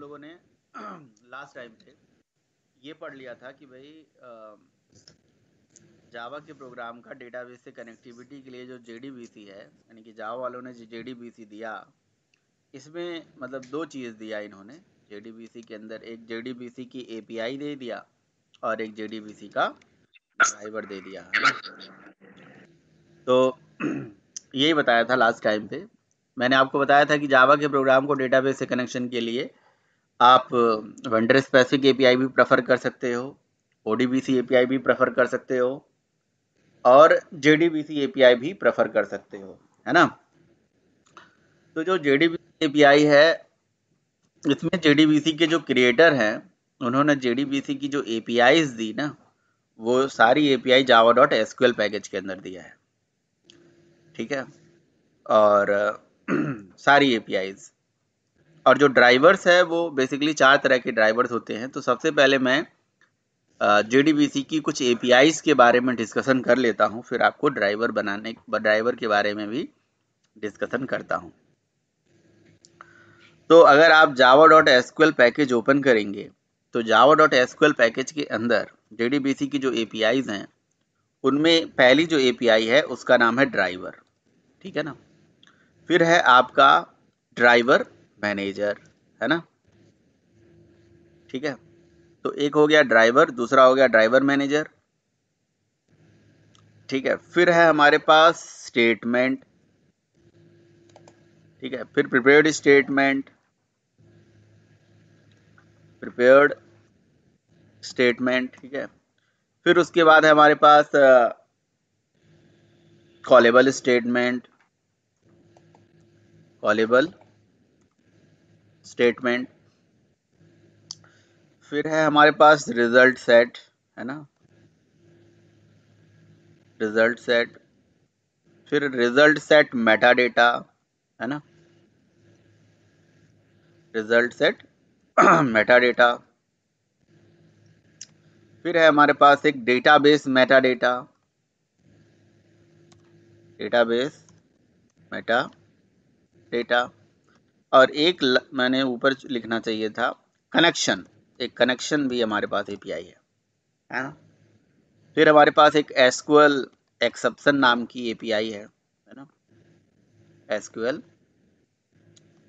लोगों ने last time पे ये पढ़ लिया था कि भाई जावा के प्रोग्राम का डेटाबेस से कनेक्टिविटी के लिए जो जेडीबीसी है, यानी कि जावा वालों ने जो जेडीबीसी दिया, इसमें मतलब दो चीज़ दिया इन्होंने। जेडीबीसी के अंदर एक जेडीबीसी की एपीआई दे दिया और एक जेडीबीसी का ड्राइवर दे दिया, है ना। तो यही बताया था लास्ट टाइम पे। मैंने आपको बताया था कि जावा के प्रोग्राम को डेटाबेस से कनेक्शन के लिए आप वेंडर स्पेसिफिक एपीआई भी प्रेफर कर सकते हो, ओडीबीसी एपीआई भी प्रेफर कर सकते हो और जेडीबीसी एपीआई भी प्रेफर कर सकते हो, है ना। तो जो जेडीबीसी एपीआई है, इसमें जेडीबीसी के जो क्रिएटर हैं, उन्होंने जेडीबीसी की जो एपीआईज दी ना, वो सारी API Java dot SQL package के अंदर दिया है, ठीक है। और सारी एपीआईज और जो ड्राइवर्स है वो बेसिकली 4 तरह के ड्राइवर्स होते हैं। तो सबसे पहले मैं जेडीबीसी की कुछ एपीआईज के बारे में डिस्कशन कर लेता हूँ, फिर आपको ड्राइवर के बारे में भी डिस्कशन करता हूँ। तो अगर आप Java dot SQL package open करेंगे तो जावा डॉट एसक्यूएल पैकेज के अंदर जेडीबीसी की जो एपीआईज हैं, उनमें पहली जो एपीआई है उसका नाम है ड्राइवर, ठीक है ना। फिर है आपका ड्राइवर मैनेजर, है ना, ठीक है। तो एक हो गया ड्राइवर, दूसरा हो गया ड्राइवर मैनेजर, ठीक है। फिर है हमारे पास स्टेटमेंट, ठीक है। फिर प्रिपेयर्ड स्टेटमेंट, प्रिपेयर्ड स्टेटमेंट, ठीक है। फिर उसके बाद है हमारे पास कॉलेबल स्टेटमेंट, कॉलेबल स्टेटमेंट। फिर है हमारे पास रिजल्ट सेट, है ना, रिजल्ट सेट। फिर रिजल्ट सेट मेटा डेटा, है ना, रिजल्ट सेट मेटा डेटा। फिर है हमारे पास एक database Meta data, database Meta data. और एक मैंने ऊपर लिखना चाहिए था, कनेक्शन। एक कनेक्शन भी हमारे पास एपीआई है ना। फिर हमारे पास एक एसक्यूएल एक्सेप्शन नाम की एपीआई है ना, एसक्यूएल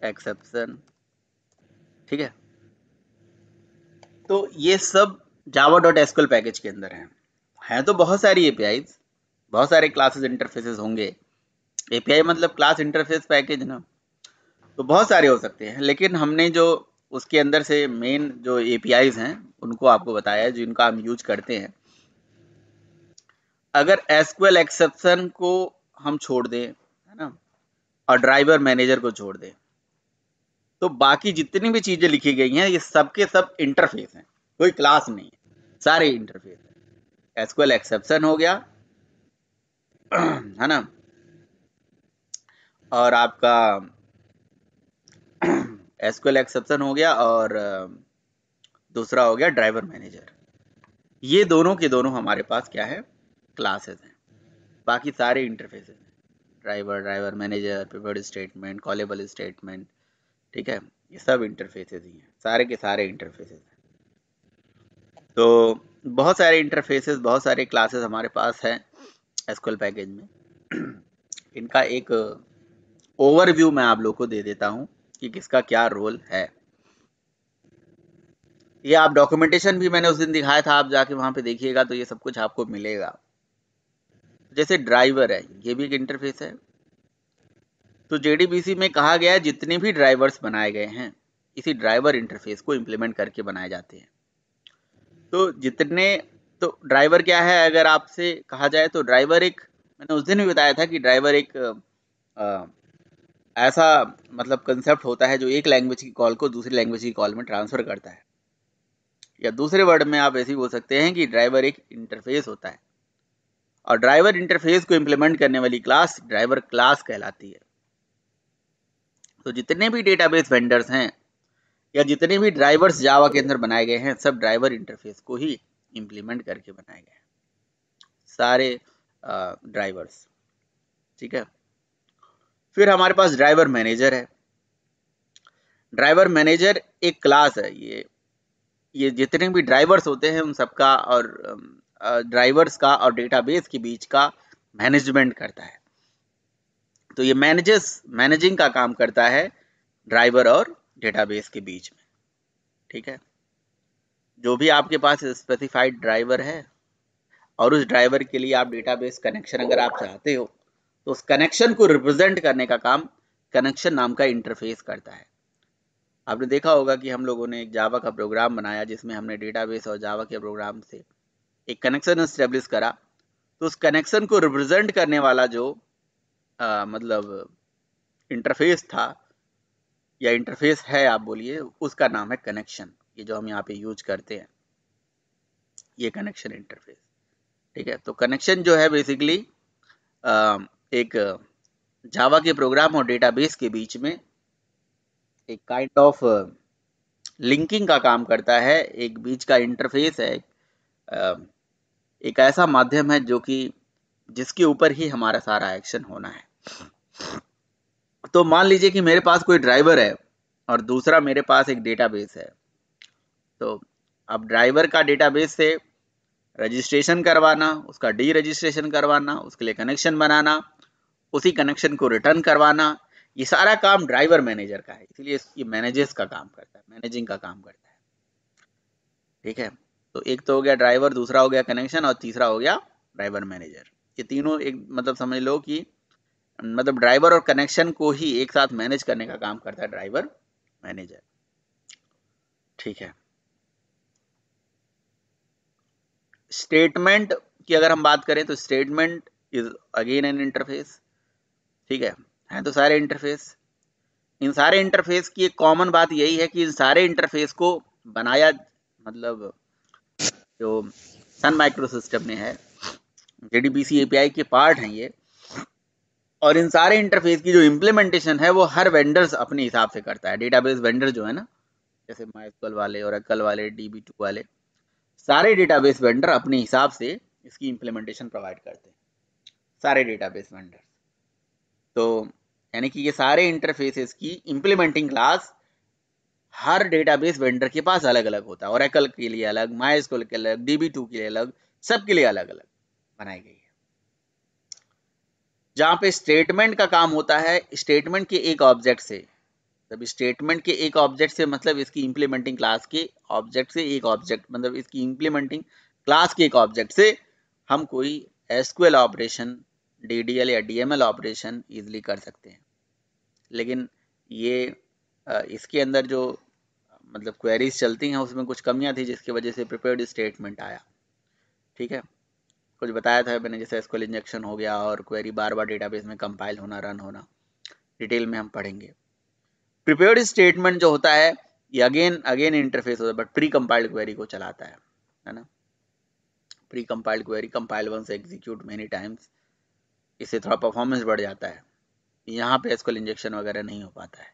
एक्सेप्शन, ठीक है। तो ये सब जावा डॉट एसक्यूएल पैकेज के अंदर है तो बहुत सारी एपीआईज, बहुत सारे क्लासेस इंटरफेसेस होंगे। एपीआई मतलब क्लास इंटरफेस पैकेज ना, तो बहुत सारे हो सकते हैं, लेकिन हमने जो उसके अंदर से मेन जो एपीआईज हैं उनको आपको बताया है, जिनका हम यूज करते हैं। अगर एसक्यूएल एक्सेप्शन को हम छोड़ दें, है ना, और ड्राइवर मैनेजर को छोड़ दें, तो बाकी जितनी भी चीजें लिखी गई हैं ये सबके सब इंटरफेस हैं, कोई क्लास नहीं है, सारे इंटरफेस है। एसक्यूएल एक्सेप्शन हो गया है ना, और आपका एसक्यूएल एक्सेप्शन हो गया, और दूसरा हो गया ड्राइवर मैनेजर। ये दोनों के दोनों हमारे पास क्या है, क्लासेस हैं। बाकी सारे इंटरफेसेस हैं, driver, driver manager, preferred statement, callable statement, ठीक है। ये सब इंटरफेसेस ही हैं, सारे के सारे इंटरफेसेस हैं। तो बहुत सारे इंटरफेसेस, बहुत सारे क्लासेस हमारे पास हैं एसक्यूएल पैकेज में। इनका एक ओवरव्यू मैं आप लोग को दे देता हूं कि किसका क्या रोल है। ये आप डॉक्यूमेंटेशन भी मैंने उस दिन दिखाया था, आप जाके वहां पे देखिएगा तो ये सब कुछ आपको मिलेगा। जैसे ड्राइवर है, ये भी एक इंटरफेस है। तो जेडीबीसी में कहा गया है जितने भी ड्राइवर्स बनाए गए हैं इसी ड्राइवर इंटरफेस को इम्प्लीमेंट करके बनाए जाते हैं। तो जितने, तो ड्राइवर क्या है अगर आपसे कहा जाए तो ड्राइवर एक, मैंने उस दिन भी बताया था कि ड्राइवर एक ऐसा मतलब कंसेप्ट होता है जो एक लैंग्वेज की कॉल को दूसरी लैंग्वेज की कॉल में ट्रांसफर करता है। या दूसरे वर्ड में आप ऐसे ही बोल सकते हैं कि ड्राइवर एक इंटरफेस होता है, और ड्राइवर इंटरफेस को इम्प्लीमेंट करने वाली क्लास ड्राइवर क्लास कहलाती है। तो जितने भी डेटाबेस वेंडर्स हैं या जितने भी ड्राइवर्स जावा के अंदर बनाए गए हैं, सब ड्राइवर इंटरफेस को ही इम्प्लीमेंट करके बनाए गए हैं, सारे ड्राइवर्स, ठीक है। फिर हमारे पास ड्राइवर मैनेजर है। ड्राइवर मैनेजर एक क्लास है, ये जितने भी ड्राइवर्स होते हैं उन सबका और ड्राइवर्स का और डेटाबेस के बीच का मैनेजमेंट करता है। तो ये मैनेजिंग का काम करता है ड्राइवर और डेटाबेस के बीच में। ठीक है, जो भी आपके पास स्पेसिफाइड ड्राइवर है और उस ड्राइवर के लिए आप डेटाबेस कनेक्शन अगर आप चाहते हो तो उस कनेक्शन को रिप्रेजेंट करने का काम कनेक्शन नाम का इंटरफेस करता है। आपने देखा होगा कि हम लोगों ने एक जावा का प्रोग्राम बनाया जिसमें हमने डेटाबेस और जावा के प्रोग्राम से एक कनेक्शन एस्टेब्लिश करा। तो उस कनेक्शन को रिप्रेजेंट करने वाला जो मतलब इंटरफेस था या इंटरफेस है आप बोलिए, उसका नाम है कनेक्शन। ये जो हम यहाँ पे यूज करते हैं ये कनेक्शन इंटरफेस। ठीक है, तो कनेक्शन जो है बेसिकली एक जावा के प्रोग्राम और डेटाबेस के बीच में एक काइंड ऑफ लिंकिंग का काम करता है, एक बीच का इंटरफेस है, एक ऐसा माध्यम है जो कि जिसके ऊपर ही हमारा सारा एक्शन होना है। तो मान लीजिए कि मेरे पास कोई ड्राइवर है और दूसरा मेरे पास एक डेटाबेस है। तो अब ड्राइवर का डेटाबेस से रजिस्ट्रेशन करवाना, उसका डी रजिस्ट्रेशन करवाना, उसके लिए कनेक्शन बनाना, उसी कनेक्शन को रिटर्न करवाना, ये सारा काम ड्राइवर मैनेजर का है। इसलिए ये मैनेजर्स का काम करता है, मैनेजिंग का काम करता है। ठीक है, तो एक तो हो गया ड्राइवर, दूसरा हो गया कनेक्शन और तीसरा हो गया ड्राइवर मैनेजर। ये तीनों एक मतलब समझ लो कि मतलब ड्राइवर और कनेक्शन को ही एक साथ मैनेज करने का काम करता है ड्राइवर मैनेजर। ठीक है, स्टेटमेंट की अगर हम बात करें तो statement is again an interface. ठीक है तो सारे इंटरफेस, इन सारे इंटरफेस की एक कॉमन बात यही है कि इन सारे इंटरफेस को बनाया मतलब जो सन माइक्रो सिस्टम ने है, जेडीबीसी एपीआई के पार्ट हैं ये, और इन सारे इंटरफेस की जो इम्प्लीमेंटेशन है वो हर वेंडर्स अपने हिसाब से करता है। डेटाबेस वेंडर जो है ना, जैसे माइस्क्यूएल वाले, ओरेकल वाले, DB2 वाले, सारे डेटाबेस वेंडर अपने हिसाब से इसकी इम्प्लीमेंटेशन प्रोवाइड करते हैं, सारे डेटाबेस वेंडर। तो यानी कि ये सारे इंटरफेसेस की इम्प्लीमेंटिंग क्लास हर डेटाबेस वेंडर के पास अलग अलग होता है। ओरेकल के लिए अलग, माइस्क्यूएल के अलग, DB2 के लिए अलग, सबके लिए अलग अलग बनाई गई है। जहां पे स्टेटमेंट का काम होता है स्टेटमेंट के एक ऑब्जेक्ट से, तब स्टेटमेंट के एक ऑब्जेक्ट से मतलब इसकी इम्प्लीमेंटिंग क्लास के ऑब्जेक्ट से एक ऑब्जेक्ट, मतलब इसकी इम्प्लीमेंटिंग क्लास के एक ऑब्जेक्ट से हम कोई एसक्यूएल ऑपरेशन, DDL या DML ऑपरेशन इजिली कर सकते हैं। लेकिन ये इसके अंदर जो मतलब क्वेरीज चलती हैं उसमें कुछ कमियां थी जिसकी वजह से प्रिपेयर्ड स्टेटमेंट आया। ठीक है, कुछ बताया था मैंने, जैसे एसक्यूएल इंजेक्शन हो गया और क्वेरी बार बार डेटाबेस में कंपाइल होना, रन होना, डिटेल में हम पढ़ेंगे। प्रिपेयर्ड स्टेटमेंट जो होता है ये अगेन अगेन इंटरफेस होता है बट प्री कंपाइल्ड क्वेरी को चलाता है ना। Pre compiled query compile once execute many times, इससे थोड़ा परफॉर्मेंस बढ़ जाता है। यहाँ पे एसक्यूएल इंजेक्शन वगैरह नहीं हो पाता है।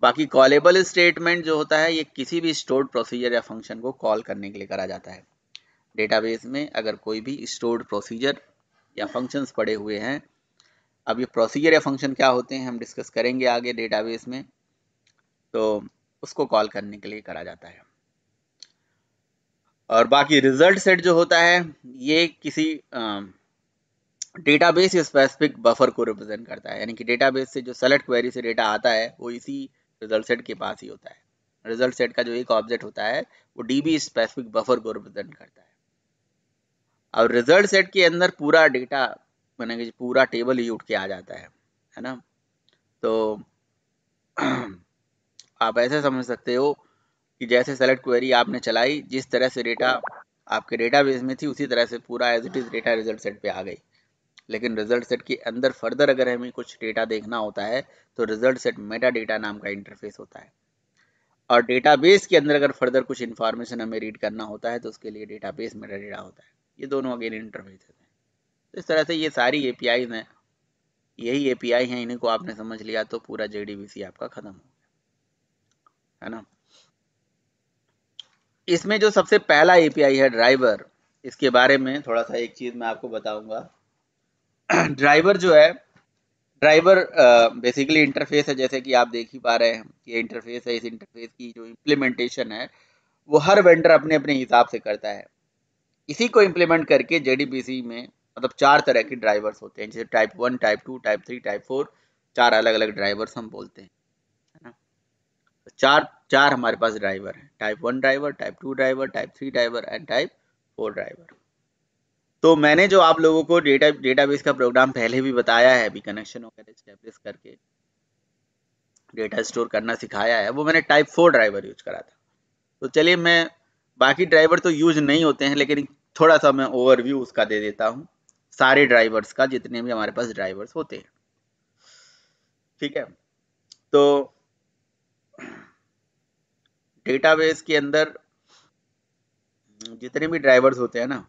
बाकी कॉलेबल स्टेटमेंट जो होता है ये किसी भी स्टोर्ड प्रोसीजर या फंक्शन को कॉल करने के लिए करा जाता है। डेटाबेस में अगर कोई भी स्टोर्ड प्रोसीजर या फंक्शंस पड़े हुए हैं, अब ये प्रोसीजर या फंक्शन क्या होते हैं हम डिस्कस करेंगे आगे डेटाबेस में, तो उसको कॉल करने के लिए करा जाता है। और बाकी रिजल्ट सेट जो होता है ये किसी डेटाबेस स्पेसिफिक बफर को रिप्रेजेंट करता है, यानी कि डेटाबेस से जो सेलेक्ट क्वेरी से डेटा आता है वो इसी रिजल्ट सेट के पास ही होता है। रिजल्ट सेट का जो एक ऑब्जेक्ट होता है वो DB स्पेसिफिक बफर को रिप्रेजेंट करता है। और रिजल्ट सेट के अंदर पूरा डेटा माने कि पूरा टेबल ही उठ के आ जाता है ना। तो आप ऐसे समझ सकते हो कि जैसे सेलेक्ट क्वेरी आपने चलाई, जिस तरह से डेटा आपके डेटाबेस में थी उसी तरह से पूरा as it is data result set पे आ गई। लेकिन रिजल्ट सेट के अंदर फर्दर अगर हमें कुछ डेटा देखना होता है तो रिजल्ट सेट मेटा डेटा नाम का इंटरफेस होता है। और डेटाबेस के अंदर अगर फर्दर कुछ इन्फॉर्मेशन हमें रीड करना होता है तो उसके लिए डेटाबेस मेटा डेटा होता है। ये दोनों अगेन इंटरफेस हैं। तो इस तरह से ये सारी एपीआई हैं, यही एपीआई हैं, इन्हीं को आपने समझ लिया तो पूरा जेडीबीसी आपका खत्म हो गया, है ना। इसमें जो सबसे पहला एपीआई है ड्राइवर, इसके बारे में थोड़ा सा एक चीज मैं आपको बताऊंगा। ड्राइवर जो है ड्राइवर बेसिकली इंटरफेस है, जैसे कि आप देख ही पा रहे हैं ये इंटरफेस है। इस इंटरफेस की जो इम्प्लीमेंटेशन है वो हर वेंडर अपने अपने हिसाब से करता है। इसी को इम्प्लीमेंट करके जेडीबीसी में मतलब 4 तरह के ड्राइवर्स होते हैं, जैसे टाइप 1, टाइप 2, टाइप 3, टाइप 4, 4 अलग अलग ड्राइवर्स हम बोलते हैं, है ना। चार चार हमारे पास ड्राइवर हैं, type 1 driver, type 2 driver, type 3 driver and type 4 driver. तो मैंने जो आप लोगों को डेटाबेस का प्रोग्राम पहले भी बताया है, अभी कनेक्शन वगैरह एस्टेब्लिश करके डेटा स्टोर करना सिखाया है, वो मैंने टाइप 4 ड्राइवर यूज करा था। तो चलिए मैं बाकी ड्राइवर तो यूज नहीं होते हैं, लेकिन थोड़ा सा मैं ओवरव्यू उसका दे देता हूँ, सारे ड्राइवर्स का, जितने भी हमारे पास ड्राइवर्स होते हैं। ठीक है, तो डेटाबेस के अंदर जितने भी ड्राइवर्स होते हैं ना,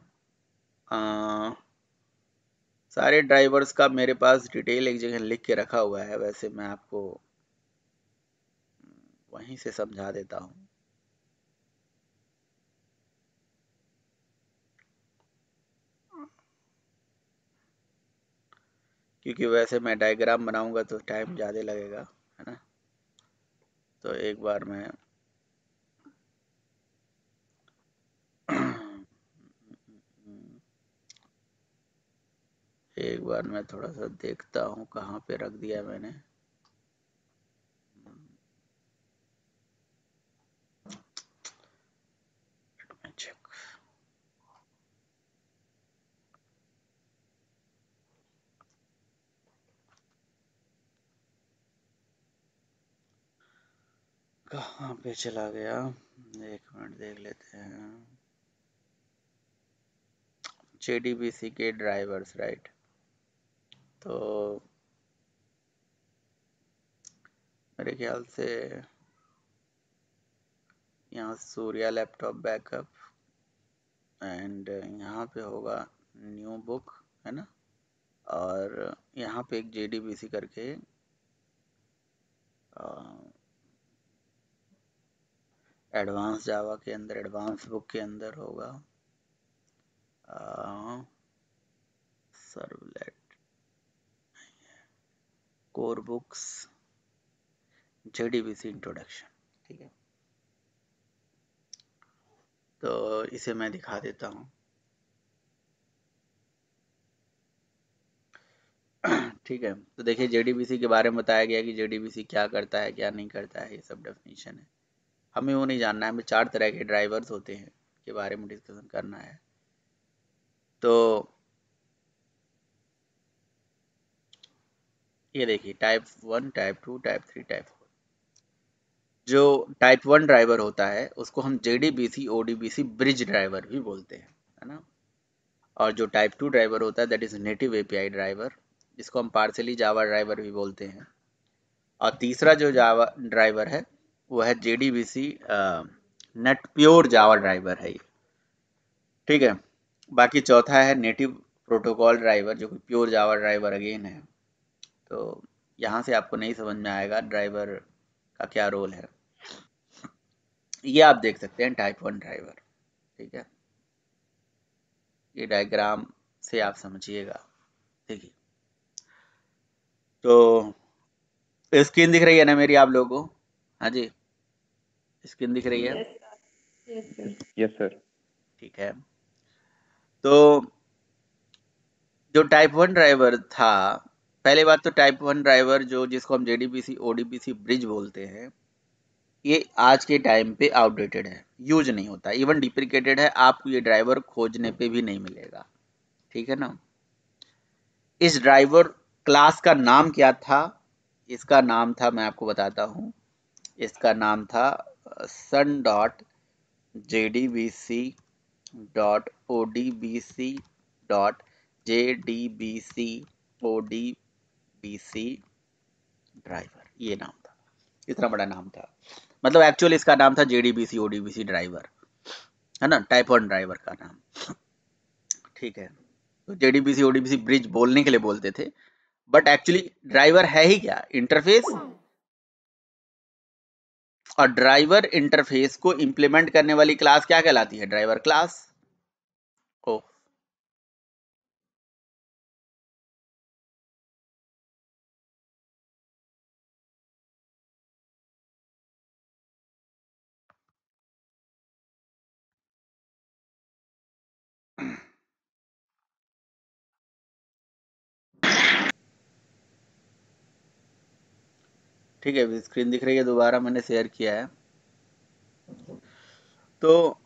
सारे ड्राइवर्स का मेरे पास डिटेल एक जगह लिख के रखा हुआ है। वैसे मैं आपको वहीं से समझा देता हूँ। क्योंकि वैसे मैं डायग्राम बनाऊंगा तो टाइम ज़्यादा लगेगा, है ना। तो एक बार मैं एक बार मैं थोड़ा सा देखता हूँ कहाँ पे रख दिया मैंने। चेक। कहाँ पे चला गया, एक मिनट देख लेते हैं। जेडीबीसी के ड्राइवर्स, राइट। तो मेरे ख्याल से यहाँ सूर्या लैपटॉप बैकअप एंड यहाँ पे होगा न्यू बुक, है ना। और यहाँ पे एक जेडीबीसी करके एडवांस जावा के अंदर, एडवांस बुक के अंदर होगा servlet core books JDBC introduction. ठीक है, तो इसे मैं दिखा देता हूँ। ठीक है, तो देखिए जेडीबीसी के बारे में बताया गया कि जेडीबीसी क्या करता है क्या नहीं करता है, ये सब डेफिनेशन है। हमें वो नहीं जानना है, हमें 4 तरह के ड्राइवर्स होते हैं के बारे में डिस्कशन करना है। तो ये देखिए टाइप 1, टाइप 2, टाइप 3, टाइप 4। जो टाइप 1 ड्राइवर होता है उसको हम जेडीबीसी ओडीबीसी ब्रिज ड्राइवर भी बोलते हैं, है ना। और जो टाइप 2 ड्राइवर होता है that is native API driver, जिसको हम पार्सली जावा ड्राइवर भी बोलते हैं। और तीसरा जो जावा ड्राइवर है वो है जेडीबीसी नेट प्योर जावा ड्राइवर है ये। ठीक है, बाकी चौथा है नेटिव प्रोटोकॉल ड्राइवर, जो कि प्योर जावा ड्राइवर अगेन है। तो यहाँ से आपको नहीं समझ में आएगा ड्राइवर का क्या रोल है। ये आप देख सकते हैं टाइप 1 ड्राइवर। ठीक है, ये डायग्राम से आप समझिएगा। देखिए, तो स्क्रीन दिख रही है ना मेरी आप लोगों को? हाँ जी, स्क्रीन दिख रही है। Yes sir. ठीक है, तो जो टाइप 1 ड्राइवर था, पहले बात तो टाइप 1 ड्राइवर जो जिसको हम जेडीबीसी ओडीबीसी ब्रिज बोलते हैं, ये आज के टाइम पे आउटडेटेड है, यूज नहीं होता, इवन डिप्रिकेटेड है। आपको ये ड्राइवर खोजने पे भी नहीं मिलेगा। ठीक है ना। इस ड्राइवर क्लास का नाम क्या था? इसका नाम था, मैं आपको बताता हूँ, इसका नाम था Sun dot JDBC dot ODBC dot JDBC ODBC driver, ये नाम था। इतना बड़ा नाम था, मतलब एक्चुअली इसका नाम था जेडीबीसी ओडीबीसी ड्राइवर, है ना, टाइप 1 ड्राइवर का नाम। ठीक है, तो जेडीबीसी ओडीबीसी ब्रिज बोलने के लिए बोलते थे, बट एक्चुअली ड्राइवर है ही क्या? इंटरफेस। और ड्राइवर इंटरफेस को इंप्लीमेंट करने वाली क्लास क्या कहलाती है? Driver class. ओ, ठीक है, स्क्रीन दिख रही है, दोबारा मैंने शेयर किया है तो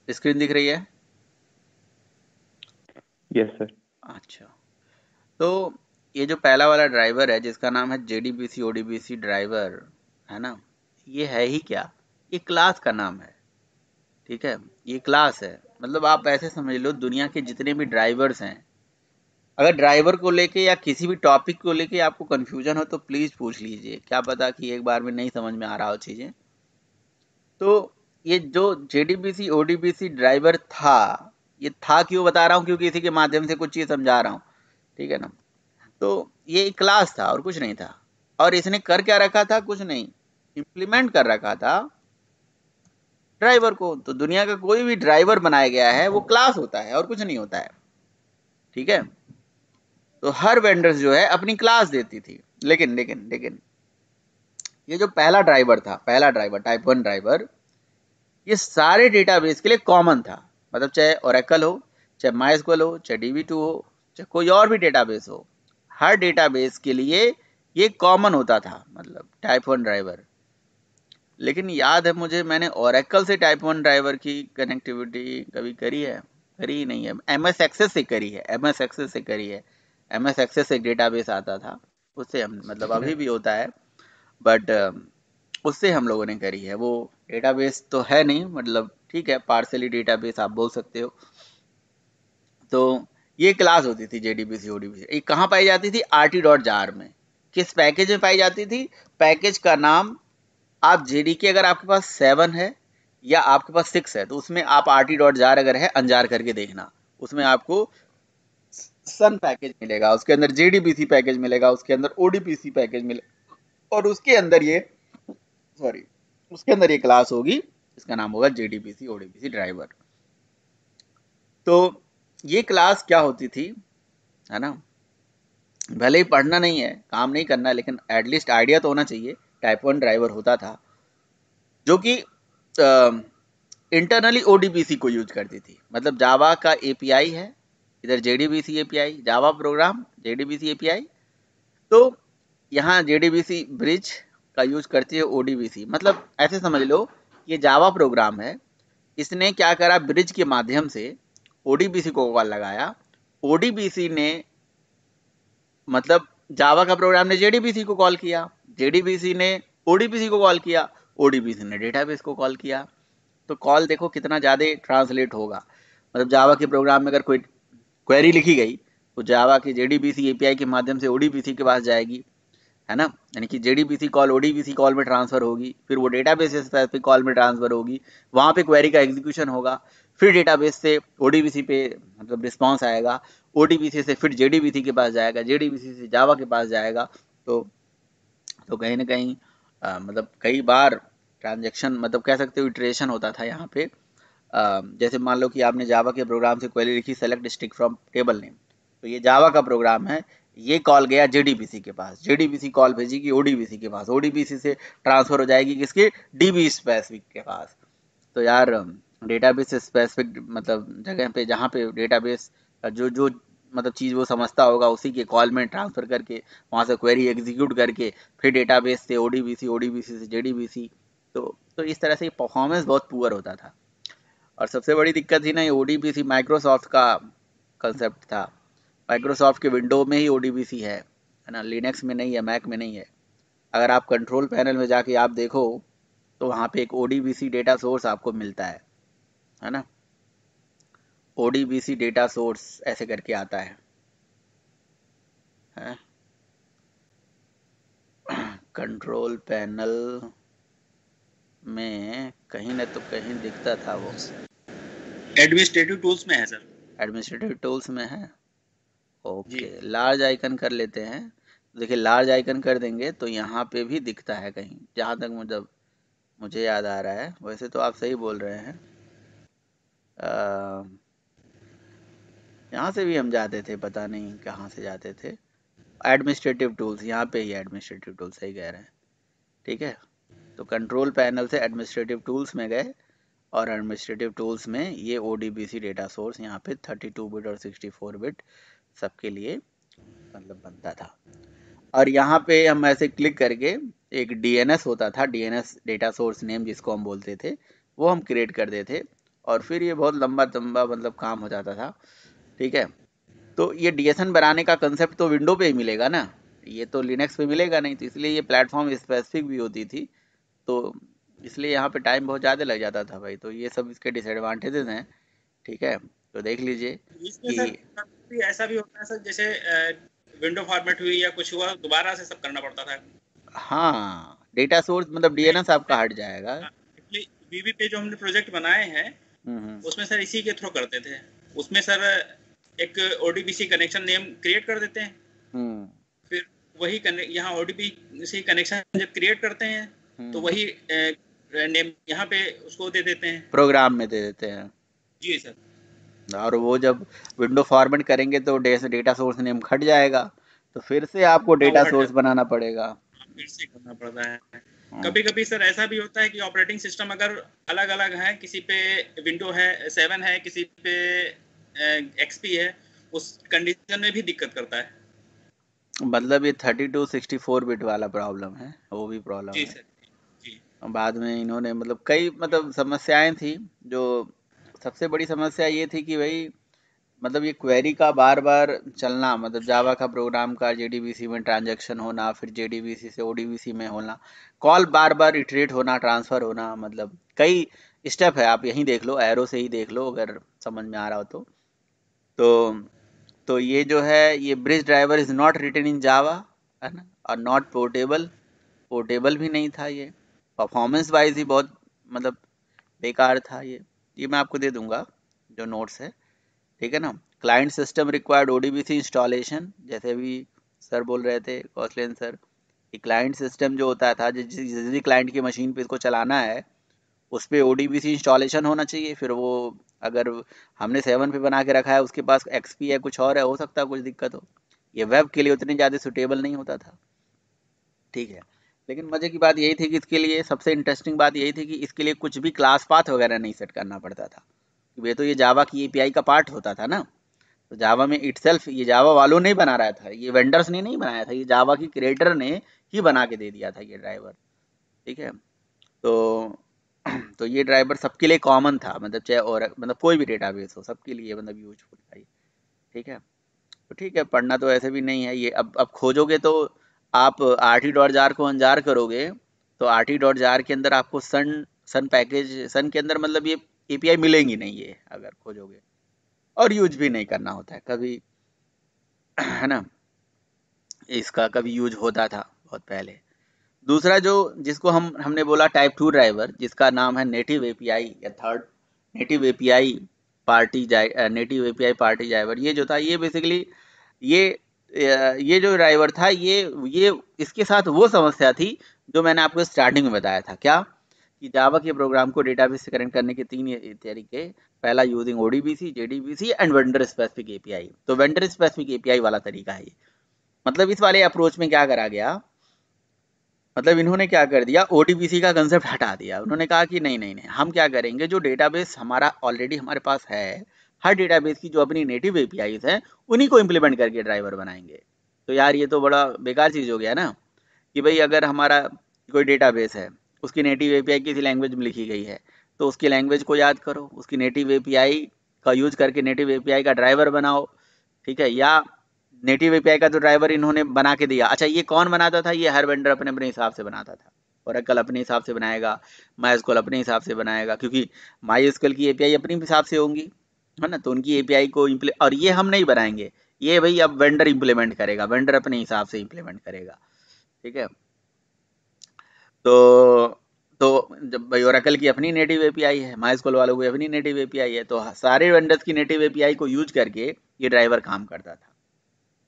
स्क्रीन दिख रही है? Yes sir. अच्छा, तो ये जो पहला वाला ड्राइवर है जिसका नाम है JDBC ODBC ड्राइवर, है ना, ये है ही क्या? ये क्लास का नाम है, ठीक है, ये क्लास है। मतलब आप ऐसे समझ लो, दुनिया के जितने भी ड्राइवर्स हैं, अगर ड्राइवर को लेके या किसी भी टॉपिक को लेके आपको कंफ्यूजन हो तो प्लीज़ पूछ लीजिए, क्या पता कि एक बार में नहीं समझ में आ रहा हो चीज़ें। तो ये जो JDBC ODBC ड्राइवर था, ये था क्यों बता रहा हूँ, क्योंकि इसी के माध्यम से कुछ चीज़ समझा रहा हूँ, ठीक है ना। तो ये एक क्लास था और कुछ नहीं था, और इसने कर क्या रखा था? कुछ नहीं, इम्प्लीमेंट कर रखा था ड्राइवर को। तो दुनिया का कोई भी ड्राइवर बनाया गया है वो क्लास होता है और कुछ नहीं होता है, ठीक है। तो हर वेंडर्स जो है अपनी क्लास देती थी, लेकिन लेकिन लेकिन ये जो पहला ड्राइवर था, पहला ड्राइवर टाइप 1 ड्राइवर, ये सारे डेटाबेस के लिए कॉमन था। मतलब चाहे ओरेकल हो, चाहे माइस्क्वेल हो, चाहे DB2 हो, चाहे कोई और भी डेटाबेस हो, हर डेटाबेस के लिए ये कॉमन होता था, मतलब टाइप 1 ड्राइवर। लेकिन याद है मुझे, मैंने ओरेकल से टाइप 1 ड्राइवर की कनेक्टिविटी कभी करी है? करी ही नहीं है। MS एक्सेस से करी है, MS एक्सेस से करी है। MS एक्सेस एक डेटाबेस आता था, उससे हम, मतलब अभी भी होता है, बट उससे हम लोगों ने करी है। वो डेटाबेस तो है नहीं, मतलब ठीक है, पार्सली डेटाबेस आप बोल सकते हो। तो ये क्लास होती थी JDBC ODBC। ये कहाँ पाई जाती थी? RT.jar में। किस पैकेज में पाई जाती थी? पैकेज का नाम आप JDK, अगर आपके पास 7 है या आपके पास 6 है तो उसमें आप RT.jar अगर है, अनजार करके देखना, उसमें आपको सन पैकेज मिलेगा, उसके अंदर JDBC पैकेज मिलेगा, उसके अंदर ODBC पैकेज मिलेगा, और उसके अंदर ये, सॉरी, उसके अंदर ये क्लास होगी, इसका नाम होगा JDBC ODBC ड्राइवर। तो ये क्लास क्या होती थी, है ना, भले ही पढ़ना नहीं है, काम नहीं करना, लेकिन एटलीस्ट आइडिया तो होना चाहिए। टाइप 1 ड्राइवर होता था जो कि इंटरनली ODBC को यूज करती थी। मतलब जावा का API है, इधर JDBC API, Java program JDBC API, तो यहाँ JDBC ब्रिज का यूज करती है ODBC। मतलब ऐसे समझ लो, ये जावा प्रोग्राम है, इसने क्या करा, ब्रिज के माध्यम से ODBC को कॉल लगाया, ODBC ने, मतलब जावा का प्रोग्राम ने JDBC को कॉल किया, JDBC ने ODBC को कॉल किया, ODBC ने डेटाबेस को कॉल किया। तो कॉल देखो कितना ज़्यादा ट्रांसलेट होगा। मतलब जावा के प्रोग्राम में अगर कोई क्वेरी लिखी गई तो जावा की JDBC API के माध्यम से ODBC के पास जाएगी, है ना, यानी कि JDBC कॉल ODBC कॉल में ट्रांसफर होगी, फिर वो डेटाबेस स्पेसिफिक कॉल में ट्रांसफर होगी, वहाँ पे क्वेरी का एग्जीक्यूशन होगा, फिर डेटाबेस से ODBC पे मतलब रिस्पॉन्स आएगा, ODBC से फिर JDBC के पास जाएगा, JDBC से जावा के पास जाएगा। तो कहीं ना कहीं मतलब कई बार ट्रांजेक्शन, मतलब कह सकते हो इटरेशन होता था यहाँ पे। जैसे मान लो कि आपने जावा के प्रोग्राम से क्वेरी लिखी, select district from table name, तो ये जावा का प्रोग्राम है, ये कॉल गया JDBC के पास, JDBC कॉल भेजेगी ODBC के पास, ODBC से ट्रांसफर हो जाएगी किसके? DB स्पेसिफिक के पास। तो यार डेटाबेस स्पेसिफिक मतलब जगह पे, जहाँ पे डेटाबेस जो जो मतलब चीज़ वो समझता होगा, उसी के कॉल में ट्रांसफ़र करके वहाँ से क्वेरी एग्जीक्यूट करके फिर डेटाबेस से ODBC से JDBC। तो इस तरह से परफॉर्मेंस बहुत पुअर होता था। और सबसे बड़ी दिक्कत थी ना, ये ODBC माइक्रोसॉफ्ट का कंसेप्ट था। माइक्रोसॉफ्ट के विंडो में ही ODBC है ना, लिनक्स में नहीं है, मैक में नहीं है। अगर आप कंट्रोल पैनल में जाके आप देखो तो वहाँ पे एक ODBC डेटा सोर्स आपको मिलता है ना, ODBC डेटा सोर्स ऐसे करके आता है? कंट्रोल पैनल में कहीं ना तो कहीं दिखता था वो, एडमिनिस्ट्रेटिव टूल्स में है सर। एडमिनिस्ट्रेटिव टूल्स में है, ओके। लार्ज आइकन कर लेते हैं, देखिए लार्ज आइकन कर देंगे तो यहाँ पे भी दिखता है कहीं, जहाँ तक मतलब मुझे याद आ रहा है। वैसे तो आप सही बोल रहे हैं, यहाँ से भी हम जाते थे, पता नहीं कहाँ से जाते थे। एडमिनिस्ट्रेटिव टूल्स, यहाँ पे ही एडमिनिस्ट्रेटिव टूल्स, सही कह रहे हैं, ठीक है। तो कंट्रोल पैनल से एडमिनिस्ट्रेटिव टूल्स में गए, और एडमिनिस्ट्रेटिव टूल्स में ये ODBC डेटा सोर्स यहाँ पे 32 बिट और 64 बिट सबके लिए मतलब बनता था। और यहाँ पे हम ऐसे क्लिक करके एक DNS होता था, DNS डेटा सोर्स नेम जिसको हम बोलते थे, वो हम क्रिएट कर देते थे और फिर ये बहुत लंबा लंबा मतलब काम हो जाता था। ठीक है, तो ये DSN बनाने का कंसेप्ट तो विंडो पे ही मिलेगा ना, ये तो लिनक्स पे मिलेगा नहीं, तो इसलिए ये प्लेटफॉर्म स्पेसिफिक भी होती थी, तो इसलिए यहाँ पे टाइम बहुत ज़्यादा लग जाता था भाई। तो ये सब इसके डिसएडवांटेजेस हैं। ठीक है, तो देख लीजिए इसमें कि सर कभी ऐसा भी होता है सर, जैसे विंडो फॉर्मेट हुई या कुछ हुआ, दोबारा से सब करना पड़ता था। हाँ, डेटा सोर्स मतलब DNS आपका हट जाएगा। एक्चुअली वीवी पे जो हमने प्रोजेक्ट बनाए हैं उसमें सर इसी के थ्रू करते थे। उसमें सर एक ODBC कनेक्शन नेम क्रिएट कर देते हैं, फिर वही यहाँ ODBC कनेक्शन जब क्रिएट करते हैं तो वही नेम यहाँ पे उसको दे देते हैं, प्रोग्राम में दे देते हैं। जी सर। और वो जब विंडो फॉर्मेट करेंगे तो डेटा सोर्स नेम हट जाएगा, तो फिर से आपको डेटा सोर्स बनाना पड़ेगा, फिर से करना पड़ता है। कभी कभी सर ऐसा भी होता है कि ऑपरेटिंग सिस्टम अगर अलग अलग है, किसी पे विंडो है 7 है, किसी पे XP है, उस कंडीशन में भी दिक्कत करता है। मतलब ये 32-64 बिट वाला प्रॉब्लम है, वो भी प्रॉब्लम जी है। सर, जी। बाद में इन्होंने मतलब कई मतलब समस्याएं थी। जो सबसे बड़ी समस्या ये थी कि भाई मतलब ये क्वेरी का बार बार चलना, मतलब जावा का प्रोग्राम का JDBC में ट्रांजैक्शन होना, फिर JDBC से ODBC में होना, कॉल बार बार इटरेट होना, ट्रांसफ़र होना, मतलब कई स्टेप है। आप यहीं देख लो, एरो से ही देख लो अगर समझ में आ रहा हो तो ये जो है, ये bridge driver is not written in Java, है ना, और नॉट पोर्टेबल भी नहीं था ये, परफॉर्मेंस वाइज ही बहुत मतलब बेकार था ये मैं आपको दे दूंगा जो नोट्स है। ठीक है ना। Client system required ODBC installation, जैसे भी सर बोल रहे थे कौशलेन सर, कि क्लाइंट सिस्टम जो होता था, जिस भी क्लाइंट की मशीन पे इसको चलाना है उस पर ODBC इंस्टॉलेशन होना चाहिए। फिर वो अगर हमने 7 पे बना के रखा है, उसके पास XP है, कुछ और है, हो सकता है कुछ दिक्कत हो, ये वेब के लिए उतनी ज़्यादा सुटेबल नहीं होता था। ठीक है, लेकिन मज़े की बात यही थी कि इसके लिए सबसे इंटरेस्टिंग बात यही थी कि इसके लिए कुछ भी क्लास पाथ वगैरह नहीं सेट करना पड़ता था। ये तो ये जावा की API का पार्ट होता था ना, तो जावा में इटसेल्फ ये जावा वालों ने बना रहा था, ये वेंडर्स ने नहीं बनाया था, ये जावा की क्रिएटर ने ही बना के दे दिया था ये ड्राइवर। ठीक है, तो तो ये ड्राइवर सबके लिए कॉमन था, मतलब चाहे और मतलब कोई भी डेटाबेस हो सबके लिए मतलब यूजफुल था ये। ठीक है, तो ठीक है, पढ़ना तो ऐसे भी नहीं है ये। अब खोजोगे तो आप RT.jar को अनजार करोगे तो RT.jar के अंदर आपको सन पैकेज, सन के अंदर मतलब ये API मिलेंगी नहीं ये अगर खोजोगे, और यूज भी नहीं करना होता है कभी, है ना, इसका कभी यूज होता था बहुत पहले। दूसरा जो जिसको हमने बोला टाइप 2 ड्राइवर, जिसका नाम है नेटिव API या third native API native API party driver, ये जो था ये बेसिकली ये ये जो ड्राइवर था ये इसके साथ वो समस्या थी जो मैंने आपको स्टार्टिंग में बताया था, क्या कि जावा के प्रोग्राम को डेटाबेस से कनेक्ट करने के 3 तरीके। पहला using ODBC, JDBC and vendor specific API। तो वेंडर स्पेसिफिक API वाला तरीका है ये। मतलब इस वाले अप्रोच में क्या करा गया, मतलब इन्होंने क्या कर दिया, ODBC का कंसेप्ट हटा दिया। उन्होंने कहा कि नहीं नहीं नहीं, हम क्या करेंगे, जो डेटाबेस हमारा ऑलरेडी हमारे पास है, हर डेटाबेस की जो अपनी नेटिव APIs हैं उन्हीं को इम्प्लीमेंट करके ड्राइवर बनाएंगे। तो यार ये तो बड़ा बेकार चीज़ हो गया ना, कि भाई अगर हमारा कोई डेटाबेस है, उसकी नेटिव API किसी लैंग्वेज में लिखी गई है, तो उसकी लैंग्वेज को याद करो, उसकी नेटिव API का यूज करके नेटिव API का ड्राइवर बनाओ। ठीक है, या नेटिव API का जो ड्राइवर इन्होंने बना के दिया, अच्छा ये कौन बनाता था, ये हर वेंडर अपने अपने हिसाब से बनाता था। ओरेकल अपने हिसाब से बनाएगा, MySQL अपने हिसाब से बनाएगा, क्योंकि MySQL की API अपने हिसाब से होंगी, है ना, तो उनकी API को और ये हम नहीं बनाएंगे, ये भाई अब वेंडर इम्प्लीमेंट करेगा, वेंडर अपने हिसाब से इम्प्लीमेंट करेगा। ठीक है, तो तो जब भाई ओरेकल की अपनी नेटिव API है, MySQL वालों की अपनी नेटिव API है, तो सारे वेंडर्स की नेटिव API को यूज करके ये ड्राइवर काम करता था।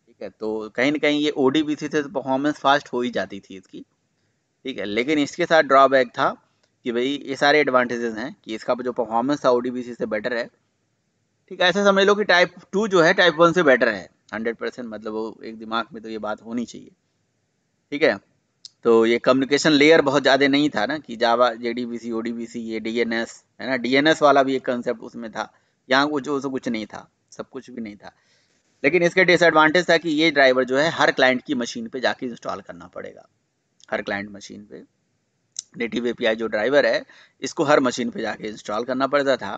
ठीक है, तो कहीं ना कहीं ये ODBC से परफॉर्मेंस फास्ट हो ही जाती थी इसकी। ठीक है, लेकिन इसके साथ ड्रॉबैक था कि भाई ये सारे एडवांटेजेस हैं कि इसका जो परफॉर्मेंस था ODBC से बेटर है। ठीक है, ऐसा समझ लो कि टाइप 2 जो है टाइप 1 से बेटर है 100%, मतलब वो एक दिमाग में तो ये बात होनी चाहिए। ठीक है, तो ये कम्युनिकेशन लेयर बहुत ज़्यादा नहीं था ना, कि जावा JDBC ODBC ये DNS है ना, DNS वाला भी एक कंसेप्ट उसमें था, यहाँ कुछ नहीं था, सब कुछ भी नहीं था। लेकिन इसके डिसएडवांटेज था कि ये ड्राइवर जो है हर क्लाइंट की मशीन पे जाके इंस्टॉल करना पड़ेगा। हर क्लाइंट मशीन पे नेटिव एपीआई जो ड्राइवर है इसको हर मशीन पे जाके इंस्टॉल करना पड़ता था।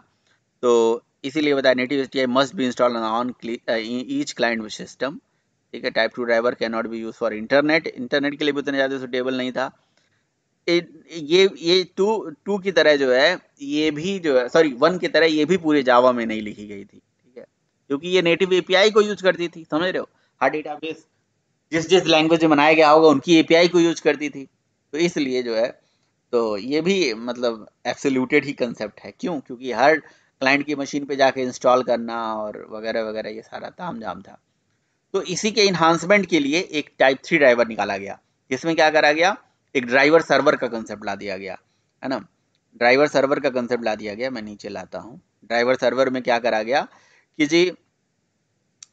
तो इसीलिए बताया native API must be install on each client system. ठीक है, type 2 driver can not be use for internet के लिए भी उतने ज़्यादा सुटेबल नहीं था। ये टू की तरह जो है ये भी जो है, सॉरी 1 की तरह ये भी पूरे जावा में नहीं लिखी गई थी। ठीक है, क्योंकि ये नेटिव एपीआई को यूज करती थी, समझ रहे हो। हर डेटाबेस जिस लैंग्वेज में बनाया गया होगा उनकी एपीआई को यूज करती थी, तो इसलिए जो है तो ये भी मतलब एब्सोल्यूटेड ही कंसेप्ट है। क्यों? क्योंकि हर क्लाइंट की मशीन पे जाके इंस्टॉल करना और वगैरह वगैरह ये सारा तामझाम था। तो इसी के इन्हांसमेंट के लिए एक टाइप 3 ड्राइवर निकाला गया, जिसमें क्या करा गया, एक ड्राइवर सर्वर का कंसेप्ट ला दिया गया, है ना। ड्राइवर सर्वर का कंसेप्ट ला दिया गया, मैं नीचे लाता हूँ। ड्राइवर सर्वर में क्या करा गया कि जी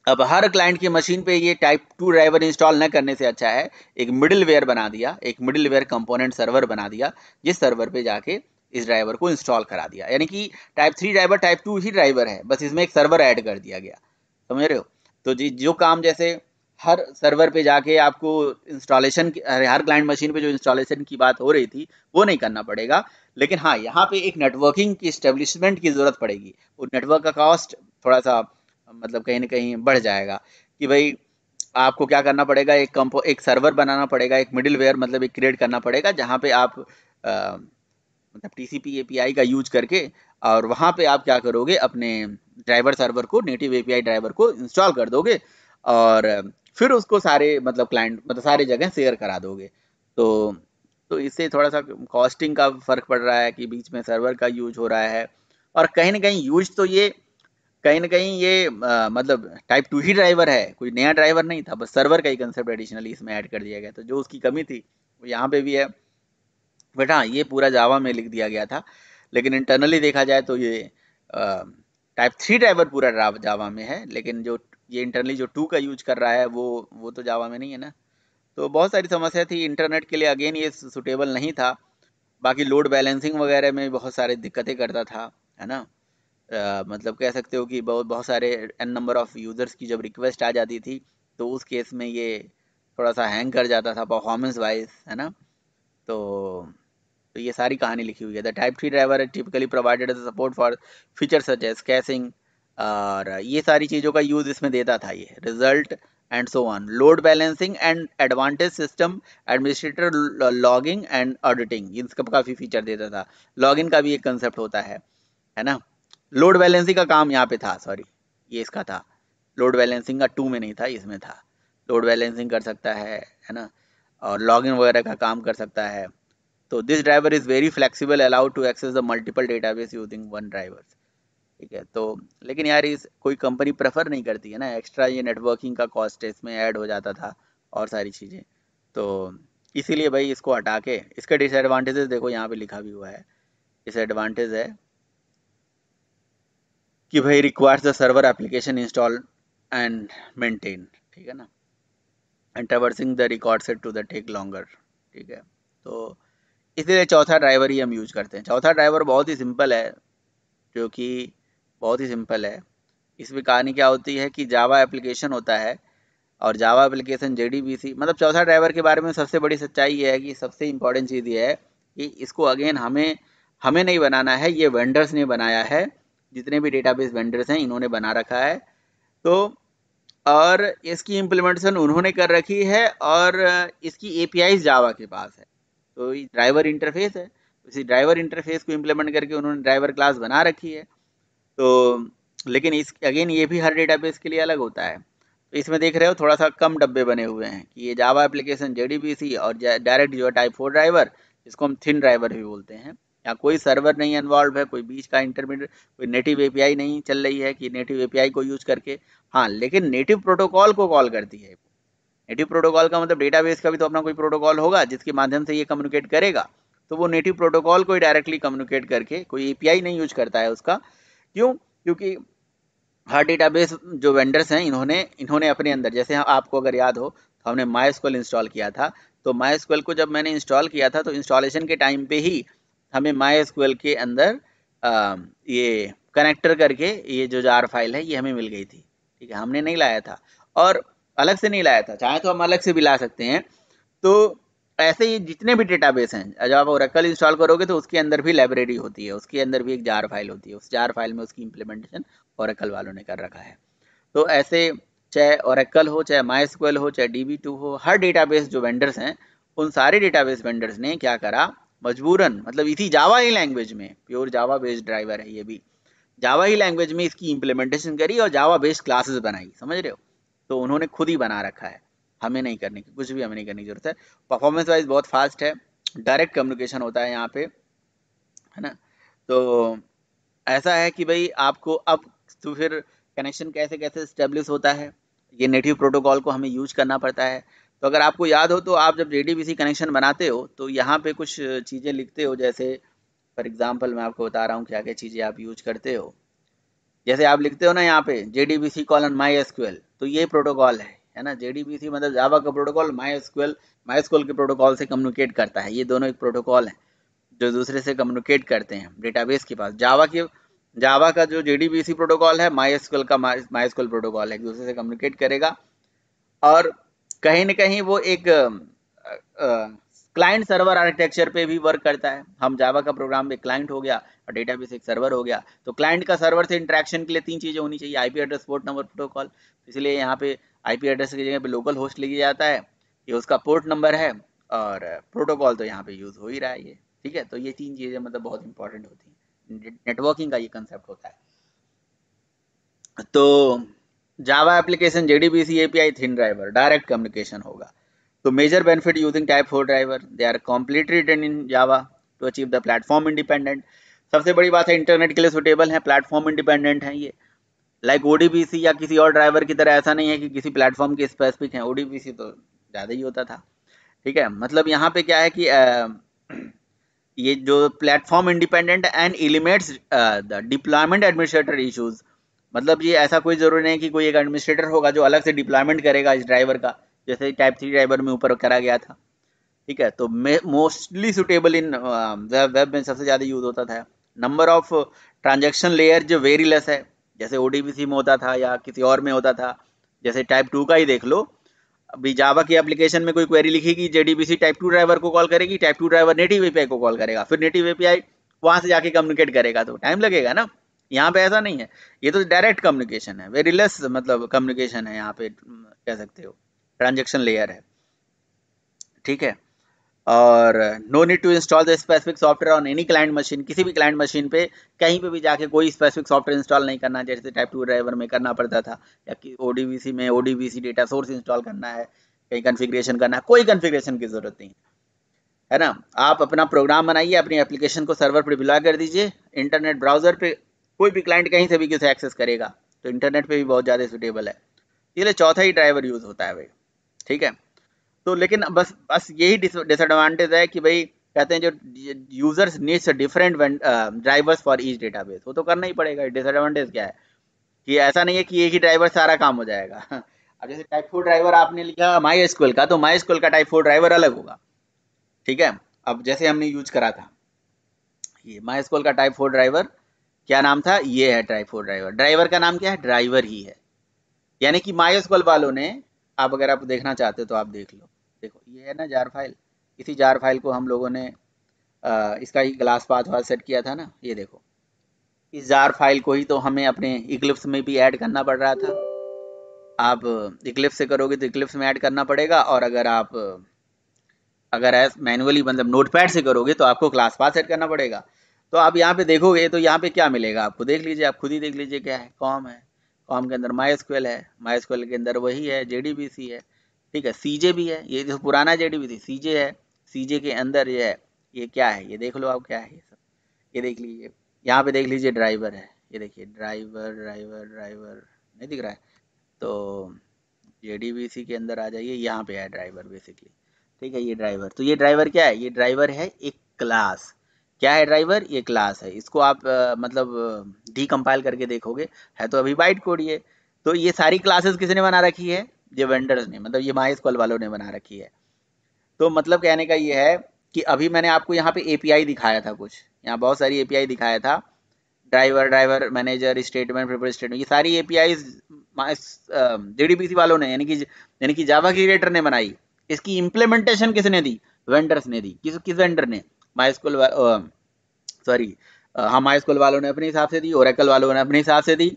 अब हर क्लाइंट की मशीन पे ये टाइप 2 ड्राइवर इंस्टॉल न करने से अच्छा है एक मिडिलवेयर बना दिया, एक मिडिलवेयर कंपोनेंट सर्वर बना दिया, जिस सर्वर पे जाके इस ड्राइवर को इंस्टॉल करा दिया। यानी कि टाइप 3 ड्राइवर टाइप 2 ही ड्राइवर है, बस इसमें एक सर्वर ऐड कर दिया गया, समझ रहे हो। तो जी जो काम जैसे हर सर्वर पे जाके आपको इंस्टॉलेशन हर क्लाइंट मशीन पे जो इंस्टॉलेशन की बात हो रही थी वो नहीं करना पड़ेगा, लेकिन हाँ यहाँ पे एक नेटवर्किंग की इस्टेब्लिशमेंट की जरूरत पड़ेगी। वो नेटवर्क का कॉस्ट थोड़ा सा मतलब कहीं ना कहीं बढ़ जाएगा कि भाई आपको क्या करना पड़ेगा, एक सर्वर बनाना पड़ेगा, एक मिडिलवेयर मतलब एक क्रिएट करना पड़ेगा जहाँ पे आप मतलब टीसीपी एपीआई का यूज करके और वहाँ पे आप क्या करोगे, अपने ड्राइवर सर्वर को, नेटिव एपीआई ड्राइवर को इंस्टॉल कर दोगे और फिर उसको सारे मतलब क्लाइंट मतलब सारी जगह शेयर करा दोगे। तो इससे थोड़ा सा कॉस्टिंग का फर्क पड़ रहा है कि बीच में सर्वर का यूज हो रहा है, और कहीं ना कहीं यूज तो ये कहीं ना कहीं ये मतलब टाइप 2 ही ड्राइवर है, कोई नया ड्राइवर नहीं था, बस सर्वर का ही कंसेप्ट एडिशनली इसमें ऐड कर दिया गया। तो जो उसकी कमी थी वो यहाँ पे भी है, बट हाँ ये पूरा जावा में लिख दिया गया था। लेकिन इंटरनली देखा जाए तो ये टाइप 3 ड्राइवर पूरा जावा में है, लेकिन जो ये इंटरनली जो 2 का यूज कर रहा है वो तो जावा में नहीं है ना। तो बहुत सारी समस्या थी इंटरनेट के लिए, अगेन ये सुटेबल नहीं था। बाकी लोड बैलेंसिंग वगैरह में बहुत सारी दिक्कतें करता था, है ना। मतलब कह सकते हो कि बहुत सारे एन नंबर ऑफ यूज़र्स की जब रिक्वेस्ट आ जाती थी तो उस केस में ये थोड़ा सा हैंग कर जाता था परफॉर्मेंस वाइज, है ना। तो ये सारी कहानी लिखी हुई है। The type 3 driver typically provided support for feature such as caching, और ये सारी चीज़ों का यूज़ इसमें देता था ये result and so on, load balancing and advantage system administrator logging and auditing, इसका काफ़ी फीचर देता था। लॉगिन का भी एक कंसेप्ट होता है ना। लोड बैलेंसिंग का काम यहाँ पे था, सॉरी ये इसका था, लोड बैलेंसिंग का 2 में नहीं था, इसमें था। लोड बैलेंसिंग कर सकता है ना, और लॉगिन वगैरह का काम कर सकता है। तो this driver is very flexible, allowed to access the multiple database using one driver. ठीक है, तो लेकिन यार इस कोई कंपनी प्रेफर नहीं करती है ना, एक्स्ट्रा ये नेटवर्किंग का कॉस्ट इसमें ऐड हो जाता था और सारी चीज़ें, तो इसीलिए भाई इसको हटा के इसके डिसएडवांटेजेस देखो यहाँ पे लिखा भी हुआ है। डिसएडवांटेज है कि भाई requires the server application install and maintain, ठीक है ना, and traversing the record set to the take longer. ठीक है, तो इसलिए चौथा ड्राइवर ही हम यूज करते हैं। चौथा ड्राइवर बहुत ही सिंपल है, जो कि बहुत ही सिंपल है। इसमें कहानी क्या होती है कि जावा एप्लीकेशन होता है और जावा एप्लीकेशन JDBC, मतलब चौथा ड्राइवर के बारे में सबसे बड़ी सच्चाई ये है कि सबसे इम्पोर्टेंट चीज़ ये है कि इसको अगेन हमें नहीं बनाना है, ये वेंडर्स ने बनाया है, जितने भी डेटाबेस वेंडर्स हैं इन्होंने बना रखा है। तो और इसकी इम्प्लीमेंटेशन उन्होंने कर रखी है और इसकी API जावा के पास है। तो ये ड्राइवर इंटरफेस है, इसी ड्राइवर इंटरफेस को इम्प्लीमेंट करके उन्होंने ड्राइवर क्लास बना रखी है। तो लेकिन इस अगेन ये भी हर डेटाबेस के लिए अलग होता है। तो इसमें देख रहे हो थोड़ा सा कम डब्बे बने हुए हैं कि ये जावा एप्लीकेशन JDBC और डायरेक्ट जो टाइप 4 ड्राइवर, इसको हम थिन ड्राइवर भी बोलते हैं। यहाँ कोई सर्वर नहीं इन्वॉल्व है, कोई बीच का इंटरमीडिएट, कोई नेटिव API नहीं चल रही है कि नेटिव API को यूज करके, हाँ लेकिन नेटिव प्रोटोकॉल को कॉल करती है। नेटिव प्रोटोकॉल का मतलब डेटाबेस का भी तो अपना कोई प्रोटोकॉल होगा जिसके माध्यम से ये कम्युनिकेट करेगा, तो वो नेटिव प्रोटोकॉल को ही डायरेक्टली कम्युनिकेट करके, कोई API नहीं यूज करता है उसका। क्यों? क्योंकि हर डेटाबेस जो वेंडर्स हैं इन्होंने अपने अंदर, जैसे आपको अगर याद हो तो हमने MySQL इंस्टॉल किया था, तो MySQL को जब मैंने इंस्टॉल किया था तो इंस्टॉलेशन के टाइम पे ही हमें MySQL के अंदर ये कनेक्टर करके ये जो जार फाइल है ये हमें मिल गई थी। ठीक है, हमने नहीं लाया था और अलग से नहीं लाया था, चाहे तो हम अलग से भी ला सकते हैं। तो ऐसे ही जितने भी डेटाबेस हैं, जब आप ओरेकल इंस्टॉल करोगे तो उसके अंदर भी लाइब्रेरी होती है, उसके अंदर भी एक जार फाइल होती है, उस जार फाइल में उसकी इम्प्लीमेंटेशन ओरेकल वालों ने कर रखा है। तो ऐसे चाहे ओरेकल हो, चाहे माइस्क्वेल हो, चाहे DB2 हो, हर डेटाबेस जो वेंडर्स हैं, उन सारे डेटाबेस वेंडर्स ने क्या करा, मजबूरन मतलब इसी जावा ही लैंग्वेज में, प्योर जावा बेस्ड ड्राइवर है ये भी, जावा ही लैंग्वेज में इसकी इम्प्लीमेंटेशन करी और जावा बेस्ड क्लासेस बनाई, समझ रहे हो। तो उन्होंने खुद ही बना रखा है, हमें नहीं करने की, कुछ भी हमें नहीं करने की जरूरत है। परफॉर्मेंस वाइज बहुत फास्ट है, डायरेक्ट कम्युनिकेशन होता है यहाँ पे, है ना। तो ऐसा है कि भाई आपको अब तो फिर कनेक्शन कैसे कैसे स्टेब्लिश होता है, ये नेटिव प्रोटोकॉल को हमें यूज करना पड़ता है। तो अगर आपको याद हो तो आप जब JDBC कनेक्शन बनाते हो तो यहाँ पे कुछ चीज़ें लिखते हो, जैसे फॉर एग्जांपल मैं आपको बता रहा हूँ क्या क्या चीज़ें आप यूज करते हो। जैसे आप लिखते हो ना यहाँ पे JDBC:MySQL, तो ये प्रोटोकॉल है ना। JDBC मतलब जावा का प्रोटोकॉल, माई एसक्यूएल के प्रोटोकॉल से कम्युनिकेट करता है। ये दोनों एक प्रोटोकॉल है जो दूसरे से कम्युनिकेट करते हैं डेटाबेस के पास। जावा का जो JDBC प्रोटोकॉल है, माई एसक्यूएल प्रोटोकॉल है, एक दूसरे से कम्युनिकेट करेगा। और कहीं न कहीं वो एक क्लाइंट सर्वर आर्किटेक्चर पे भी वर्क करता है। हम जावा का प्रोग्राम एक क्लाइंट हो गया और डेटाबेस एक सर्वर हो गया। तो क्लाइंट का सर्वर से इंटरेक्शन के लिए 3 चीज़ें होनी चाहिए, IP address, port number, protocol. इसलिए यहाँ पे IP एड्रेस की जगह पे लोकल होस्ट लिखा जाता है, ये उसका पोर्ट नंबर है, और प्रोटोकॉल तो यहाँ पे यूज़ हो ही रहा है ये, ठीक है। तो ये 3 चीज़ें मतलब बहुत इंपॉर्टेंट होती हैं, नेटवर्किंग का ये कंसेप्ट होता है। तो Java application JDBC API thin driver, direct communication होगा। तो major benefit using type 4 driver, they are completely written in Java to achieve the platform independent. सबसे बड़ी बात है इंटरनेट के लिए सुटेबल है, प्लेटफॉर्म इंडिपेंडेंट है ये। लाइक ODBC या किसी और ड्राइवर की तरह ऐसा नहीं है कि किसी प्लेटफॉर्म के स्पेसिफिक है, ODBC तो ज़्यादा ही होता था, ठीक है। मतलब यहाँ पे क्या है कि ये जो platform independent and eliminates the deployment administrator issues, मतलब ये ऐसा कोई जरूरी नहीं कि कोई एक एडमिनिस्ट्रेटर होगा जो अलग से डिप्लॉयमेंट करेगा इस ड्राइवर का, जैसे टाइप 3 ड्राइवर में ऊपर करा गया था, ठीक है। तो मोस्टली सुटेबल इन वेब में सबसे ज़्यादा यूज होता था। नंबर ऑफ ट्रांजेक्शन लेयर जो वेरी लेस है, जैसे ODBC में होता था या किसी और में होता था। जैसे टाइप 2 का ही देख लो, अभी जावा की एप्लीकेशन में कोई क्वेरी लिखेगी, JDBC टाइप 2 ड्राइवर को कॉल करेगी, टाइप 2 ड्राइवर नेटिव API को कॉल करेगा, फिर नेटिव API वहां से जाके कम्युनिकेट करेगा, तो टाइम लगेगा ना। यहाँ पे ऐसा नहीं है, ये तो डायरेक्ट कम्युनिकेशन है, वेरी लेस मतलब कम्युनिकेशन है यहाँ पे, कह सकते हो ट्रांजेक्शन लेयर है, ठीक है। और no need to install the specific software on any client machine, किसी भी क्लाइंट मशीन पे कहीं पे भी जाके कोई स्पेसिफिक सॉफ्टवेयर इंस्टॉल नहीं करना, जैसे टाइप 2 ड्राइवर में करना पड़ता था, या कि ODBC में ODBC डेटा सोर्स इंस्टॉल करना है, कहीं कन्फिग्रेशन करना है, कोई कन्फिग्रेशन की जरूरत नहीं है ना। आप अपना प्रोग्राम बनाइए, अपनी एप्लीकेशन को सर्वर पर डिप्लॉय कर दीजिए, इंटरनेट ब्राउजर पे कोई भी क्लाइंट कहीं से भी किसे एक्सेस करेगा, तो इंटरनेट पे भी बहुत ज़्यादा सुटेबल है। इसलिए चौथा ही ड्राइवर यूज़ होता है भाई, ठीक है। तो लेकिन बस यही डिसएडवांटेज है कि भाई कहते हैं जो users needs different drivers for each database, वो तो करना ही पड़ेगा। डिसएडवांटेज क्या है कि ऐसा नहीं है कि एक ही ड्राइवर सारा काम हो जाएगा। अब जैसे टाइप 4 ड्राइवर आपने लिखा MySQL का, तो MySQL का टाइप 4 ड्राइवर अलग होगा, ठीक है। अब जैसे हमने यूज करा था ये MySQL का टाइप 4 ड्राइवर, क्या नाम था, ये है टाइप 4 ड्राइवर। ड्राइवर का नाम क्या है, ड्राइवर ही है। यानी कि MySQL वालों ने, आप अगर आप देखना चाहते हो तो आप देख लो, देखो ये है ना जार फाइल, इसी जार फाइल को हम लोगों ने इसका ही क्लास पाथ वाथ सेट किया था ना, ये देखो इस जार फाइल को ही तो हमें अपने इक्लिप्स में भी ऐड करना पड़ रहा था। आप इक्लिप्स से करोगे तो इक्लिप्स में ऐड करना पड़ेगा, और अगर मैनुअली मतलब नोटपैड से करोगे तो आपको क्लास पाथ सेट करना पड़ेगा। तो आप यहाँ पे देखोगे तो यहाँ पे क्या मिलेगा आपको, देख लीजिए, आप खुद ही देख लीजिए क्या है, कॉम है, कॉम के अंदर MySQL है, MySQL के अंदर वही है JDBC है, ठीक है। CJ भी है, ये जो पुराना JDBC CJ है, CJ के अंदर ये है, ये क्या है, ये देख लो आप क्या है ये सब, ये देख लीजिए। यहाँ पे देख लीजिए ड्राइवर है, ये देखिए ड्राइवर ड्राइवर ड्राइवर नहीं दिख रहा है, तो JDBC के अंदर आ जाइए, यहाँ पे है ड्राइवर बेसिकली, ठीक है। ये ड्राइवर, तो ये ड्राइवर क्या है, ये ड्राइवर है एक क्लास। क्या है ड्राइवर, ये क्लास है। इसको आप मतलब डीकम्पाइल करके देखोगे, है तो अभी बाइट कोड ये। तो ये सारी क्लासेस किसने बना रखी है, ये वेंडर्स ने, मतलब ये MySQL वालों ने बना रखी है। तो मतलब कहने का ये है कि अभी मैंने आपको यहाँ पे API दिखाया था, कुछ यहाँ बहुत सारी API दिखाया था, driver manager, statement, prepare statement, ये सारी APIs JDBC वालों ने यानी कि जावा क्रिएटर ने बनाई, इसकी इम्प्लीमेंटेशन किसने दी? वेंडर्स ने दी। किस वेंडर ने? माइस्क्यूएल सॉरी हाँ माइस्क्यूएल वालों ने अपने हिसाब से दी, ओरेकल वालों ने अपने हिसाब से दी,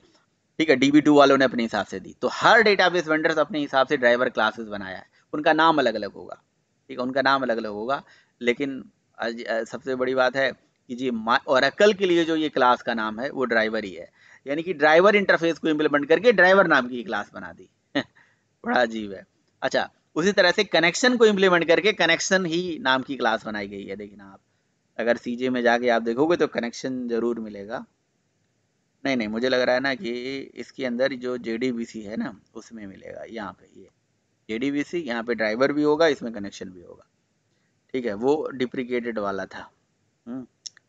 ठीक है, DB2 वालों ने अपने हिसाब से दी। तो हर डेटाबेस वेंडर्स अपने हिसाब से ड्राइवर क्लासेस बनाया है, उनका नाम अलग अलग होगा, ठीक है, उनका नाम अलग अलग होगा। लेकिन सबसे बड़ी बात है कि जी ओरेकल के लिए जो ये क्लास का नाम है वो ड्राइवर ही है, यानी कि ड्राइवर इंटरफेस को इम्प्लीमेंट करके ड्राइवर नाम की क्लास बना दी। बड़ा अजीब है। अच्छा, उसी तरह से कनेक्शन को इम्प्लीमेंट करके कनेक्शन ही नाम की क्लास बनाई गई है। देखना आप अगर CJ में जाके आप देखोगे तो कनेक्शन जरूर मिलेगा। नहीं, मुझे लग रहा है ना कि इसके अंदर जो JDBC है ना उसमें मिलेगा। यहाँ पे ये JDBC, यहाँ पे ड्राइवर भी होगा, इसमें कनेक्शन भी होगा, ठीक है, वो डिप्रिकेटेड वाला था।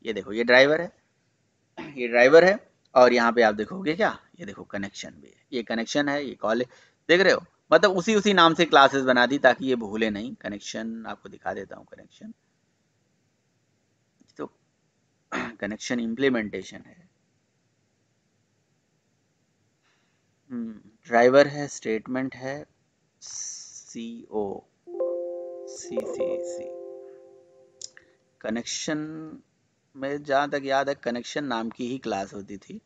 ये देखो ये ड्राइवर है, ये ड्राइवर है, और यहाँ पे आप देखोगे क्या, ये देखो कनेक्शन भी है, ये कनेक्शन है, ये कॉल है, देख रहे हो, मतलब उसी नाम से क्लासेस बना दी ताकि ये भूले नहीं। कनेक्शन आपको दिखा देता हूँ, कनेक्शन तो कनेक्शन इम्प्लीमेंटेशन है, ड्राइवर है, स्टेटमेंट है, COCCC। कनेक्शन में जहाँ तक याद है कनेक्शन नाम की ही क्लास होती थी,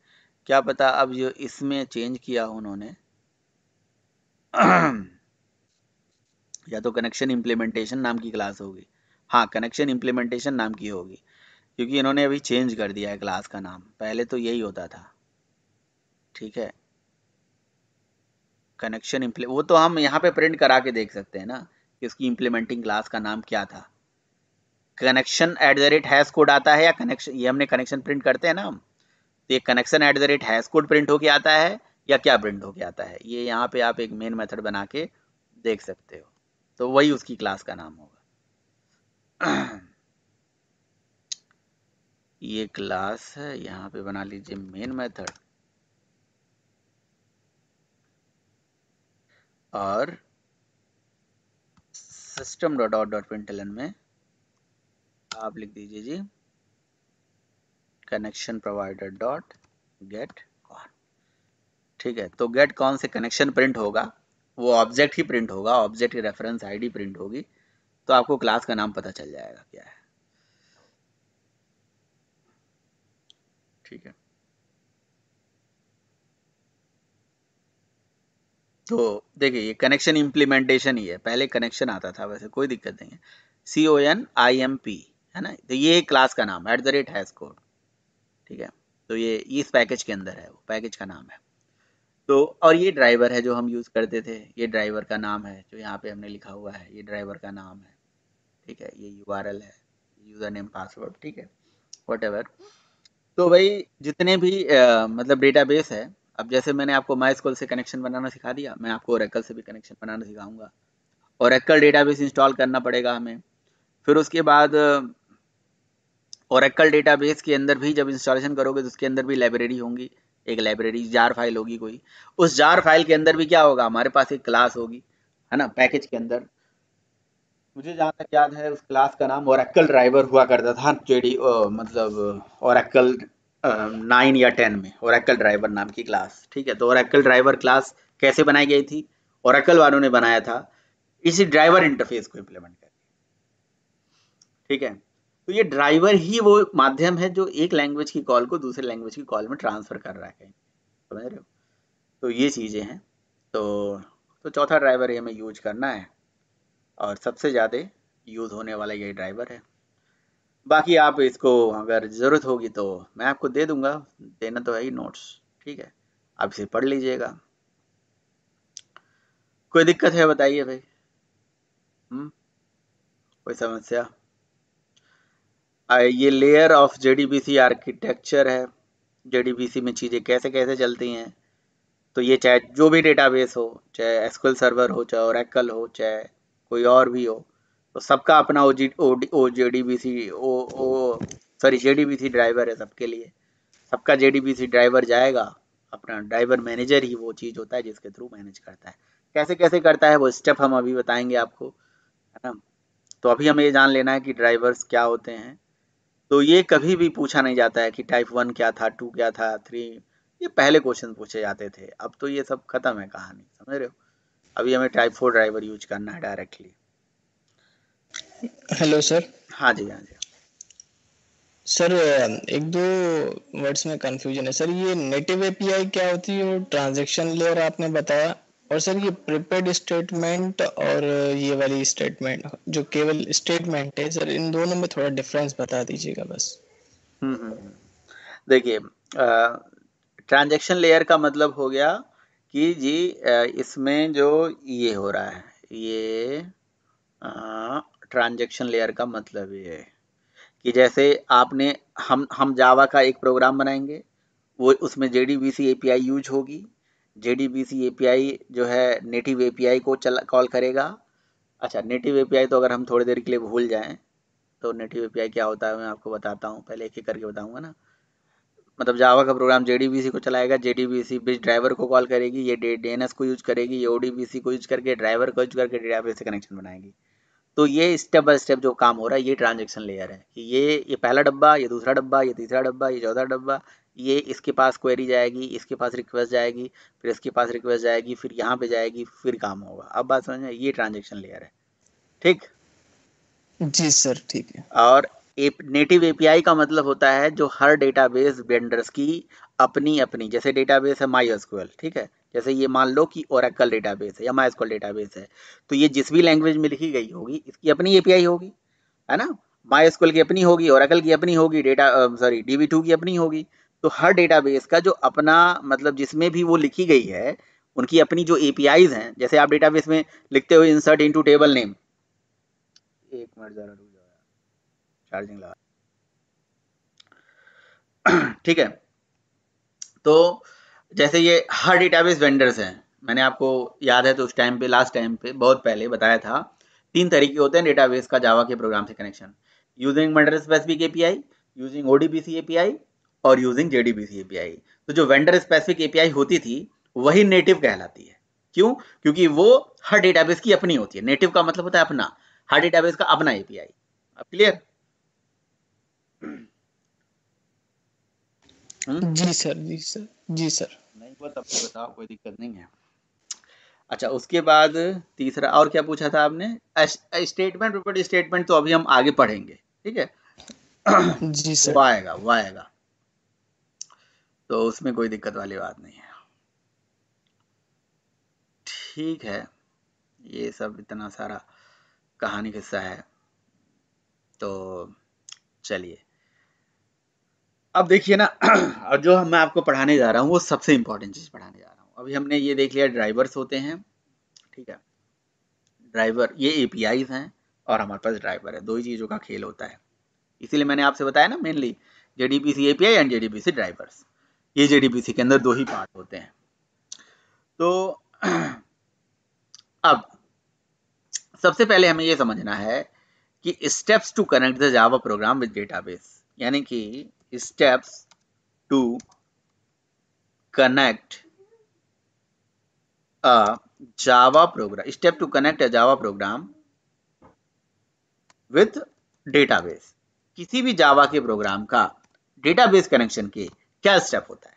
क्या पता अब जो इसमें चेंज किया उन्होंने या तो कनेक्शन इम्प्लीमेंटेशन नाम की क्लास होगी। हाँ, कनेक्शन इम्प्लीमेंटेशन नाम की होगी, क्योंकि इन्होंने अभी चेंज कर दिया है क्लास का नाम, पहले तो यही होता था, ठीक है। कनेक्शन वो तो हम यहाँ पे प्रिंट करा के देख सकते हैं ना कि उसकी इम्प्लीमेंटिंग क्लास का नाम क्या था। कनेक्शन @ कोड आता है या कनेक्शन, ये हमने कनेक्शन प्रिंट करते हैं ना हम, तो ये कनेक्शन @ कोड प्रिंट होके आता है या क्या प्रिंट होके आता है, ये यहाँ पे आप एक मेन मेथड बना के देख सकते हो, तो वही उसकी क्लास का नाम होगा। ये क्लास है, यहाँ पे बना लीजिए मेन मेथड, और system.out.println में आप लिख दीजिए जी connection provider dot get con, ठीक है। तो गेट कॉन से कनेक्शन प्रिंट होगा, वो ऑब्जेक्ट ही प्रिंट होगा, ऑब्जेक्ट की रेफरेंस आईडी प्रिंट होगी, तो आपको क्लास का नाम पता चल जाएगा क्या है, ठीक है। तो देखिए ये कनेक्शन इम्प्लीमेंटेशन ही है, पहले कनेक्शन आता था, वैसे कोई दिक्कत नहीं है, CONIMP है ना, तो ये क्लास का नाम @#, ठीक है। तो ये इस पैकेज के अंदर है, वो पैकेज का नाम है। तो और ये ड्राइवर है जो हम यूज़ करते थे, ये ड्राइवर का नाम है जो यहाँ पे हमने लिखा हुआ है, ये ड्राइवर का नाम है, ठीक है। ये URL है, यूज़र नेम पासवर्ड, ठीक है, व्हाटएवर। तो भाई जितने भी मतलब डेटाबेस है, अब जैसे मैंने आपको माइस्क्यूएल से कनेक्शन बनाना सिखा दिया, मैं आपको ओरेकल से भी कनेक्शन बनाना सिखाऊंगा। ओरेकल डेटाबेस इंस्टॉल करना पड़ेगा हमें, फिर उसके बाद ओरेकल डेटाबेस के अंदर भी जब इंस्टॉलेशन करोगे तो उसके अंदर भी लाइब्रेरी होंगी, एक लाइब्रेरी जार फाइल होगी कोई, उस जार फाइल के अंदर भी क्या होगा, हमारे पास एक क्लास होगी, है ना, पैकेज के अंदर। मुझे जहाँ तक याद है उस क्लास का नाम ओरेकल ड्राइवर हुआ करता था, मतलब ओरेकल 9 या 10 में ओरेकल ड्राइवर नाम की क्लास, ठीक है। तो ओरेकल ड्राइवर क्लास कैसे बनाई गई थी, ओरेकल वालों ने बनाया था इसी ड्राइवर इंटरफेस को इम्प्लीमेंट करके, ठीक है। तो ये ड्राइवर ही वो माध्यम है जो एक लैंग्वेज की कॉल को दूसरे लैंग्वेज की कॉल में ट्रांसफर कर रहा है कहीं, समझ रहे हो। तो ये चीज़ें हैं। तो चौथा ड्राइवर ये हमें यूज करना है, और सबसे ज़्यादा यूज़ होने वाला ये ड्राइवर है। बाकी आप इसको अगर ज़रूरत होगी तो मैं आपको दे दूंगा, देना तो है ही नोट्स, ठीक है, आप इसे पढ़ लीजिएगा। कोई दिक्कत है बताइए भाई, कोई समस्या। ये लेयर ऑफ JDBC आर्किटेक्चर है, JDBC में चीज़ें कैसे कैसे चलती हैं। तो ये चाहे जो भी डेटाबेस हो, चाहे एसक्यूएल सर्वर हो, चाहे ओरेकल हो, चाहे कोई और भी हो, तो सबका अपना JDBC ड्राइवर है सबके लिए, सबका JDBC ड्राइवर जाएगा, अपना ड्राइवर मैनेजर ही वो चीज़ होता है जिसके थ्रू मैनेज करता है। कैसे कैसे करता है वो स्टेप हम अभी बताएंगे आपको, है ना। तो अभी हमें ये जान लेना है कि ड्राइवर्स क्या होते हैं। तो ये कभी भी पूछा नहीं जाता है कि टाइप 1 क्या था, 2 क्या था, 3 ये पहले क्वेश्चन पूछे जाते थे, अब तो ये सब खत्म है कहानी, समझ रहे हो। अभी हमें टाइप 4 ड्राइवर यूज करना है डायरेक्टली। Hello sir. हाँ जी, हाँ जी सर एक दो वर्ड्स में कंफ्यूजन है सर। ये नेटिव एपीआई क्या होती है और ट्रांजैक्शन लेयर आपने बताया, और सर ये प्रिपेयर्ड स्टेटमेंट और ये वाली स्टेटमेंट जो केवल स्टेटमेंट है सर, इन दोनों में थोड़ा डिफरेंस बता दीजिएगा बस। देखिए, ट्रांजैक्शन लेयर का मतलब हो गया कि जी इसमें जो ये हो रहा है, ये ट्रांजैक्शन लेयर का मतलब ये है कि जैसे आपने हम जावा का एक प्रोग्राम बनाएंगे, वो उसमें JDBC API यूज होगी। JDBC API जो है नेटिव API को कॉल करेगा। अच्छा, नेटिव API तो अगर हम थोड़ी देर के लिए भूल जाएं तो नेटिव API क्या होता है मैं आपको बताता हूँ, पहले एक एक करके बताऊंगा ना। मतलब जावा का प्रोग्राम JDBC को चलाएगा, JDBC बिच ड्राइवर को कॉल करेगी, ये DNS को यूज करेगी, ये ODBC को यूज करके ड्राइवर को यूज करके डेटाबेस से कनेक्शन बनाएगी। तो ये स्टेप बाय स्टेप जो काम हो रहा है ये ट्रांजैक्शन लेयर है कि ये पहला डब्बा, ये दूसरा डब्बा, ये तीसरा डब्बा, ये चौथा डब्बा, ये इसके पास क्वेरी जाएगी, इसके पास रिक्वेस्ट जाएगी, फिर इसके पास रिक्वेस्ट जाएगी, फिर यहाँ पे जाएगी, फिर काम होगा। अब बात समझ में, ये ट्रांजैक्शन लेयर है, ठीक। जी सर ठीक है। और नेटिव एपीआई का मतलब होता है जो हर डेटाबेस वेंडर्स की अपनी अपनी, जैसे डेटाबेस है MySQL, ठीक है, जैसे ये मान लो कि ओरेकल डेटाबेस है या MySQL डेटाबेस है, तो ये जिस भी लैंग्वेज में लिखी गई होगी इसकी अपनी एपीआई होगी, है ना। MySQL की अपनी होगी, ओरेकल की अपनी होगी, DB2 की अपनी होगी। तो हर डेटाबेस का जो अपना मतलब जिसमें भी वो लिखी गई है उनकी अपनी जो एपीआईज हैं, जैसे आप डेटाबेस में लिखते हो इंसर्ट इनटू टेबल नेम, एक मिनट जरा रुक जाओ, चार्जिंग लगा, ठीक है। तो जैसे ये हर डेटाबेस वेंडर्स हैं, मैंने आपको याद है तो उस टाइम पे, लास्ट टाइम पे बहुत पहले बताया था, 3 तरीके होते हैं डेटाबेस का जावा के प्रोग्राम से connection, using vendor specific API, using ODBC API और यूजिंग JDBC एपीआई। तो जो वेंडर स्पेसिफिक एपीआई होती थी वही नेटिव कहलाती है। क्यों? क्योंकि वो हर डेटाबेस की अपनी होती है। नेटिव का मतलब होता है अपना, हर डेटाबेस का अपना एपीआई। अब क्लियर? जी सर जी सर जी सर। नहीं हुआ तब भी बताओ, कोई दिक्कत नहीं है। अच्छा, उसके बाद तीसरा और क्या पूछा था आपने? स्टेटमेंट, प्रोपर्टी स्टेटमेंट तो अभी हम आगे पढ़ेंगे, ठीक है। जी सर। वो आएगा, वो आएगा, तो उसमें कोई दिक्कत वाली बात नहीं है, ठीक है। ये सब इतना सारा कहानी किस्सा है, तो चलिए अब देखिए ना। और जो मैं आपको पढ़ाने जा रहा हूँ वो सबसे इम्पोर्टेंट चीज़ पढ़ाने जा रहा हूँ। अभी हमने ये देख लिया ड्राइवर्स होते हैं, ठीक है, ड्राइवर ये एपीआईज हैं और हमारे पास ड्राइवर है, दो ही चीज़ों का खेल होता है। इसीलिए मैंने आपसे बताया ना, mainly JDBC API and JDBC drivers, ये JDBC के अंदर दो ही पार्ट होते हैं। तो अब सबसे पहले हमें ये समझना है कि steps to connect the Java program with database, यानी कि steps to connect a Java program, step to connect a Java program with database. किसी भी जावा के प्रोग्राम का डेटाबेस कनेक्शन के क्या स्टेप होता है।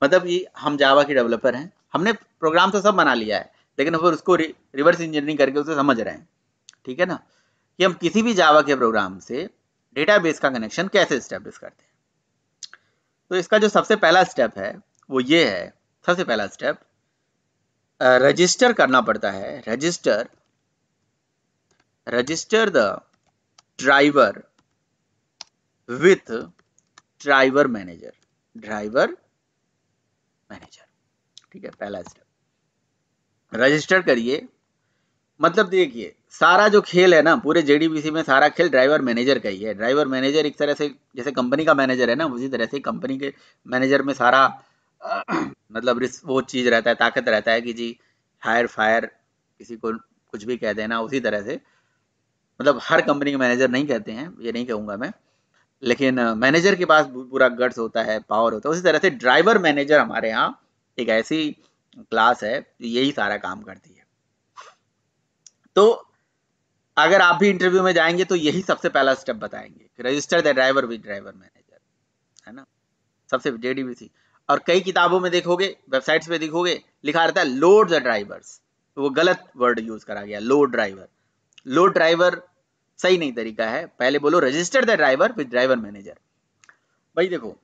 मतलब ये हम जावा के डेवलपर हैं, हमने प्रोग्राम तो सब बना लिया है, लेकिन फिर उसको रिवर्स इंजीनियरिंग करके उसे समझ रहे हैं, ठीक है ना, कि हम किसी भी जावा के प्रोग्राम से डेटाबेस का कनेक्शन कैसे एस्टेब्लिश करते हैं। तो इसका जो सबसे पहला स्टेप है वो ये है, सबसे पहला स्टेप रजिस्टर करना पड़ता है, register the driver with driver manager, ठीक है, पहला स्टेप रजिस्टर करिए। मतलब देखिए सारा जो खेल है ना पूरे JDBC में, सारा खेल ड्राइवर मैनेजर का ही है। ड्राइवर मैनेजर एक तरह से जैसे कंपनी का मैनेजर है ना, उसी तरह से कंपनी के मैनेजर में सारा मतलब वो चीज़ रहता है, ताकत रहता है कि जी हायर फायर किसी को कुछ भी कह देना, उसी तरह से। मतलब हर कंपनी के मैनेजर नहीं कहते हैं, ये नहीं कहूँगा मैं, लेकिन मैनेजर के पास पूरा गट्स होता है, पावर होता है। उसी तरह से ड्राइवर मैनेजर हमारे यहाँ एक ऐसी क्लास है यही सारा काम करती है। तो अगर आप भी इंटरव्यू में जाएंगे तो यही सबसे पहला स्टेप बताएंगे, register the driver with driver manager, है ना, सबसे JDBC। और कई किताबों में देखोगे, वेबसाइट्स पे देखोगे, लिखा रहता है लोड द ड्राइवर्स, तो वो गलत वर्ड यूज करा गया, लोड ड्राइवर। लोड ड्राइवर सही नहीं तरीका है, पहले बोलो register the driver with driver manager. भाई देखो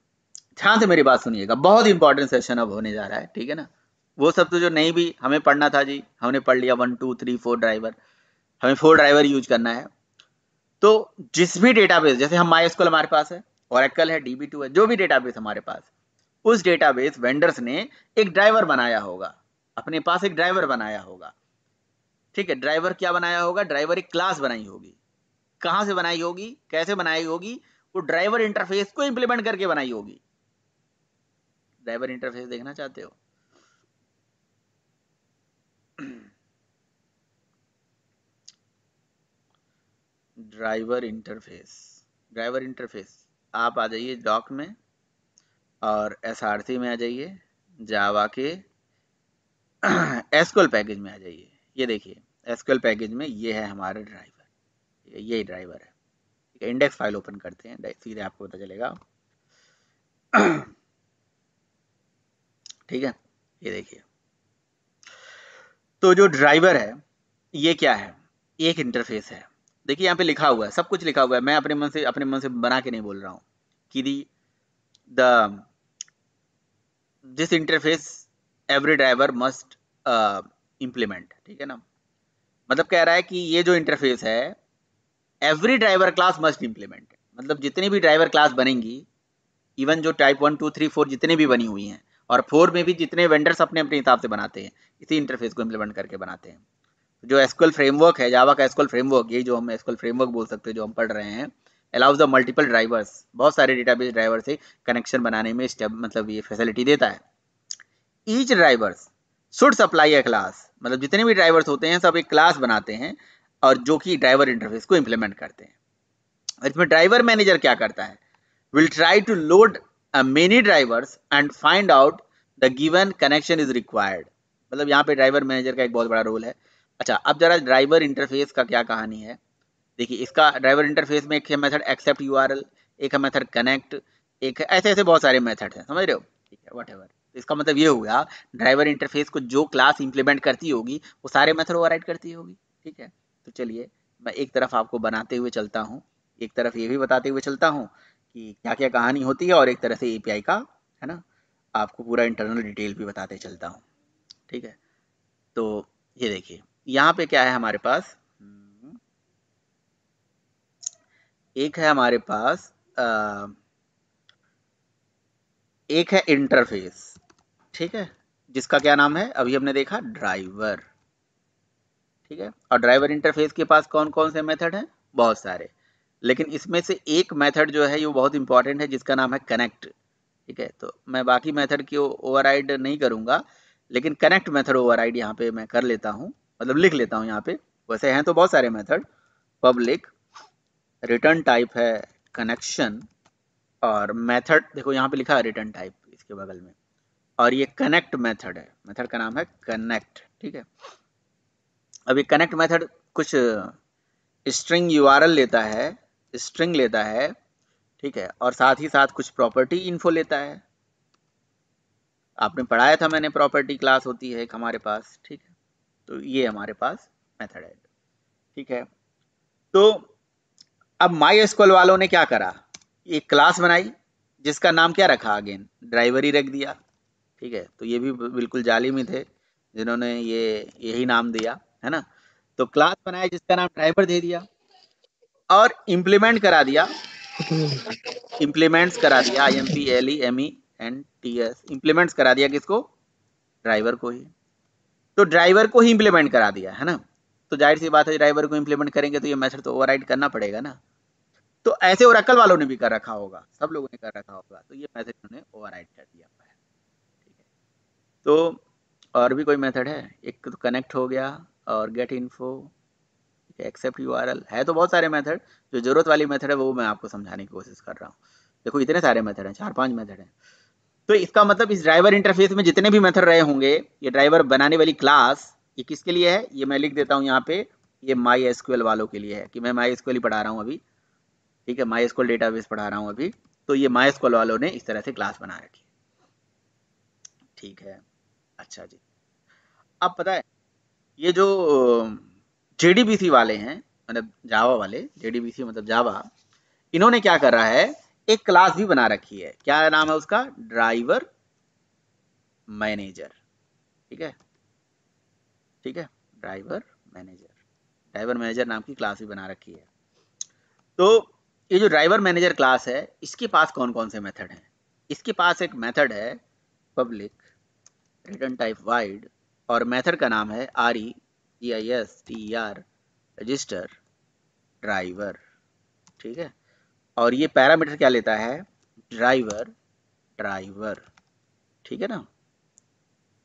ध्यान से मेरी बात सुनिएगा, बहुत इंपॉर्टेंट सेशन अब होने जा रहा है, ठीक है ना। वो सब तो जो नहीं भी हमें पढ़ना था जी, हमने पढ़ लिया 1 2 3 4 ड्राइवर, हमें 4 ड्राइवर यूज करना है। तो जिस भी डेटाबेस, जैसे हम MySQL हमारे पास है, Oracle है, DB2 है, जो भी डेटाबेस हमारे पास, उस डेटाबेस वेंडर्स ने एक ड्राइवर बनाया होगा, अपने पास एक ड्राइवर बनाया होगा, ठीक है। ड्राइवर क्या बनाया होगा, ड्राइवर एक क्लास बनाई होगी। कहां से बनाई होगी, कैसे बनाई होगी, वो ड्राइवर इंटरफेस को इंप्लीमेंट करके बनाई होगी। ड्राइवर इंटरफेस देखना चाहते हो? ड्राइवर इंटरफेस आप आ जाइए डॉक में और SRC में आ जाइए, जावा के SQL पैकेज में आ जाइए। ये देखिए SQL पैकेज में ये है हमारा ड्राइवर, यही ड्राइवर है, ठीक है। इंडेक्स फाइल ओपन करते हैं, सीधे आपको पता चलेगा, ठीक है। ये देखिए, तो जो ड्राइवर है ये क्या है, एक इंटरफेस है। देखिए यहाँ पे लिखा हुआ है, सब कुछ लिखा हुआ है, मैं अपने मन से बना के नहीं बोल रहा हूँ कि this interface every driver must implement, ठीक है ना। मतलब कह रहा है कि ये जो इंटरफेस है every driver class must implement, मतलब जितनी भी ड्राइवर क्लास बनेंगी, इवन जो टाइप 1 2 3 4 जितने भी बनी हुई हैं, और 4 में भी जितने वेंडर्स अपने अपने हिसाब से बनाते हैं, इसी इंटरफेस को इम्प्लीमेंट करके बनाते हैं। जो SQL फ्रेमवर्क है, जावा का SQL फ्रेमवर्क, यही जो हम SQL फ्रेमवर्क बोल सकते हैं, जो हम पढ़ रहे हैं, अलाउज द मल्टीपल ड्राइवर्स, बहुत सारे डेटाबेस ड्राइवर से कनेक्शन बनाने में स्टेप, मतलब ये फैसिलिटी देता है। Each drivers should supply a class, मतलब जितने भी ड्राइवर्स होते हैं सब एक क्लास बनाते हैं और जो कि ड्राइवर इंटरफेस को इम्प्लीमेंट करते हैं। और इसमें ड्राइवर मैनेजर क्या करता है, will try to load many drivers and find out the given connection is required. मतलब यहाँ पे ड्राइवर मैनेजर का एक बहुत बड़ा रोल है। अच्छा, अब जरा ड्राइवर इंटरफेस का क्या कहानी है, देखिए। इसका ड्राइवर इंटरफेस में एक है मेथड एक्सेप्ट URL, एक है मेथड कनेक्ट, एक है ऐसे ऐसे बहुत सारे मेथड हैं, समझ रहे हो, ठीक है, व्हाटएवर। इसका मतलब ये हुआ ड्राइवर इंटरफेस को जो क्लास इंप्लीमेंट करती होगी वो सारे मेथड ओवरराइड करती होगी, ठीक है। तो चलिए मैं एक तरफ आपको बनाते हुए चलता हूँ, एक तरफ ये भी बताते हुए चलता हूँ कि क्या क्या कहानी होती है, और एक तरह से API का, है ना, आपको पूरा इंटरनल डिटेल भी बताते चलता हूँ, ठीक है। तो ये देखिए यहाँ पे क्या है हमारे पास, एक है हमारे पास एक है इंटरफेस, ठीक है, जिसका क्या नाम है, अभी हमने देखा ड्राइवर, ठीक है। और ड्राइवर इंटरफेस के पास कौन कौन से मेथड हैं, बहुत सारे, लेकिन इसमें से एक मेथड जो है ये बहुत इंपॉर्टेंट है, जिसका नाम है कनेक्ट, ठीक है। तो मैं बाकी मेथड की ओवरराइड नहीं करूंगा, लेकिन कनेक्ट मेथड ओवरराइड यहाँ पे मैं कर लेता हूँ, मतलब लिख लेता हूँ यहाँ पे। वैसे हैं तो बहुत सारे मेथड, पब्लिक, रिटर्न टाइप है कनेक्शन, और मेथड देखो यहाँ पे लिखा है रिटर्न टाइप इसके बगल में, और ये कनेक्ट मेथड है, मेथड का नाम है कनेक्ट, ठीक है। अब ये कनेक्ट मेथड कुछ स्ट्रिंग URL लेता है, स्ट्रिंग लेता है, ठीक है, और साथ ही साथ कुछ प्रॉपर्टी इन्फो लेता है। आपने पढ़ाया था मैंने, प्रॉपर्टी क्लास होती है एक हमारे पास, ठीक है। तो ये हमारे पास मेथड है, ठीक है। तो अब MySQL वालों ने क्या करा, एक क्लास बनाई जिसका नाम क्या रखा, अगेन ड्राइवर ही रख दिया, ठीक है। तो ये भी बिल्कुल जालिम ही थे जिन्होंने यही नाम दिया, है ना। तो क्लास बनाया जिसका नाम ड्राइवर दे दिया, और इम्प्लीमेंट करा दिया, इम्प्लीमेंट्स करा दिया, IMPLEMENTS, इम्प्लीमेंट्स करा दिया किसको, ड्राइवर को ही। तो ड्राइवर को ही इम्प्लीमेंट करा दिया, है ना। तो जाहिर सी बात है ड्राइवर को इम्प्लीमेंट करेंगे तो ये मेथड तो ओवरराइड करना पड़ेगा ना। तो ऐसे ओरेकल वालों ने भी कर रखा होगा, सब लोगों ने कर रखा होगा, तो ये मेथड उन्होंने ओवरराइड कर दिया, ठीक है। तो और भी कोई मेथड है, एक तो कनेक्ट हो गया, और गेट इन्फो, एक्सेप्ट URL, है तो बहुत सारे मेथड, जो जरूरत वाली मेथड है वो मैं आपको समझाने की कोशिश कर रहा हूँ। देखो इतने सारे मेथड हैं, 4-5 मेथड हैं। तो इसका मतलब इस ड्राइवर इंटरफेस में जितने भी मेथड रहे होंगे, ये ड्राइवर बनाने वाली क्लास, ये किसके लिए है, ये मैं लिख देता हूँ यहाँ पे, ये MySQL वालों के लिए है, कि मैं MySQL ही पढ़ा रहा हूँ अभी, ठीक है, MySQL डेटाबेस पढ़ा रहा हूँ अभी। तो ये MySQL वालों ने इस तरह से क्लास बना रखी है, ठीक है, अच्छा जी। अब पता है ये जो JDBC वाले हैं, मतलब जावा वाले, JDBC मतलब जावा, इन्होंने क्या कर रहा है, एक क्लास भी बना रखी है। क्या नाम है उसका? Driver manager. ठीक है, ठीक है, ड्राइवर मैनेजर नाम की क्लास भी बना रखी है। तो ये जो ड्राइवर मैनेजर क्लास है, इसके पास कौन कौन से मेथड हैं? इसके पास एक मेथड है पब्लिक रिटर्न टाइप वाइड, और मेथड का नाम है REGISTER रजिस्टर ड्राइवर। ठीक है, और ये पैरामीटर क्या लेता है? ड्राइवर। ठीक है ना,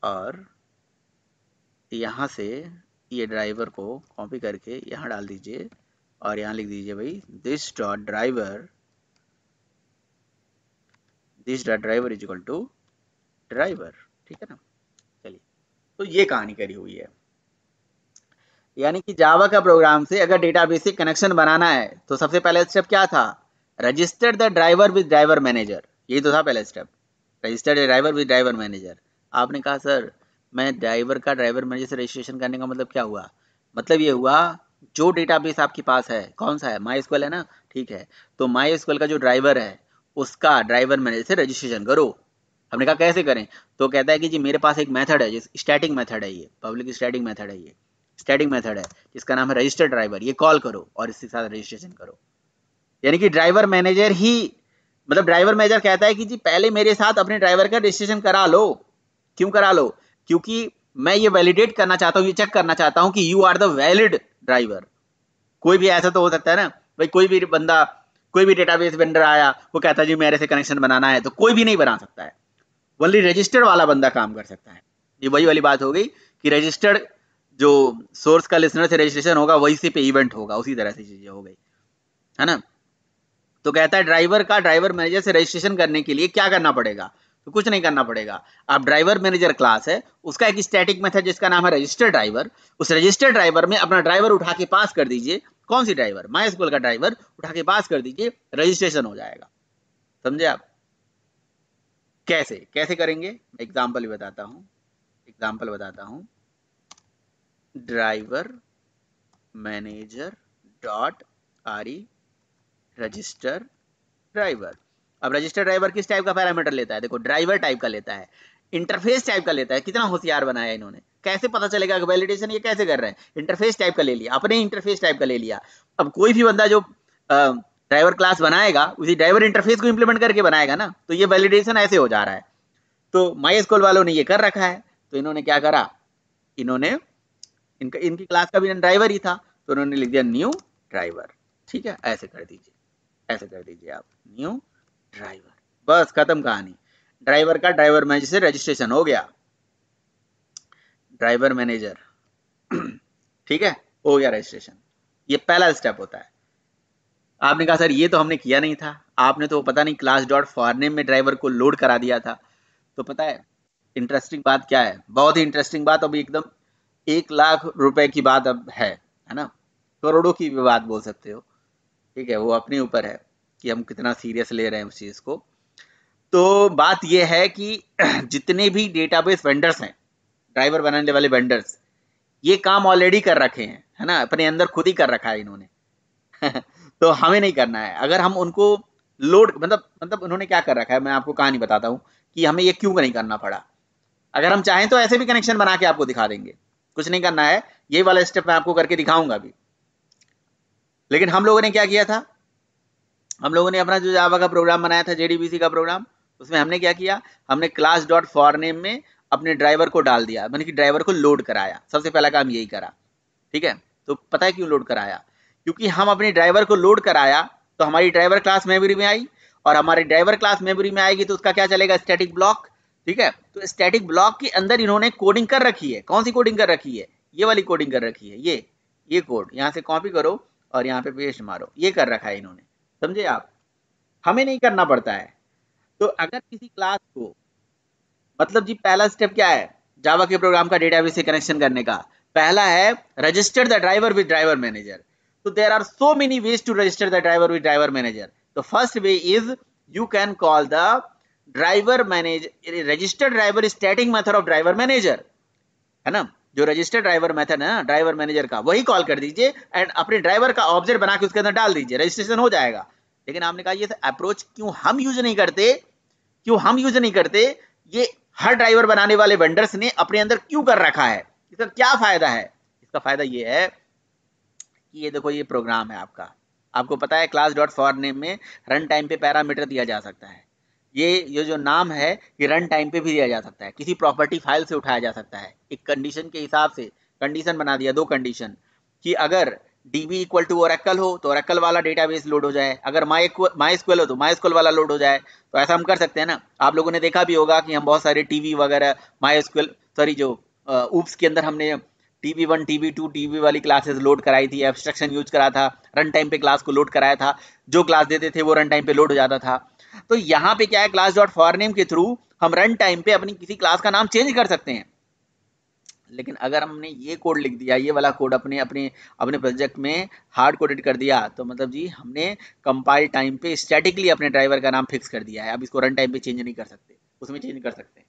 और यहाँ से ये ड्राइवर को कॉपी करके यहाँ डाल दीजिए, और यहाँ लिख दीजिए भाई this dot driver is equal to driver. ठीक है ना, चलिए, तो ये कहानी करी हुई है। यानी कि जावा का प्रोग्राम से अगर डेटाबेस से कनेक्शन बनाना है तो सबसे पहला स्टेप क्या था? Register the driver with driver manager, यही तो था पहला step, register the driver with driver manager. आपने कहा सर मैं ड्राइवर का ड्राइवर मैनेजर से रजिस्ट्रेशन करने का मतलब क्या हुआ? मतलब ये हुआ जो डेटाबेस आपके पास है, कौन सा है? MySQL है ना, ठीक है, तो MySQL का जो ड्राइवर है उसका ड्राइवर मैनेजर से रजिस्ट्रेशन करो। हमने कहा कैसे करें? तो कहता है कि जी मेरे पास एक मेथड है, स्टैटिक मेथड है, ये पब्लिक स्टैटिक मेथड है, ये स्टैटिक मेथड है जिसका नाम है रजिस्टर ड्राइवर, ये कॉल करो और इसके साथ रजिस्ट्रेशन करो। यानी कि ड्राइवर मैनेजर ही, मतलब ड्राइवर मैनेजर कहता है कि जी पहले मेरे साथ अपने ड्राइवर का रजिस्ट्रेशन करा लो। क्यों करा लो? क्योंकि मैं ये वैलिडेट करना चाहता हूँ, ये चेक करना चाहता हूँ कि you are the valid driver. कोई भी ऐसा तो हो सकता है ना भाई, कोई भी बंदा, कोई भी डेटाबेस वेंडर आया, वो कहता है जी मेरे से कनेक्शन बनाना है, तो कोई भी नहीं बना सकता है, ओनली रजिस्टर्ड वाला बंदा काम कर सकता है। ये वही वाली बात हो गई कि रजिस्टर्ड जो सोर्स का लिसनर से रजिस्ट्रेशन होगा वही से पे इवेंट होगा, उसी तरह से चीजें हो गई, है ना। तो कहता है ड्राइवर का ड्राइवर मैनेजर से रजिस्ट्रेशन करने के लिए क्या करना पड़ेगा? तो कुछ नहीं करना पड़ेगा। आप ड्राइवर मैनेजर क्लास है, उसका एक स्टैटिक मेथड जिसका नाम है रजिस्टर ड्राइवर, उस रजिस्टर ड्राइवर में अपना ड्राइवर उठा के पास कर दीजिए। कौन सी ड्राइवर? MySQL का ड्राइवर उठा के पास कर दीजिए, रजिस्ट्रेशन हो जाएगा। समझे आप? कैसे कैसे करेंगे? एग्जाम्पल बताता हूं, driver manager dot RE register driver. अब रजिस्टर ड्राइवर किस टाइप का पैरामीटर लेता है? देखो ड्राइवर टाइप का लेता है, इंटरफेस टाइप का लेता है। कितना होशियार बनाया इन्होंने, कैसे पता चलेगा कि वैलिडेशन ये कैसे कर रहे हैं? इंटरफेस टाइप का ले लिया, अपने इंटरफेस टाइप का ले लिया। अब कोई भी बंदा जो ड्राइवर क्लास बनाएगा उसी ड्राइवर इंटरफेस को इंप्लीमेंट करके बनाएगा ना, तो ये वैलिडेशन ऐसे हो जा रहा है। तो MySQL वालों ने ये कर रखा है, तो इन्होंने क्या करा, इन्होंने इनकी क्लास का भी ड्राइवर ही था, तो उन्होंने लिख दिया न्यू ड्राइवर। ठीक है, ऐसे कर दीजिए आप, न्यू ड्राइवर, बस खत्म कहानी। ड्राइवर का ड्राइवर मैनेजर से रजिस्ट्रेशन हो गया, ड्राइवर मैनेजर ठीक है, हो गया रजिस्ट्रेशन। ये पहला स्टेप होता है। आपने कहा सर ये तो हमने किया नहीं था, आपने तो पता नहीं क्लास डॉट फॉरनेम में ड्राइवर को लोड करा दिया था। तो पता है इंटरेस्टिंग बात क्या है? बहुत ही इंटरेस्टिंग बात, अभी एकदम 1 लाख रुपए की बात अब है ना, करोड़ों की भी बात बोल सकते हो। ठीक है, वो अपने ऊपर है कि हम कितना सीरियस ले रहे हैं उस चीज को। तो बात यह है कि जितने भी डेटाबेस वेंडर्स हैं, ड्राइवर बनाने वाले वेंडर्स, ये काम ऑलरेडी कर रखे हैं, है ना, अपने अंदर खुद ही कर रखा है इन्होंने तो हमें नहीं करना है। अगर हम उनको लोड, मतलब उन्होंने क्या कर रखा है, मैं आपको कहानी बताता हूँ कि हमें ये क्यों नहीं करना पड़ा। अगर हम चाहें तो ऐसे भी कनेक्शन बना के आपको दिखा देंगे, कुछ नहीं करना है, ये वाला स्टेप मैं आपको करके दिखाऊंगा भी। लेकिन हम लोगों ने क्या किया था, हम लोगों ने अपना जो जावा का प्रोग्राम बनाया था, JDBC का प्रोग्राम, उसमें हमने क्या किया, हमने क्लास डॉट फॉरनेम में अपने ड्राइवर को डाल दिया, यानी कि ड्राइवर को लोड कराया। सबसे पहला काम यही करा। ठीक है, तो पता है क्यों लोड कराया? क्योंकि हम अपने ड्राइवर को लोड कराया तो हमारी ड्राइवर क्लास मेमोरी में आई, और हमारी ड्राइवर क्लास मेमोरी में आएगी तो उसका क्या चलेगा? Static block. ठीक है, तो स्टैटिक ब्लॉक के अंदर इन्होंने कोडिंग कर रखी है। कौन सी कोडिंग कर रखी है? ये वाली कोडिंग कर रखी है, ये कोड यहाँ से कॉपी करो और यहाँ पे पेस्ट मारो, ये कर रखा है इन्होंने। समझे आप? हमें नहीं करना पड़ता है। तो अगर किसी क्लास को, मतलब जी पहला स्टेप क्या है जावा के प्रोग्राम का डेटाबेस से कनेक्शन करने का? पहला है register the driver with driver manager. तो there are so many ways to register the driver with driver manager. The first way is you can call the driver manager, registered driver static method of driver manager है ना, जो registered driver method है ना driver manager का, वही call कर दीजिए and अपने ड्राइवर का ऑब्जेक्ट बना के उसके अंदर डाल दीजिए, रजिस्ट्रेशन हो जाएगा। लेकिन आपने कहा ये अप्रोच क्यों हम यूज नहीं करते, ये हर ड्राइवर बनाने वाले वेंडर्स ने अपने अंदर क्यों कर रखा है, इसका क्या फायदा है? इसका फायदा ये है कि ये देखो ये प्रोग्राम है आपका, आपको पता है क्लास डॉट फॉर नेम में रन टाइम पे पैरामीटर दिया जा सकता है, ये जो नाम है ये रन टाइम पे भी दिया जा सकता है, किसी प्रॉपर्टी फाइल से उठाया जा सकता है, एक कंडीशन के हिसाब से कंडीशन बना दिया, दो कंडीशन कि अगर db इक्वल टू ओरेकल हो तो ओरेकल वाला डेटाबेस लोड हो जाए, अगर MySQL हो तो MySQL वाला लोड हो जाए। तो ऐसा हम कर सकते हैं ना। आप लोगों ने देखा भी होगा कि हम बहुत सारे टीवी वगैरह MySQL जो ऊप्स के अंदर हमने TB1 TB2 TB वाली क्लासेस लोड कराई थी, एब्स्ट्रक्शन यूज करा था, रन टाइम पे क्लास को लोड कराया था, जो क्लास देते थे वो रन टाइम पे लोड हो जाता था। तो यहाँ पे क्या है, क्लास डॉट फॉर नेम के थ्रू हम रन टाइम पे अपनी किसी क्लास का नाम चेंज कर सकते हैं। लेकिन अगर हमने ये कोड लिख दिया, ये वाला कोड अपने प्रोजेक्ट में हार्ड कोडेड कर दिया, तो मतलब जी हमने कंपाइल टाइम पे स्टैटिकली अपने ड्राइवर का नाम फिक्स कर दिया है। अब इसको रन टाइम पे चेंज नहीं कर सकते, उसमें चेंज कर सकते हैं।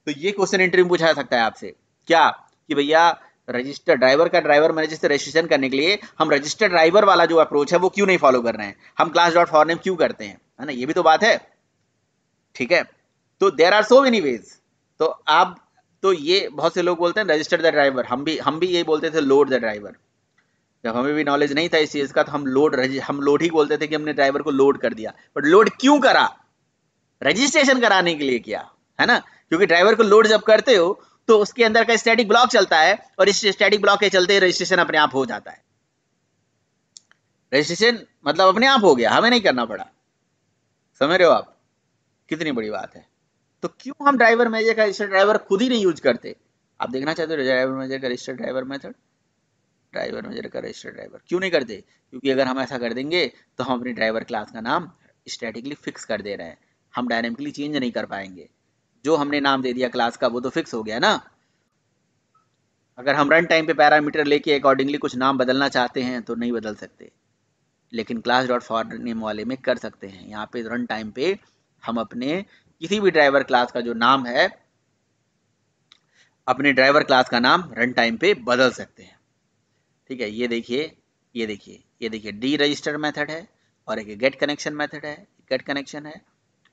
तो ये क्वेश्चन इंटरव्यू पूछा जा सकता है आपसे, क्या कि भैया रजिस्टर ड्राइवर का ड्राइवर मैनेजर से रजिस्ट्रेशन करने के लिए हम रजिस्टर्ड ड्राइवर वाला जो अप्रोच है वो क्यों नहीं फॉलो कर रहे हैं, हम क्लास डॉट फॉर नेम क्यों करते हैं, है ना, ये भी तो बात है। ठीक है, तो there are so many ways. तो ये बहुत से लोग बोलते हैं रजिस्टर द ड्राइवर, हम भी यही बोलते थे लोड द ड्राइवर। जब हमें भी नॉलेज नहीं था इस चीज का तो हम लोड ही बोलते थे कि हमने ड्राइवर को लोड कर दिया, बट लोड क्यों करा, रजिस्ट्रेशन कराने के लिए किया, है ना। क्योंकि ड्राइवर को लोड जब करते हो तो उसके अंदर का स्टैटिक ब्लॉक चलता है और इस स्टैटिक ब्लॉक के चलते रजिस्ट्रेशन अपने आप हो जाता है। रजिस्ट्रेशन मतलब अपने आप हो गया, हमें नहीं करना पड़ा। समझ रहे हो आप कितनी बड़ी बात है। तो क्यों हम ड्राइवर मैनेजर का रजिस्टर्ड ड्राइवर खुद ही नहीं यूज करते? आप देखना चाहते हो ड्राइवर मैनेजर का registered driver method, driver manager का रजिस्टर्ड ड्राइवर क्यों नहीं करते? क्योंकि अगर हम ऐसा कर देंगे तो हम अपनी ड्राइवर क्लास का नाम स्टैटिकली फिक्स कर दे रहे हैं, हम डायनेमिकली चेंज नहीं कर पाएंगे। जो हमने नाम दे दिया क्लास का वो तो फिक्स हो गया ना। अगर हम रन टाइम पे पैरामीटर लेके अकॉर्डिंगली कुछ नाम बदलना चाहते हैं तो नहीं बदल सकते, लेकिन क्लास डॉट फॉर नेम वाले में कर सकते हैं। यहाँ पे रन टाइम पे हम अपने किसी भी ड्राइवर क्लास का जो नाम है, अपने ड्राइवर क्लास का नाम रन टाइम पे बदल सकते हैं। ठीक है, ये देखिए डी रजिस्टर मेथड है और एक गेट कनेक्शन मेथड है, गेट कनेक्शन है।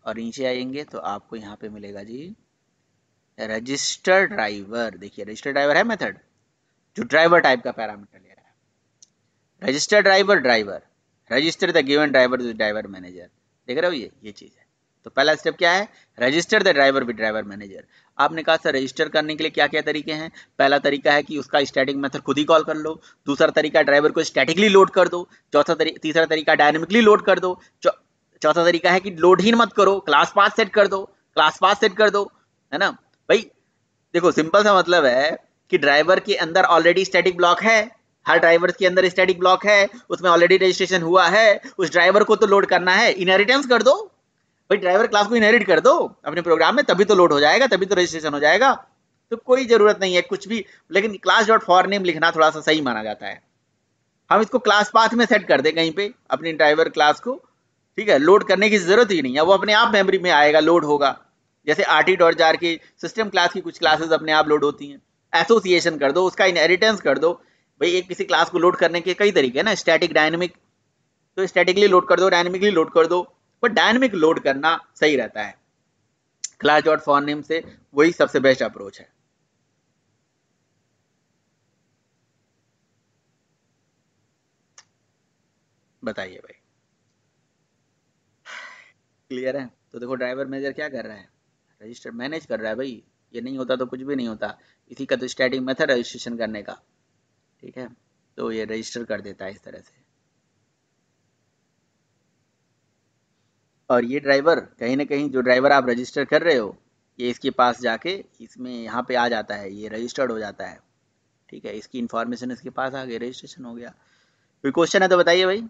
और नीचे आएंगे तो आपको यहाँ पे मिलेगा जी रजिस्टर ड्राइवर। देखिए रजिस्टर ड्राइवर है मेथड जो ड्राइवर टाइप का पैरामीटर ले रहा है। Register driver register the given driver with driver manager. देख रहे हो ये चीज है। तो पहला स्टेप क्या है, register the driver with driver manager. आपने कहा सर रजिस्टर करने के लिए क्या क्या तरीके हैं? पहला तरीका है कि उसका स्टैटिक मेथड खुद ही कॉल कर लो। दूसरा तरीका ड्राइवर को स्टैटिकली लोड कर दो। तीसरा तरीका डायनेमिकली लोड कर दो। चौथा तरीका है कि लोड ही मत करो, क्लास पाथ सेट कर दो, है ना भाई। देखो सिंपल सा मतलब है कि ड्राइवर के अंदर ऑलरेडी स्टैटिक ब्लॉक है, हर ड्राइवर के अंदर स्टैटिक ब्लॉक है, उसमें ऑलरेडी रजिस्ट्रेशन हुआ है, उस ड्राइवर को तो लोड करना है, इनहेरिटेंस कर दो भाई, ड्राइवर क्लास को इनहेरिट कर दो अपने प्रोग्राम में, तभी तो लोड हो जाएगा, तभी तो रजिस्ट्रेशन हो जाएगा। तो कोई जरूरत नहीं है कुछ भी, लेकिन क्लास डॉट फॉर नेम लिखना थोड़ा सा सही माना जाता है। हम इसको क्लास पाथ में सेट कर दे कहीं पे अपनी ड्राइवर क्लास को, ठीक है, लोड करने की जरूरत ही नहीं है, वो अपने आप मेमोरी में आएगा, लोड होगा। जैसे RT.jar की सिस्टम क्लास की कुछ क्लासेस अपने आप लोड होती हैं। एसोसिएशन कर दो, उसका इनहेरिटेंस कर दो भाई। एक किसी क्लास को लोड करने के कई तरीके हैं ना, स्टैटिक डायनेमिक, तो स्टैटिकली लोड कर दो, डायनेमिकली लोड कर दो, पर डायनेमिक लोड करना सही रहता है। क्लास डॉट फॉर नेम से वही सबसे बेस्ट अप्रोच है। बताइए भाई, क्लियर है? तो देखो ड्राइवर मैनेजर क्या कर रहा है, रजिस्टर मैनेज कर रहा है भाई। ये नहीं होता तो कुछ भी नहीं होता, इसी का तो स्टैटिक मेथड रजिस्ट्रेशन करने का। ठीक है, तो ये रजिस्टर कर देता है इस तरह से। और ये ड्राइवर कहीं ना कहीं जो ड्राइवर आप रजिस्टर कर रहे हो, ये इसके पास जाके इसमें यहाँ पे आ जाता है, ये रजिस्टर्ड हो जाता है। ठीक है, इसकी इन्फॉर्मेशन इसके पास आ गई, रजिस्ट्रेशन हो गया। कोई क्वेश्चन है तो बताइए भाई,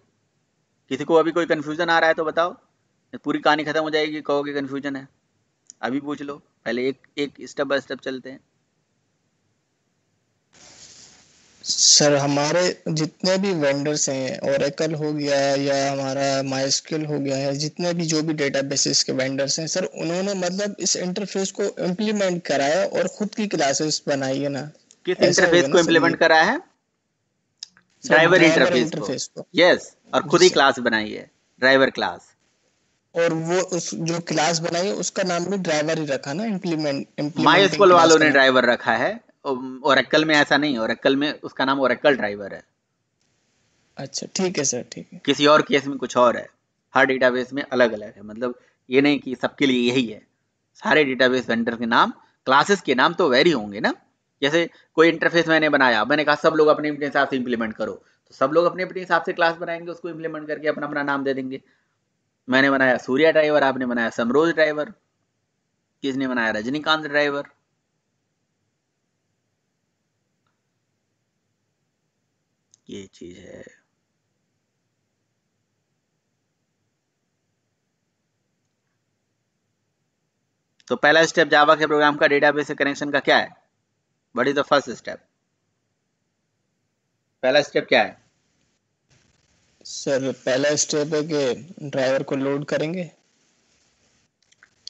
किसी को अभी कोई कन्फ्यूजन आ रहा है तो बताओ, पूरी कहानी खत्म हो जाएगी कहोगे कन्फ्यूजन है। अभी पूछ लो, पहले एक एक स्टेप बाय स्टेप चलते हैं। सर हमारे जितने भी वेंडर्स हैं, ओरेकल हो गया या हमारा माइस्क्यूएल हो गया है, जितने भी जो भी डेटाबेसेस के वेंडर्स हैं सर, उन्होंने मतलब इस इंटरफेस को इम्प्लीमेंट कराया और खुद की क्लासेस बनाई है ना। किस ऐसा हो इंटरफेस गया को ना सर ये, इम्प्लीमेंट करा है? सर ड्राइवर ड्राइवर इंटरफेस को। इंटरफेस को। यस, और जी खुद ही सर। क्लास बनाई है, ड्राइवर क्लास। और वो उस जो क्लास बनाई है उसका नाम भी ड्राइवर ही रखा ना, इम्प्लीमेंटिंग माइस्क्यूएल क्लास वालों का ने नाम। ड्राइवर रखा है, ओरेकल में ऐसा नहीं, ओरेकल में उसका नाम ओरेकल ड्राइवर है। अच्छा ठीक है सर, ठीक है। किसी और केस में कुछ और है, हर डेटाबेस में अलग अलग है, मतलब ये नहीं कि सबके लिए यही है। सारे डेटाबेस वेंडर के नाम, क्लासेस के नाम तो वेरी होंगे ना। जैसे कोई इंटरफेस मैंने बनाया, मैंने कहा सब लोग अपने अपने हिसाब से इंप्लीमेंट करो, तो सब लोग अपने अपने हिसाब से क्लास बनाएंगे, उसको इंप्लीमेंट करके अपना अपना नाम दे देंगे। मैंने बनाया सूर्या ड्राइवर, आपने बनाया समरोज ड्राइवर, किसने बनाया रजनीकांत ड्राइवर। ये चीज है। तो पहला स्टेप जावा के प्रोग्राम का डेटाबेस से कनेक्शन का क्या है? What is the first step? पहला स्टेप क्या है सर पहला स्टेप है कि ड्राइवर को लोड करेंगे,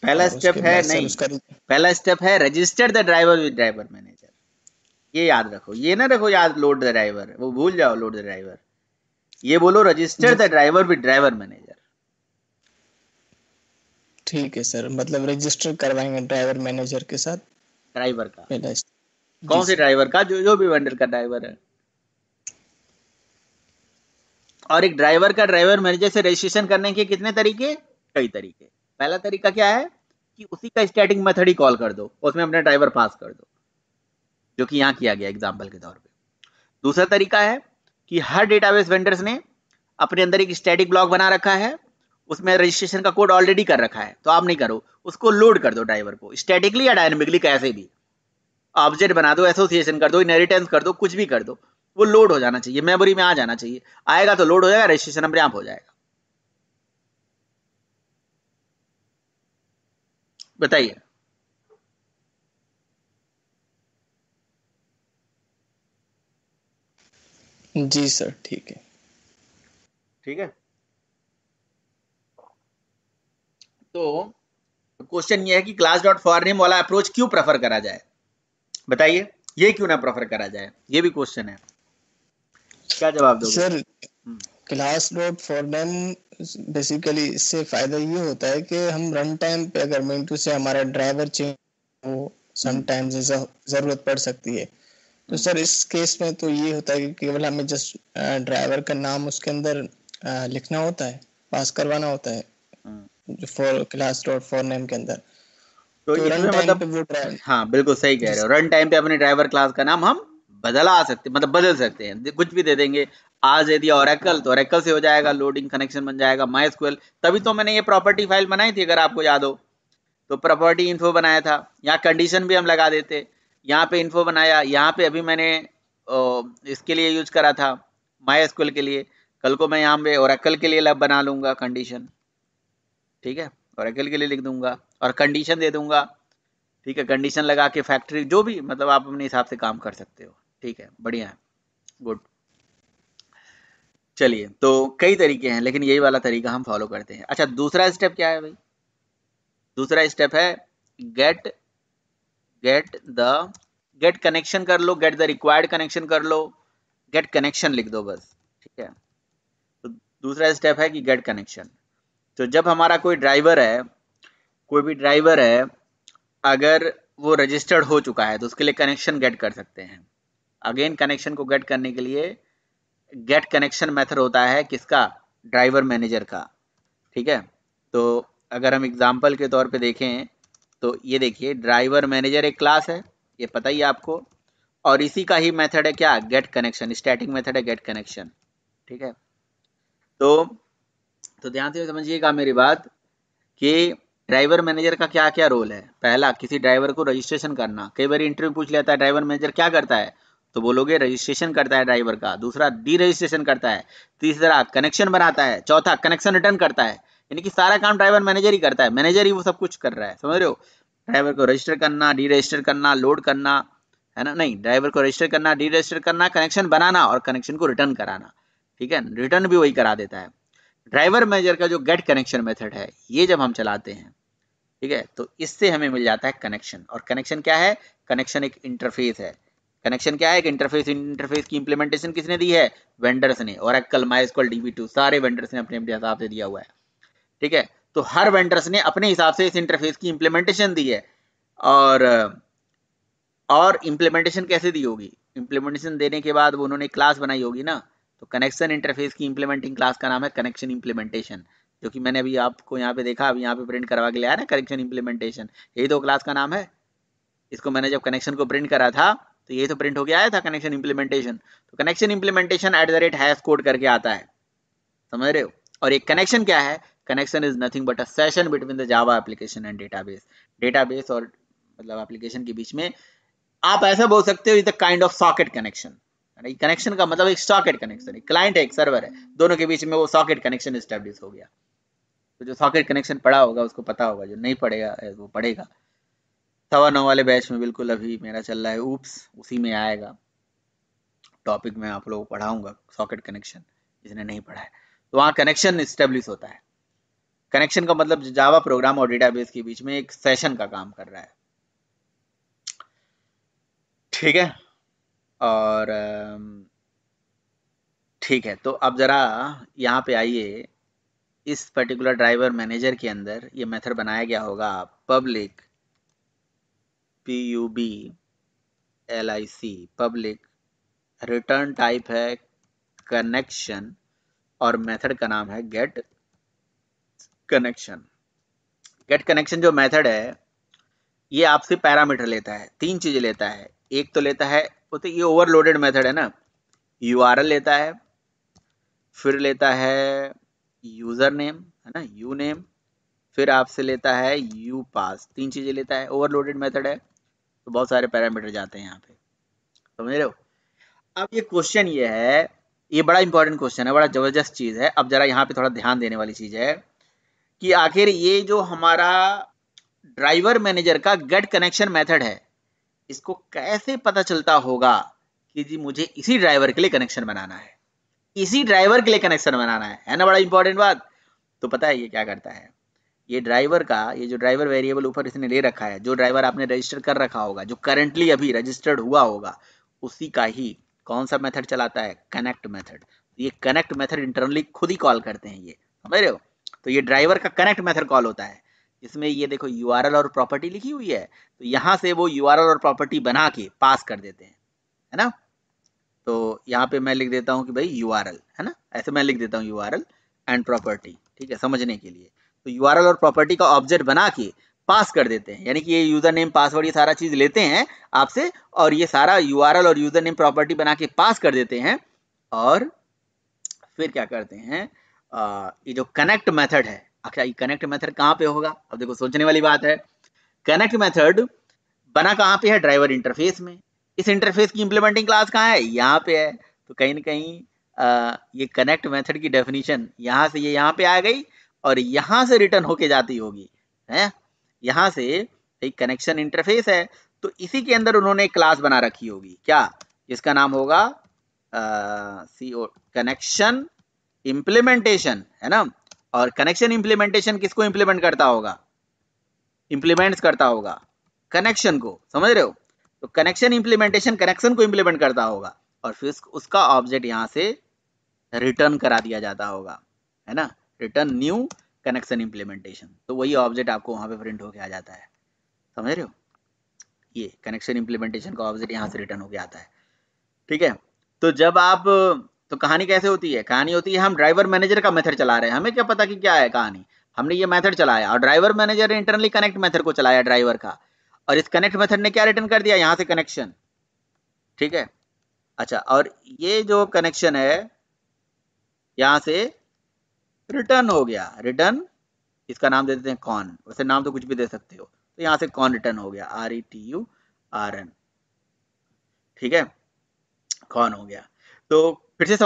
पहला और स्टेप उसके है बाद सर नहीं, उसका पहला स्टेप है register the driver with driver manager. ये याद रखो, ये ना रखो याद लोड द ड्राइवर, वो भूल जाओ लोड द ड्राइवर। ये बोलो रजिस्टर जी the driver with driver manager. ठीक है सर, मतलब रजिस्टर करवाएंगे ड्राइवर मैनेजर के साथ ड्राइवर का, पहला। जी कौन से सर। ड्राइवर का? जो जो भी वेंडर का ड्राइवर है। और एक ड्राइवर का ड्राइवर मैनेजर से रजिस्ट्रेशन करने के कितने तरीके? कई तरीके। पहला तरीका क्या है कि उसी का स्टैटिक मेथड ही कॉल कर दो, उसमें अपने ड्राइवर पास कर दो, जो कि यहाँ किया गया एग्जाम्पल के तौर पे। दूसरा तरीका है कि हर डेटाबेस वेंडर्स ने अपने अंदर एक स्टैटिक ब्लॉक बना रखा है, उसमें रजिस्ट्रेशन का कोड ऑलरेडी कर रखा है, तो आप नहीं करो, उसको लोड कर दो ड्राइवर को, स्टैटिकली या डायनेमिकली, कैसे भी ऑब्जेक्ट बना दो, एसोसिएशन कर दो, इनहेरिटेंस कर दो, कुछ भी कर दो, वो लोड हो जाना चाहिए, मेमोरी में आ जाना चाहिए। आएगा तो लोड हो जाएगा, रजिस्ट्रेशन अपने आप हो जाएगा। बताइए। जी सर ठीक है। ठीक है, तो क्वेश्चन ये है कि क्लास डॉट फॉर नेम वाला अप्रोच क्यों प्रेफर करा जाए? बताइए, ये क्यों ना प्रेफर करा जाए, ये भी क्वेश्चन है, क्या जवाब दोगे? Sir class dot for name basically इससे फायदा ये होता है कि हम रन टाइम पे अगर मिंटू से हमारा ड्राइवर चेंज हो, समटाइम्स ऐसा जरूरत पड़ सकती है, तो सर इस केस में तो ये होता है कि केवल हमें जस्ट ड्राइवर का नाम उसके अंदर लिखना होता है, पास करवाना होता है जो for class dot for name के अंदर। तो तो रन इसमें टाइम मतलब, पे वो ड्राइवर। हाँ बिल्कुल सही कह रहे हो, रन टाइम पे अपने ड्राइवर क्लास का नाम हम बदला सकते, मतलब बदल सकते हैं, कुछ भी दे देंगे। आज दे दिया ओरेकल, तो ओरेकल से हो जाएगा, लोडिंग कनेक्शन बन जाएगा माइस्क्यूएल। तभी तो मैंने ये प्रॉपर्टी फाइल बनाई थी, अगर आपको याद हो, तो प्रॉपर्टी इन्फो बनाया था, यहाँ कंडीशन भी हम लगा देते, यहाँ पे इन्फो बनाया, यहाँ पे अभी मैंने इसके लिए यूज करा था माइस्क्यूएल के लिए, कल को मैं यहाँ पे ओरेकल के लिए बना लूंगा कंडीशन, ठीक है, ओरेकल के लिए लिख दूंगा और कंडीशन दे दूंगा, ठीक है, कंडीशन लगा के फैक्ट्री जो भी, मतलब आप अपने हिसाब से काम कर सकते हो, ठीक है, बढ़िया है, गुड। चलिए, तो कई तरीके हैं, लेकिन यही वाला तरीका हम फॉलो करते हैं। अच्छा, दूसरा स्टेप क्या है भाई? दूसरा स्टेप है गेट गेट कनेक्शन कर लो, गेट द रिक्वायर्ड कनेक्शन कर लो, गेट कनेक्शन लिख दो बस, ठीक है। तो दूसरा स्टेप है कि गेट कनेक्शन। तो जब हमारा कोई ड्राइवर है, कोई भी ड्राइवर है, अगर वो रजिस्टर्ड हो चुका है, तो उसके लिए कनेक्शन गेट कर सकते हैं। अगेन कनेक्शन को गेट करने के लिए गेट कनेक्शन मेथड होता है किसका? ड्राइवर मैनेजर का, ठीक है। तो अगर हम एग्जांपल के तौर पे देखें, तो ये देखिए, ड्राइवर मैनेजर एक क्लास है, ये पता ही है आपको, और इसी का ही मेथड है क्या? गेट कनेक्शन, स्टैटिक मेथड है गेट कनेक्शन, ठीक है। तो ध्यान से समझिएगा मेरी बात कि ड्राइवर मैनेजर का क्या क्या रोल है। पहला, किसी ड्राइवर को रजिस्ट्रेशन करना, कई बार इंटरव्यू पूछ लेता है ड्राइवर मैनेजर क्या करता है, तो बोलोगे रजिस्ट्रेशन करता है ड्राइवर का। दूसरा, डी रजिस्ट्रेशन करता है। तीसरा, कनेक्शन बनाता है। चौथा, कनेक्शन रिटर्न करता है। यानी कि सारा काम ड्राइवर मैनेजर ही करता है, मैनेजर ही वो सब कुछ कर रहा है, समझ रहे हो। ड्राइवर को रजिस्टर करना, डी रजिस्टर करना, लोड करना, है ना, नहीं, ड्राइवर को रजिस्टर करना, डी रजिस्टर करना, कनेक्शन बनाना और कनेक्शन को रिटर्न कराना, ठीक है, रिटर्न भी वही करा देता है। ड्राइवर मैनेजर का जो गेट कनेक्शन मेथड है, ये जब हम चलाते हैं, ठीक है, तो इससे हमें मिल जाता है कनेक्शन। और कनेक्शन क्या है? कनेक्शन एक इंटरफेस है। कनेक्शन क्या है? एक इंटरफेस। इंटरफेस की इंप्लीमेंटेशन किसने दी है? वेंडर्स ने। Oracle, MySQL, DB2 सारे वेंडर्स ने अपने अपने हिसाब से दिया हुआ है, ठीक है। तो हर वेंडर्स ने अपने हिसाब से इस इंटरफेस की इंप्लीमेंटेशन दी है। और इंप्लीमेंटेशन कैसे दी होगी? इंप्लीमेंटेशन देने के बाद वो उन्होंने क्लास बनाई होगी ना, तो कनेक्शन इंटरफेस की इंप्लीमेंटिंग क्लास का नाम है कनेक्शन इंप्लीमेंटेशन, जो कि मैंने अभी आपको यहाँ पे देखा, अभी यहाँ पे प्रिंट करवा के लिया है ना, कनेक्शन इंप्लीमेंटेशन, यही तो क्लास का नाम है। इसको मैंने जब कनेक्शन को प्रिंट करा था तो ये तो प्रिंट होके आया था कनेक्शन इंप्लीमेंटेशन। तो कनेक्शन इंप्लीमेंटेशन @# कोड करके आता है, समझ रहे हो। और एक कनेक्शन क्या है? Connection is nothing but a session between the Java application and database. Database और मतलब एप्लीकेशन के बीच में आप ऐसा बोल सकते हो, is the kind of socket connection. Connection का मतलब एक सॉकेट कनेक्शन, एक क्लाइंट है, एक सर्वर है, दोनों के बीच में वो सॉकेट कनेक्शन एस्टेब्लिश हो गया। तो जो सॉकेट कनेक्शन पढ़ा होगा उसको पता होगा, जो नहीं पढ़ेगा वो पढ़ेगा। 9:15 वाले बैच में बिल्कुल अभी मेरा चल रहा है ऊप्स, उसी में आएगा टॉपिक में आप लोगों को पढ़ाऊंगा सॉकेट कनेक्शन, जिसने नहीं पढ़ा है। तो वहाँ कनेक्शन एस्टेब्लिश होता है। कनेक्शन का मतलब जावा प्रोग्राम और डेटाबेस के बीच में एक सेशन का काम कर रहा है, ठीक है। और ठीक है, तो अब जरा यहाँ पे आइए, इस पर्टिकुलर ड्राइवर मैनेजर के अंदर ये मेथड बनाया गया होगा public PUBLIC, public, return type है कनेक्शन और मेथड का नाम है गेट कनेक्शन। गेट कनेक्शन जो मेथड है ये आपसे पैरामीटर लेता है, 3 चीजें लेता है। एक तो लेता है, वो तो ये ओवरलोडेड मेथड है ना, URL लेता है, फिर लेता है यूजर नेम, है ना, यू नेम, फिर आपसे लेता है यू पास, 3 चीजें लेता है। ओवरलोडेड मेथड है तो बहुत सारे पैरामीटर जाते हैं यहाँ पे, समझ रहे हो। अब ये क्वेश्चन ये है, ये बड़ा इंपॉर्टेंट क्वेश्चन है, बड़ा जबरदस्त चीज है। अब जरा यहाँ पे थोड़ा ध्यान देने वाली चीज है कि आखिर ये जो हमारा ड्राइवर मैनेजर का गेट कनेक्शन मेथड है, इसको कैसे पता चलता होगा कि जी मुझे इसी ड्राइवर के लिए कनेक्शन बनाना है, इसी ड्राइवर के लिए कनेक्शन बनाना है ना, बड़ा इंपॉर्टेंट बात। तो पता है ये क्या करता है, ये ड्राइवर का, ये जो ड्राइवर वेरिएबल ऊपर इसने ले रखा है, जो ड्राइवर आपने रजिस्टर कर रखा होगा, जो करंटली अभी रजिस्टर्ड हुआ होगा, उसी का ही कौन सा मेथड चलाता है? Connect method. ये कनेक्ट मेथड इंटरनली खुद ही कॉल करते हैं, ये समझ रहे हो। तो ये ड्राइवर का कनेक्ट मेथड कॉल होता है, जिसमें ये देखो URL और प्रॉपर्टी लिखी हुई है, तो यहाँ से वो URL और प्रॉपर्टी बना के पास कर देते हैं, है ना। तो यहाँ पे मैं लिख देता हूँ कि भाई URL, है ना, ऐसे मैं लिख देता हूँ URL एंड प्रॉपर्टी, ठीक है, समझने के लिए। तो URL और प्रॉपर्टी का ऑब्जेक्ट बना के पास कर देते हैं, यानी कि ये यूजर नेम पासवर्ड ये सारा चीज लेते हैं आपसे, और ये सारा URL और यूजर नेम प्रॉपर्टी बना के पास कर देते हैं। और फिर क्या करते हैं, ये जो कनेक्ट मेथड है, अच्छा ये कनेक्ट मेथड कहाँ पे होगा? अब देखो सोचने वाली बात है, कनेक्ट मेथड बना कहाँ पे है? ड्राइवर इंटरफेस में। इस इंटरफेस की इंप्लीमेंटिंग क्लास कहाँ है? यहाँ पे है। तो कहीं ना कहीं ये कनेक्ट मेथड की डेफिनेशन यहाँ से ये यहाँ पे आ गई और यहाँ से रिटर्न होके जाती होगी, है। यहाँ से एक कनेक्शन इंटरफेस है, तो इसी के अंदर उन्होंने एक क्लास बना रखी होगी, क्या, जिसका नाम होगा कनेक्शन इंप्लीमेंटेशन, है ना। और कनेक्शन इंप्लीमेंटेशन किसको इंप्लीमेंट करता होगा? इंप्लीमेंट्स करता होगा कनेक्शन को, समझ रहे हो। तो कनेक्शन इंप्लीमेंटेशन कनेक्शन को इंप्लीमेंट करता होगा और फिर उसका ऑब्जेक्ट यहाँ से रिटर्न करा दिया जाता होगा, है ना, रिटर्न न्यू कनेक्शन इंप्लीमेंटेशन। तो वही ऑब्जेक्ट आपको वहां पे प्रिंट होके आ जाता है, समझ रहे हो। ये कनेक्शन इंप्लीमेंटेशन का ऑब्जेक्ट यहाँ से रिटर्न होके आता है, ठीक है। तो जब आप, तो कहानी कैसे होती है? कहानी होती है हम ड्राइवर मैनेजर का मेथड चला रहे हैं, हमें क्या पता कि क्या है कहानी, हमने ये मेथड चलाया और ड्राइवर मैनेजर ने इंटरनली कनेक्ट मेथड को चलाया ड्राइवर का, और इस कनेक्ट मेथड ने क्या रिटर्न कर दिया? यहाँ से कनेक्शन, ठीक है। अच्छा, और ये जो कनेक्शन है यहाँ से रिटर्न हो गया, रिटर्न, इसका नाम दे देते हैं कॉन, वैसे नाम तो कुछ भी दे सकते हो। तो यहाँ से कॉन रिटर्न हो गया, RETURN, ठीक है, कॉन हो गया। तो फिर से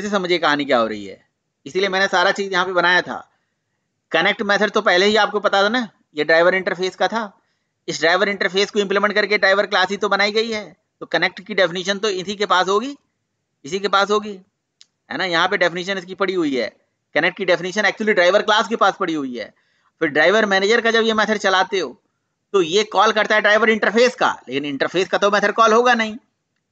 समझिए कहानी क्या हो रही है। इसीलिए मैंने सारा चीज यहाँ पे बनाया था। कनेक्ट मेथड तो पहले ही आपको पता था ना, ये ड्राइवर इंटरफेस का था। इस ड्राइवर इंटरफेस को इंप्लीमेंट करके ड्राइवर क्लास ही तो बनाई गई है, तो कनेक्ट की डेफिनेशन तो इसी के पास होगी, इसी के पास होगी, है ना। यहाँ पे डेफिनेशन इसकी पड़ी हुई है, कनेक्ट की डेफिनेशन एक्चुअली ड्राइवर क्लास के पास पड़ी हुई है। फिर ड्राइवर मैनेजर का जब ये मेथड चलाते हो तो ये कॉल करता है ड्राइवर इंटरफेस का, लेकिन इंटरफेस का तो मेथड कॉल होगा नहीं,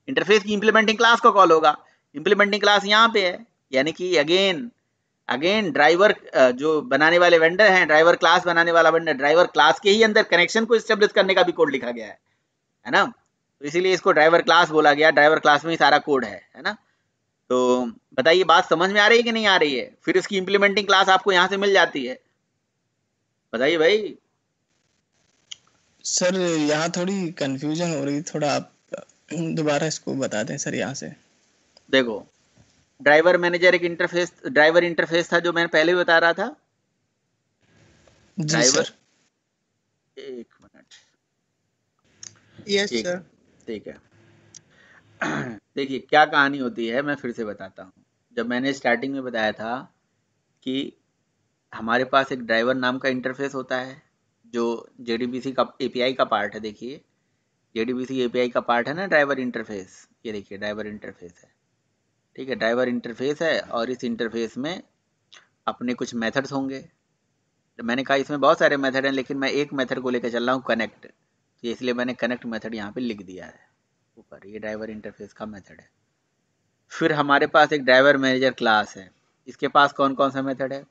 इंटरफेस की इंप्लीमेंटिंग क्लास का कॉल होगा। इंप्लीमेंटिंग क्लास यहाँ पे है, यानी कि अगेन ड्राइवर जो बनाने वाले वेंडर हैं, ड्राइवर क्लास बनाने वाला वेंडर, ड्राइवर क्लास के ही अंदर कनेक्शन को एस्टेब्लिश करने का भी कोड लिखा गया है ना। तो इसीलिए इसको ड्राइवर क्लास बोला गया, ड्राइवर क्लास में ही सारा कोड है ना। तो बताइए बात समझ में आ रही है कि नहीं आ रही है? फिर इसकी इंप्लीमेंटिंग क्लास आपको यहाँ से मिल जाती है, बताइए भाई। सर यहाँ थोड़ी कंफ्यूजन हो रही, थोड़ा आप दोबारा इसको बता दें सर यहाँ से। देखो ड्राइवर मैनेजर एक इंटरफेस, ड्राइवर इंटरफेस था जो मैंने पहले भी बता रहा था। जी सर। एक मिनट, यस सर, ठीक है। देखिए क्या कहानी होती है, मैं फिर से बताता हूँ। जब मैंने स्टार्टिंग में बताया था कि हमारे पास एक ड्राइवर नाम का इंटरफेस होता है जो JDBC का API का पार्ट है। देखिए JDBC API का पार्ट है ना ड्राइवर इंटरफेस, ये देखिए ड्राइवर इंटरफेस है, ठीक है, ड्राइवर इंटरफेस है। और इस इंटरफेस में अपने कुछ मेथड्स होंगे। तो मैंने कहा इसमें बहुत सारे मेथड हैं, लेकिन मैं एक मेथड को लेकर चल रहा हूँ, कनेक्ट, तो इसलिए मैंने कनेक्ट मेथड यहाँ पे लिख दिया है ऊपर, ये ड्राइवर इंटरफेस का मेथड है। फिर हमारे पास एक ड्राइवर मैनेजर क्लास है, इसके पास कौन कौन सा मेथड है?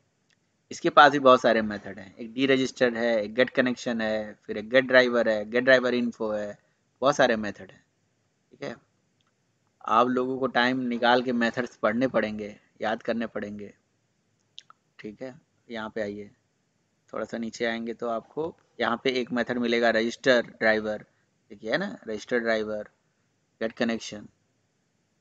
इसके पास भी बहुत सारे मेथड हैं, एक डी रजिस्टर्ड है, एक गेट कनेक्शन है, फिर एक गेट ड्राइवर है, गेट ड्राइवर इन्फो है, बहुत सारे मेथड हैं, ठीक है। आप लोगों को टाइम निकाल के मेथड्स पढ़ने पड़ेंगे, याद करने पड़ेंगे, ठीक है। यहाँ पे आइए, थोड़ा सा नीचे आएंगे तो आपको यहाँ पे एक मेथड मिलेगा रजिस्टर ड्राइवर, देखिए है ना, रजिस्टर ड्राइवर, गेट कनेक्शन।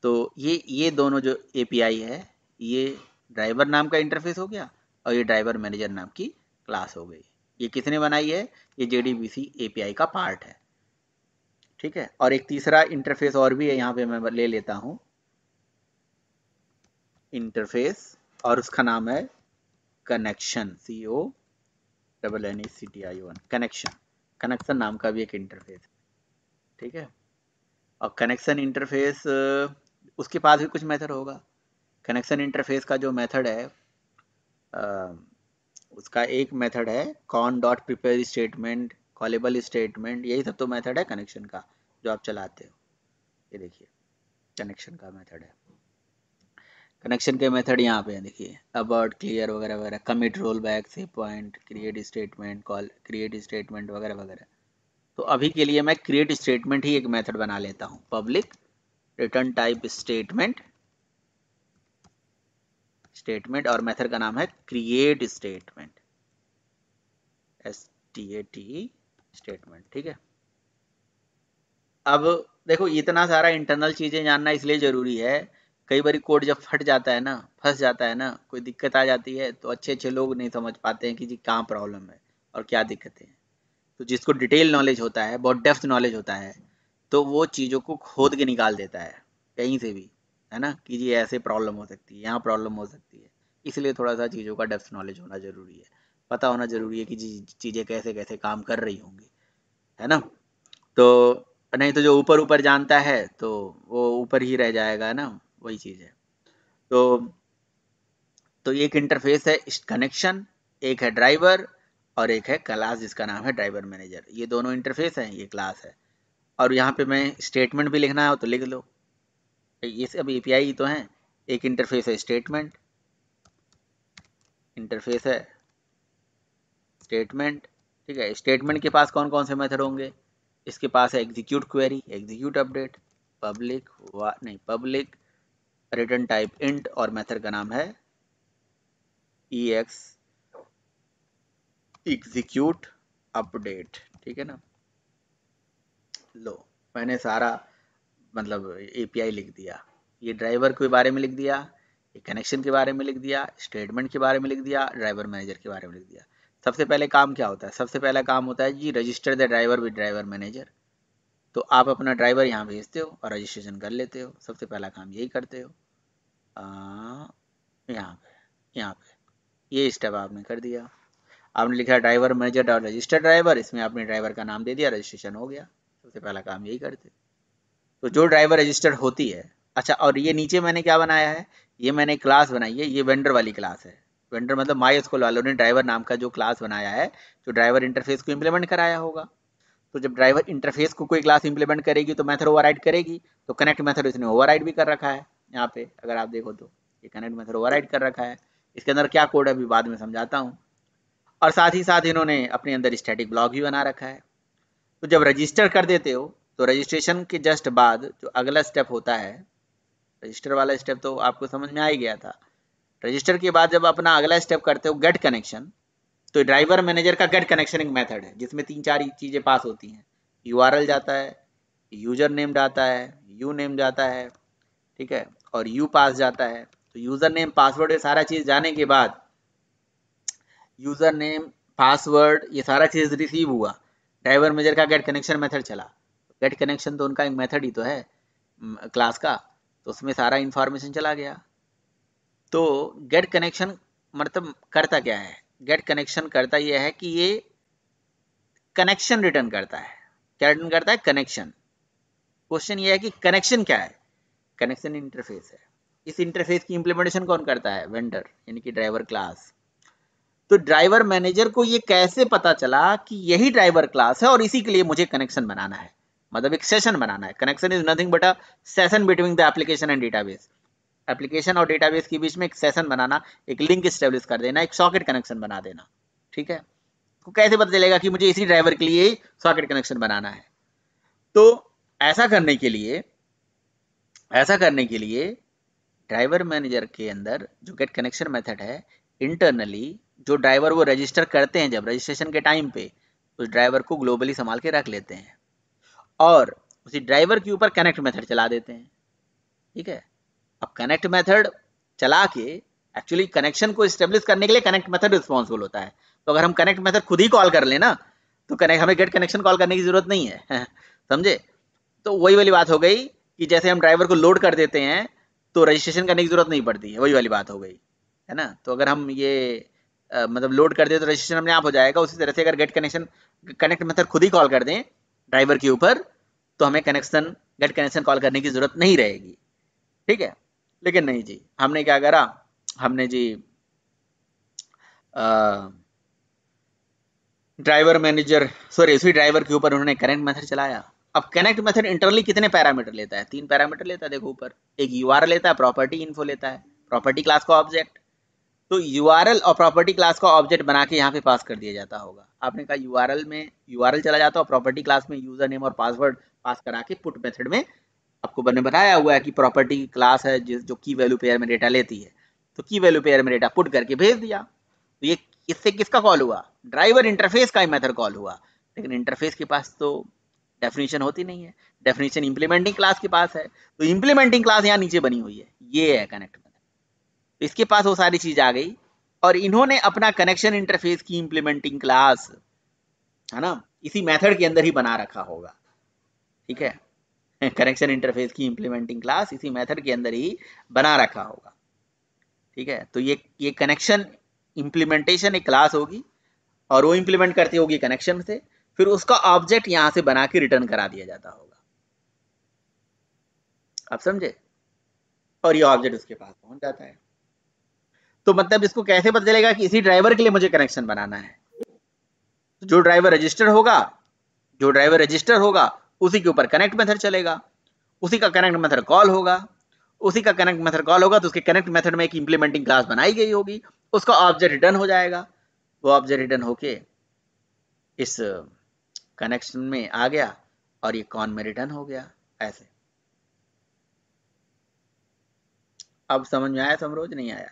तो ये दोनों जो API है, ये ड्राइवर नाम का इंटरफेस हो गया और ये ड्राइवर मैनेजर नाम की क्लास हो गई। ये किसने बनाई है? ये JDBC API का पार्ट है, ठीक है। और एक तीसरा इंटरफेस और भी है, यहाँ पे मैं ले लेता हूँ इंटरफेस, और उसका नाम है कनेक्शन, CONNECTION, कनेक्शन, कनेक्शन नाम का भी एक इंटरफेस, ठीक है। और कनेक्शन इंटरफेस उसके पास भी कुछ मेथड होगा। कनेक्शन इंटरफेस का जो मेथड है उसका एक मेथड है con.prepare स्टेटमेंट, कॉलेबल स्टेटमेंट, यही सब तो मेथड है कनेक्शन का जो आप चलाते हो। ये देखिए कनेक्शन का मेथड है, कनेक्शन के मेथड यहाँ पे हैं, देखिए अबॉर्ट, क्लियर वगैरह वगैरह, commit, roll back, save point, create statement, call create statement वगैरह वगैरह। तो अभी के लिए मैं क्रिएट स्टेटमेंट ही एक मेथड बना लेता हूँ, पब्लिक रिटर्न टाइप स्टेटमेंट, और मेथड का नाम है क्रिएट स्टेटमेंट, STAT स्टेटमेंट, ठीक है। अब देखो इतना सारा इंटरनल चीजें जानना इसलिए जरूरी है, कई बार कोड जब फट जाता है ना, फंस जाता है ना, कोई दिक्कत आ जाती है, तो अच्छे अच्छे लोग नहीं समझ पाते हैं कि जी कहाँ प्रॉब्लम है और क्या दिक्कतें हैं। तो जिसको डिटेल नॉलेज होता है, बहुत डेप्थ नॉलेज होता है, तो वो चीज़ों को खोद के निकाल देता है कहीं से भी, है ना, कि जी ऐसे प्रॉब्लम हो सकती है, यहाँ प्रॉब्लम हो सकती है। इसलिए थोड़ा सा चीज़ों का डेप्थ नॉलेज होना ज़रूरी है, पता होना ज़रूरी है कि जी चीज़ें कैसे कैसे काम कर रही होंगी, है ना। तो नहीं तो जो ऊपर ऊपर जानता है तो वो ऊपर ही रह जाएगा, है ना, वही चीज़ है। तो एक इंटरफेस है कनेक्शन, एक है ड्राइवर, और एक है क्लास जिसका नाम है ड्राइवर मैनेजर। ये दोनों इंटरफेस हैं, ये क्लास है। और यहाँ पे मैं स्टेटमेंट भी लिखना है तो लिख लो, ये सब API तो हैं। एक इंटरफेस है स्टेटमेंट, इंटरफेस है स्टेटमेंट, ठीक है। स्टेटमेंट के पास कौन कौन से मेथड होंगे? इसके पास है execute query, execute update, public return type int, और मेथड का नाम है EX एग्जीक्यूट अपडेट, ठीक है ना। लो मैंने सारा मतलब API लिख दिया, ये ड्राइवर के बारे में लिख दिया, ये कनेक्शन के बारे में लिख दिया, स्टेटमेंट के बारे में लिख दिया, ड्राइवर मैनेजर के बारे में लिख दिया। सबसे पहले काम क्या होता है? सबसे पहला काम होता है जी register the driver with driver manager. तो आप अपना ड्राइवर यहाँ भेजते हो और रजिस्ट्रेशन कर लेते हो, सबसे पहला काम यही करते हो। यहाँ पे ये स्टेप आपने कर दिया, आपने लिखा driver manager dot register driver, इसमें आपने ड्राइवर का नाम दे दिया, रजिस्ट्रेशन हो गया। सबसे पहला काम यही करते। तो जो ड्राइवर रजिस्टर्ड होती है, अच्छा, और ये नीचे मैंने क्या बनाया है, ये मैंने क्लास बनाई है, ये वेंडर वाली क्लास है। वेंडर मतलब MySQL वालों ने ड्राइवर नाम का जो क्लास बनाया है, जो ड्राइवर इंटरफेस को इम्प्लीमेंट कराया होगा। तो जब ड्राइवर इंटरफेस को कोई क्लास इंप्लीमेंट करेगी तो मेथड ओवरराइड करेगी, तो कनेक्ट मेथड इसने ओवरराइड भी कर रखा है। यहाँ पे अगर आप देखो तो ये कनेक्ट मेथड ओवरराइड कर रखा है। इसके अंदर क्या कोड है अभी बाद में समझाता हूँ। और साथ ही साथ इन्होंने अपने अंदर स्टैटिक ब्लॉक भी बना रखा है। तो जब रजिस्टर कर देते हो तो रजिस्ट्रेशन के जस्ट बाद जो अगला स्टेप होता है, रजिस्टर वाला स्टेप तो आपको समझ में आ ही गया था। रजिस्टर के बाद जब अपना अगला स्टेप करते हो गेट कनेक्शन, तो ड्राइवर मैनेजर का गेट कनेक्शनिंग मेथड है जिसमें 3-4 चीज़ें पास होती हैं। URL जाता है, यूजर नेम जाता है, यू नेम जाता है, ठीक है, और यू पास जाता है। तो यूजर नेम पासवर्ड ये सारा चीज़ जाने के बाद, यूजर नेम पासवर्ड ये सारा चीज़ रिसीव हुआ, ड्राइवर मैनेजर का गेट कनेक्शन मेथड चला। गेट कनेक्शन तो उनका एक मेथड ही तो है क्लास का, तो उसमें सारा इंफॉर्मेशन चला गया। तो गेट कनेक्शन मतलब करता क्या है, गेट कनेक्शन करता यह है कि ये कनेक्शन रिटर्न करता है। क्या रिटर्न करता है? कनेक्शन। क्वेश्चन ये है कि कनेक्शन क्या है? कनेक्शन इंटरफेस है। इस इंटरफेस की इंप्लीमेंटेशन कौन करता है? वेंडर, यानी कि ड्राइवर क्लास। तो ड्राइवर मैनेजर को ये कैसे पता चला कि यही ड्राइवर क्लास है और इसी के लिए मुझे कनेक्शन बनाना है, मतलब एक सेशन बनाना है। Connection is nothing but a session between the application and database. Application और डेटाबेस के बीच में एक सेशन बनाना, एक लिंक स्टेब्लिश कर देना, एक सॉकेट कनेक्शन बना देना, ठीक है। तो कैसे पता चलेगा कि मुझे इसी ड्राइवर के लिए सॉकेट कनेक्शन बनाना है? तो ऐसा करने के लिए ड्राइवर मैनेजर के अंदर जो गेट कनेक्शन मेथड है, इंटरनली जो ड्राइवर वो रजिस्टर करते हैं जब रजिस्ट्रेशन के टाइम पे, उस ड्राइवर को ग्लोबली संभाल के रख लेते हैं और उसी ड्राइवर के ऊपर कनेक्ट मेथड चला देते हैं, ठीक है। अब कनेक्ट मेथड चला के एक्चुअली कनेक्शन को स्टेब्लिश करने के लिए कनेक्ट मेथड रिस्पॉन्सिबल होता है। तो अगर हम कनेक्ट मेथड खुद ही कॉल कर लेना तो हमें गेट कनेक्शन कॉल करने की जरूरत नहीं है समझे। तो वही वाली बात हो गई कि जैसे हम ड्राइवर को लोड कर देते हैं तो रजिस्ट्रेशन करने की जरूरत नहीं पड़ती है, वही वाली बात हो गई, है ना। तो अगर हम ये मतलब लोड कर दें तो रजिस्ट्रेशन अपने आप हो जाएगा। उसी तरह से अगर कनेक्ट मेथड खुद ही कॉल कर दें ड्राइवर के ऊपर तो हमें गेट कनेक्शन कॉल करने की जरूरत नहीं रहेगी, ठीक है। लेकिन नहीं जी, हमने क्या करा, हमने जी ड्राइवर मैनेजर उसी ड्राइवर के ऊपर उन्होंने कनेक्ट मेथड चलाया। अब कनेक्ट मेथड इंटरनली कितने पैरामीटर लेता है? 3 पैरामीटर लेता है, देखो ऊपर। एक URL लेता है, प्रॉपर्टी इन्फो लेता है, प्रॉपर्टी क्लास का ऑब्जेक्ट। तो URL और प्रॉपर्टी क्लास का ऑब्जेक्ट बना के यहाँ पे पास कर दिया जाता होगा। आपने कहा URL में URL चला जाता है और प्रॉपर्टी क्लास में यूजर नेम और पासवर्ड पास करा के पुट मेथड में आपको मैंने बताया हुआ है कि प्रॉपर्टी की क्लास है जो की वैल्यू पेयर में डेटा लेती है, तो की वैल्यू पेयर में डेटा पुट करके भेज दिया। तो ये इससे किसका कॉल हुआ? ड्राइवर इंटरफेस का ही मेथड कॉल हुआ। लेकिन इंटरफेस के पास तो डेफिनेशन होती नहीं है, डेफिनेशन इंप्लीमेंटिंग क्लास के पास है। तो इंप्लीमेंटिंग क्लास यहाँ नीचे बनी हुई है, ये है कनेक्ट मेथड। तो इसके पास वो सारी चीज आ गई और इन्होंने अपना कनेक्शन इंटरफेस की इंप्लीमेंटिंग क्लास, है ना, इसी मेथड के अंदर ही बना रखा होगा, ठीक है। कनेक्शन इंटरफेस की इंप्लीमेंटिंग क्लास इसी मेथड के अंदर ही बना रखा होगा, ठीक है। तो ये कनेक्शन इंप्लीमेंटेशन एक क्लास होगी और वो इंप्लीमेंट करती होगी कनेक्शन से, फिर उसका ऑब्जेक्ट यहां से बना के रिटर्न करा दिया जाता होगा, आप समझे। और ये ऑब्जेक्ट उसके पास पहुंच जाता है। तो मतलब इसको कैसे पता चलेगा कि इसी ड्राइवर के लिए मुझे कनेक्शन बनाना है? जो ड्राइवर रजिस्टर होगा उसी के ऊपर कनेक्ट मेथड चलेगा, उसी का कनेक्ट मेथड कॉल होगा, तो उसके कनेक्ट मेथड में एक इंप्लीमेंटिंग क्लास बनाई गई होगी, उसका ऑब्जेक्ट रिटर्न हो जाएगा। वो ऑब्जेक्ट रिटर्न होके इस कनेक्शन में आ गया और ये कॉन में रिटर्न हो गया, ऐसे। अब समझ में आया समरोज, नहीं आया?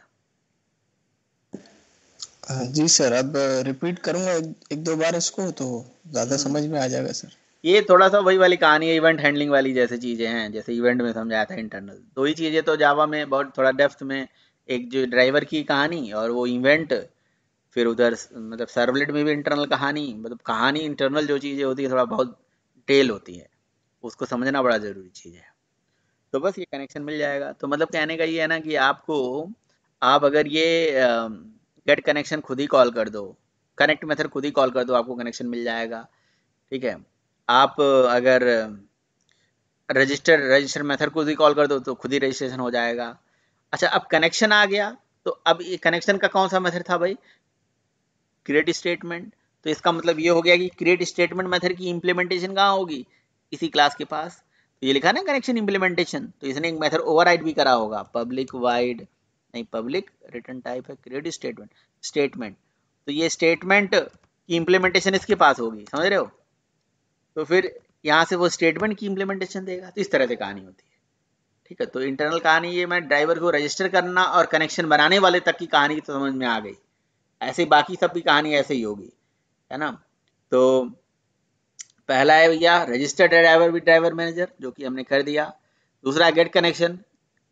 जी सर, अब रिपीट करूंगा एक दो बार इसको तो ज्यादा समझ में आ जाएगा सर। ये थोड़ा सा वही वाली कहानी है, इवेंट हैंडलिंग वाली जैसे चीजें हैं, जैसे इवेंट में समझाया था इंटरनल। दो ही चीजें तो जावा में बहुत थोड़ा डेप्थ में, एक जो ड्राइवर की कहानी और वो इवेंट, फिर उधर मतलब सर्वलेट में भी इंटरनल कहानी, मतलब कहानी इंटरनल जो चीज़ें होती है थोड़ा बहुत टेल होती है, उसको समझना बड़ा ज़रूरी चीज़ है। तो बस ये कनेक्शन मिल जाएगा। तो मतलब कहने का ये है ना कि आप अगर ये गेट कनेक्शन खुद ही कॉल कर दो, कनेक्ट मेथड खुद ही कॉल कर दो, आपको कनेक्शन मिल जाएगा, ठीक है। आप अगर रजिस्टर मेथड को भी कॉल कर दो तो खुद ही रजिस्ट्रेशन हो जाएगा। अच्छा, अब कनेक्शन आ गया, तो अब ये कनेक्शन का कौन सा मेथड था भाई? Create statement. तो इसका मतलब ये हो गया कि क्रिएट स्टेटमेंट मेथड की इंप्लीमेंटेशन कहाँ होगी? इसी क्लास के पास। तो ये लिखा ना कनेक्शन इंप्लीमेंटेशन, तो इसने एक मेथड ओवरराइड भी करा होगा, पब्लिक वाइड नहीं, पब्लिक रिटर्न टाइप है क्रिएट स्टेटमेंट। तो ये स्टेटमेंट की इंप्लीमेंटेशन इसके पास होगी, समझ रहे हो? तो फिर यहाँ से वो स्टेटमेंट की इंप्लीमेंटेशन देगा। तो इस तरह से कहानी होती है, ठीक है। तो इंटरनल कहानी ये, मैं ड्राइवर को रजिस्टर करना और कनेक्शन बनाने वाले तक की कहानी तो समझ में आ गई। ऐसे बाकी सब की कहानी ऐसे ही होगी, है ना। तो पहला है भैया registered driver with driver manager, जो कि हमने कर दिया। दूसरा गेट कनेक्शन,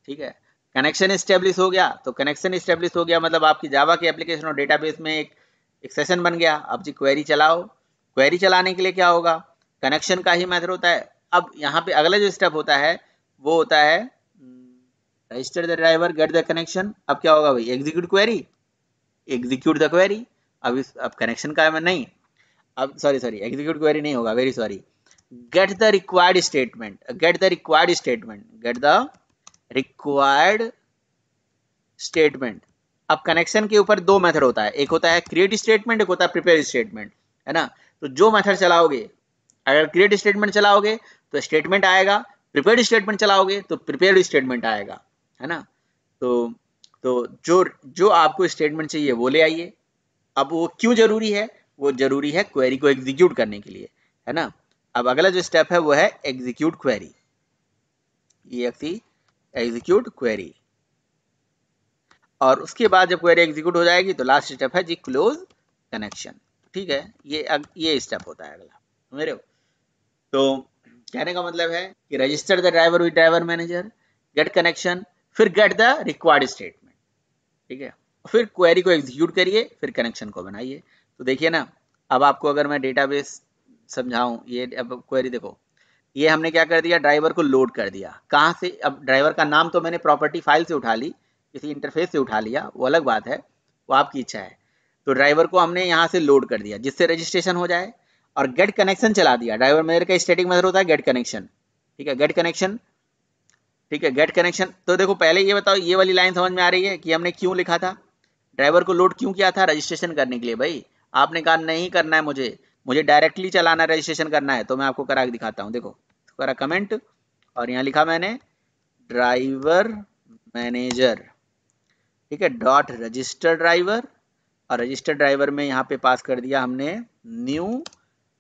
ठीक है। कनेक्शन इस्टेब्लिश हो गया, तो कनेक्शन इस्टेब्लिश हो गया मतलब आपकी जावा के एप्लीकेशन और डेटाबेस में एक सेशन बन गया। अब जी क्वेरी चलाओ। क्वेरी चलाने के लिए क्या होगा? कनेक्शन का ही मेथड होता है। अब यहाँ पे अगला जो स्टेप होता है वो होता है register the driver get the connection. अब क्या होगा भाई? Execute query, execute the query. अब कनेक्शन का नहीं, अब सॉरी एग्जीक्यूट क्वेरी नहीं होगा, very sorry. Get the required statement, get the required statement, get the required statement. अब कनेक्शन के ऊपर दो मेथड होता है, एक होता है क्रिएट स्टेटमेंट, एक होता है प्रिपेयर स्टेटमेंट, है ना। तो जो मेथड चलाओगे, अगर क्रिएट स्टेटमेंट चलाओगे तो स्टेटमेंट आएगा, प्रिपेयर्ड स्टेटमेंट चलाओगे तो प्रिपेयर्ड स्टेटमेंट आएगा, है ना। तो जो जो आपको स्टेटमेंट चाहिए वो ले आइए। अब वो क्यों जरूरी है? वो जरूरी है क्वेरी को एग्जीक्यूट करने के लिए, है ना। अब अगला जो स्टेप है वो है एग्जीक्यूट क्वेरी, एग्जीक्यूट क्वेरी। और उसके बाद जब क्वेरी एग्जीक्यूट हो जाएगी तो लास्ट स्टेप है जी क्लोज कनेक्शन, ठीक है। ये स्टेप होता है अगला, समझ रहे हो। तो कहने का मतलब है कि register the driver with driver manager, get connection, फिर गेट द रिक्वायर्ड स्टेटमेंट, ठीक है। फिर क्वेरी को एग्जीक्यूट करिए, फिर कनेक्शन को बनाइए। तो देखिए ना, अब आपको अगर मैं डेटाबेस समझाऊं, ये अब क्वेरी देखो, ये हमने क्या कर दिया, ड्राइवर को लोड कर दिया। कहाँ से? अब ड्राइवर का नाम तो मैंने प्रॉपर्टी फाइल से उठा ली, किसी इंटरफेस से उठा लिया, वो अलग बात है, वो आपकी इच्छा है। तो ड्राइवर को हमने यहाँ से लोड कर दिया जिससे रजिस्ट्रेशन हो जाए, और गेट कनेक्शन चला दिया। ड्राइवर मेजर का स्टैटिक मेथड होता है गेट कनेक्शन, ठीक है, गेट कनेक्शन, ठीक है, गेट कनेक्शन। तो देखो पहले ये बताओ, ये वाली लाइन समझ में आ रही है कि हमने क्यों लिखा था, ड्राइवर को लोड क्यों किया था? रजिस्ट्रेशन करने के लिए। भाई आपने कहा नहीं करना है मुझे डायरेक्टली चलाना, रजिस्ट्रेशन करना है, तो मैं आपको करा के दिखाता हूँ। देखो करा कमेंट, और यहाँ लिखा मैंने ड्राइवर मैनेजर, ठीक है, डॉट रजिस्टर ड्राइवर, और रजिस्टर ड्राइवर में यहाँ पे पास कर दिया हमने न्यू,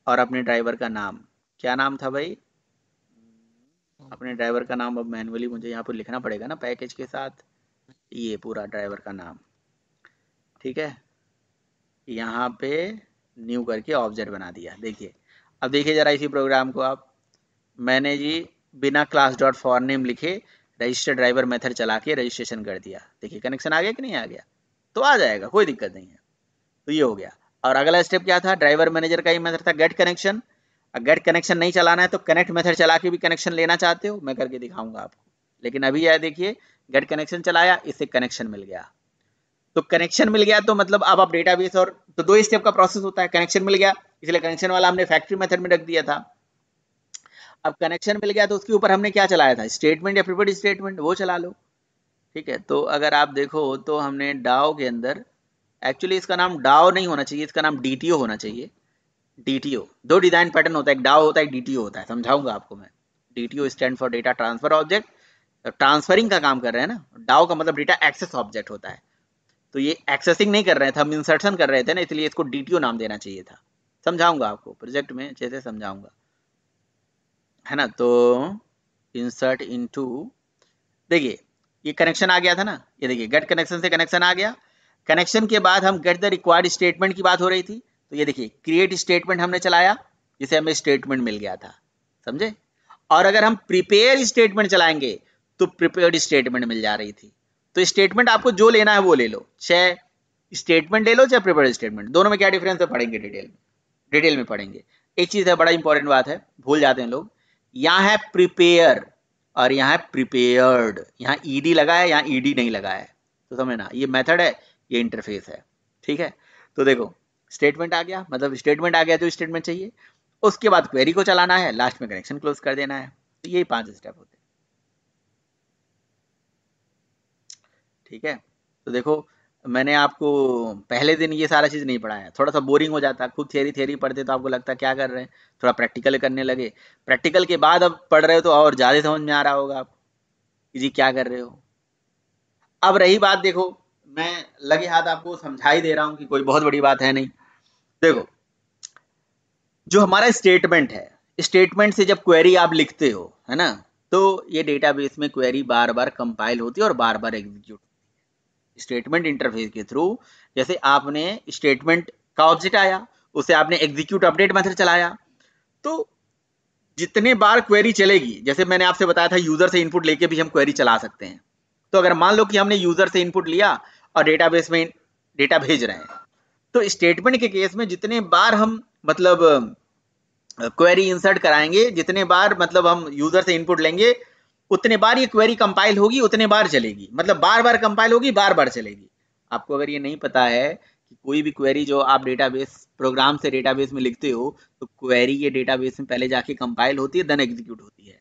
और अपने ड्राइवर का नाम। क्या नाम था भाई? अपने ड्राइवर का नाम अब मैन्युअली मुझे यहाँ पर लिखना पड़ेगा ना पैकेज के साथ, ये पूरा ड्राइवर का नाम, ठीक है। यहाँ पे न्यू करके ऑब्जेक्ट बना दिया। देखिए, अब देखिए जरा इसी प्रोग्राम को आप, मैंने जी बिना क्लास डॉट फॉर नेम लिखे रजिस्टर ड्राइवर मेथड चला के रजिस्ट्रेशन कर दिया। देखिए कनेक्शन आ गया कि नहीं आ गया? तो आ जाएगा, कोई दिक्कत नहीं है। तो ये हो गया। और अगला स्टेप क्या था? ड्राइवर मैनेजर का ही मेथड था गेट कनेक्शन। गेट कनेक्शन नहीं चलाना है तो कनेक्ट मेथड चला के भी कनेक्शन लेना चाहते हो, मैं करके दिखाऊंगा आपको। लेकिन अभी यह देखिए, गेट कनेक्शन चलाया, इससे कनेक्शन मिल गया। तो कनेक्शन मिल गया तो मतलब अब आप डेटाबेस, और तो दो स्टेप का प्रोसेस होता है। कनेक्शन मिल गया, इसलिए कनेक्शन वाला हमने फैक्ट्री मेथड में रख दिया था। अब कनेक्शन मिल गया तो उसके ऊपर हमने क्या चलाया था? स्टेटमेंट या प्रिपेयर्ड स्टेटमेंट, वो चला लो, ठीक है। तो अगर आप देखो तो हमने डाओ के अंदर, एक्चुअली इसका नाम डाओ नहीं होना चाहिए, इसका नाम डीटीओ होना चाहिए। डीटीओ, दो डिजाइन पैटर्न होता है, एक डाओ होता है, एक डीटीओ होता है, समझाऊंगा आपको मैं। DTO stand for data transfer object, transferring का काम कर रहे हैं ना। डाओ का मतलब डेटा एक्सेस ऑब्जेक्ट होता है। तो ये एक्सेसिंग नहीं कर रहे थे हम, इंसर्शन कर रहे थे ना, इसलिए इसको डीटीओ नाम देना चाहिए था। समझाऊंगा आपको प्रोजेक्ट में, जैसे समझाऊंगा, है ना। तो इंसर्ट इनटू, देखिए ये कनेक्शन आ गया था ना, ये देखिए गेट कनेक्शन से कनेक्शन आ गया। कनेक्शन के बाद हम गेट द रिक्वायर्ड स्टेटमेंट की बात हो रही थी, तो ये देखिए क्रिएट स्टेटमेंट हमने चलाया, जिसे हमें स्टेटमेंट मिल गया था, समझे। और अगर हम प्रिपेयर स्टेटमेंट चलाएंगे तो प्रिपेयर्ड स्टेटमेंट मिल जा रही थी। तो स्टेटमेंट आपको जो लेना है वो ले लो, चाहे स्टेटमेंट ले लो चाहे प्रिपेयर्ड स्टेटमेंट, दोनों में क्या डिफरेंस है पढ़ेंगे डिटेल में पढ़ेंगे। एक चीज है, बड़ा इंपॉर्टेंट बात है, भूल जाते हैं लोग, यहाँ है प्रिपेयर और यहाँ है प्रिपेयर्ड, यहाँ ईडी लगा है, यहाँ ईडी नहीं लगा है, तो समझना ये मेथड है, ये इंटरफेस है, ठीक है। तो देखो स्टेटमेंट आ गया, मतलब स्टेटमेंट आ गया तो स्टेटमेंट चाहिए, उसके बाद क्वेरी को चलाना है, लास्ट में कनेक्शन क्लोज कर देना है। तो यही 5 स्टेप होते हैं। ठीक है, तो देखो मैंने आपको पहले दिन ये सारा चीज़ नहीं पढ़ाया, थोड़ा सा बोरिंग हो जाता, खूब थ्योरी पढ़ते तो आपको लगता क्या कर रहे हैं, थोड़ा प्रैक्टिकल करने लगे, प्रैक्टिकल के बाद अब पढ़ रहे हो तो और ज़्यादा समझ में आ रहा होगा आपको कि जी क्या कर रहे हो। अब रही बात, देखो मैं लगे हाथ आपको समझा ही दे रहा हूँ कि कोई बहुत बड़ी बात है नहीं। देखो जो हमारा स्टेटमेंट है, स्टेटमेंट से जब क्वेरी आप लिखते हो है ना, तो ये डेटाबेस में क्वेरी बार बार कंपाइल होती है और बार बार एग्जीक्यूट होती है स्टेटमेंट इंटरफेस के थ्रू। जैसे आपने स्टेटमेंट का ऑब्जेक्ट आया, उसे आपने एग्जीक्यूट अपडेट मेथड चलाया, तो जितने बार क्वेरी चलेगी, जैसे मैंने आपसे बताया था यूजर से इनपुट लेके भी हम क्वेरी चला सकते हैं। तो अगर मान लो कि हमने यूजर से इनपुट लिया और डेटाबेस में डेटा भेज रहे हैं, तो स्टेटमेंट के केस में जितने बार हम मतलब क्वेरी इंसर्ट कराएंगे, जितने बार मतलब हम यूजर से इनपुट लेंगे, उतने बार ये क्वेरी कंपाइल होगी, उतने बार चलेगी, मतलब बार बार कंपाइल होगी, बार बार चलेगी। आपको अगर ये नहीं पता है कि कोई भी क्वेरी जो आप डेटाबेस प्रोग्राम से डेटाबेस में लिखते हो, तो क्वेरी ये डेटाबेस में पहले जाके कंपाइल होती है, देन एग्जीक्यूट होती है।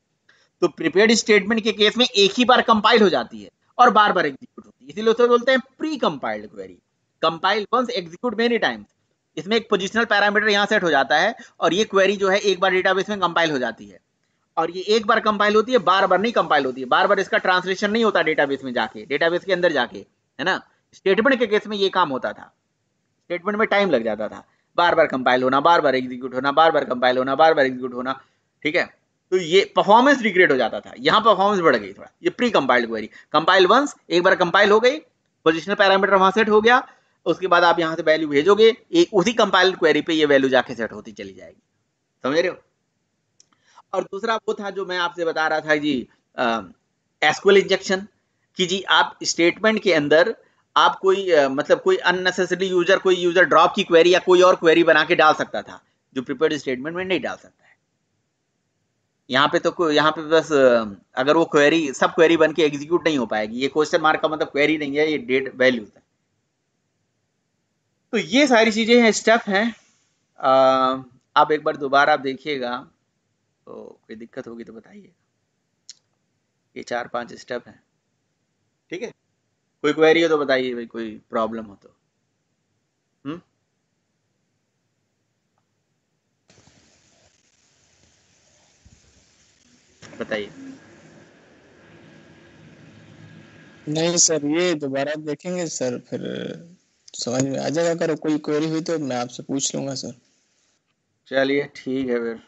तो प्रिपेयर्ड स्टेटमेंट के केस में एक ही बार कंपाइल हो जाती है और बार बार एग्जीक्यूट होती है, इसीलिए उसे बोलते हैं pre compiled query. Compile once execute many times. इसमें एक पोजिशनल पैरामीटर यहाँ सेट हो जाता है और ये क्वेरी जो है एक बार डेटाबेस में कंपाइल हो जाती है, और ये एक बार कंपाइल होती है, बार बार नहीं कंपाइल होती है, बार बार इसका ट्रांसलेशन नहीं होता डेटाबेस में जाके, डेटाबेस के अंदर जाके, है ना। स्टेटमेंट के केस में ये काम होता था, स्टेटमेंट में टाइम लग जाता था, बार बार कंपाइल होना, बार बार एग्जीक्यूट होना, बार बार कंपाइल होना, बार बार एग्जीक्यूट होना। ठीक है, तो ये परफॉर्मेंस डिग्रेड हो जाता था, यहाँ परफॉर्मेंस बढ़ गई थोड़ा। ये pre compiled query, compile once, एक बार कंपाइल हो गई, पोजिशनल पैरामीटर वहां सेट हो गया, उसके बाद आप यहाँ से वैल्यू भेजोगे, उसी कंपाइल्ड क्वेरी पे ये वैल्यू जाके सेट होती चली जाएगी। समझ रहे हो। और दूसरा वो था जो मैं आपसे बता रहा था जी, एसक्यूएल इंजेक्शन, कि जी आप स्टेटमेंट के अंदर आप कोई मतलब कोई अननेसेसरी यूजर, कोई यूजर ड्रॉप की क्वेरी या कोई और क्वेरी बना के डाल सकता था, जो प्रिपेयर्ड स्टेटमेंट में नहीं डाल सकता है। यहाँ पे तो यहाँ पे बस अगर वो क्वेरी सब क्वेरी बन के एग्जीक्यूट नहीं हो पाएगी, ये क्वेश्चन मार्क का मतलब क्वेरी नहीं है, ये डेट वैल्यूज है। तो ये सारी चीजें हैं, स्टेप हैं। आप एक बार दोबारा देखिएगा, तो कोई दिक्कत होगी तो बताइए। ये 4-5 स्टेप हैं। ठीक है, कोई क्वेरी हो तो बताइए भाई, कोई प्रॉब्लम हो तो। बताइए। नहीं सर, ये दोबारा देखेंगे सर, फिर समझ में आ जाएगा। अगर कोई क्वेरी हुई तो मैं आपसे पूछ लूंगा सर। चलिए ठीक है फिर।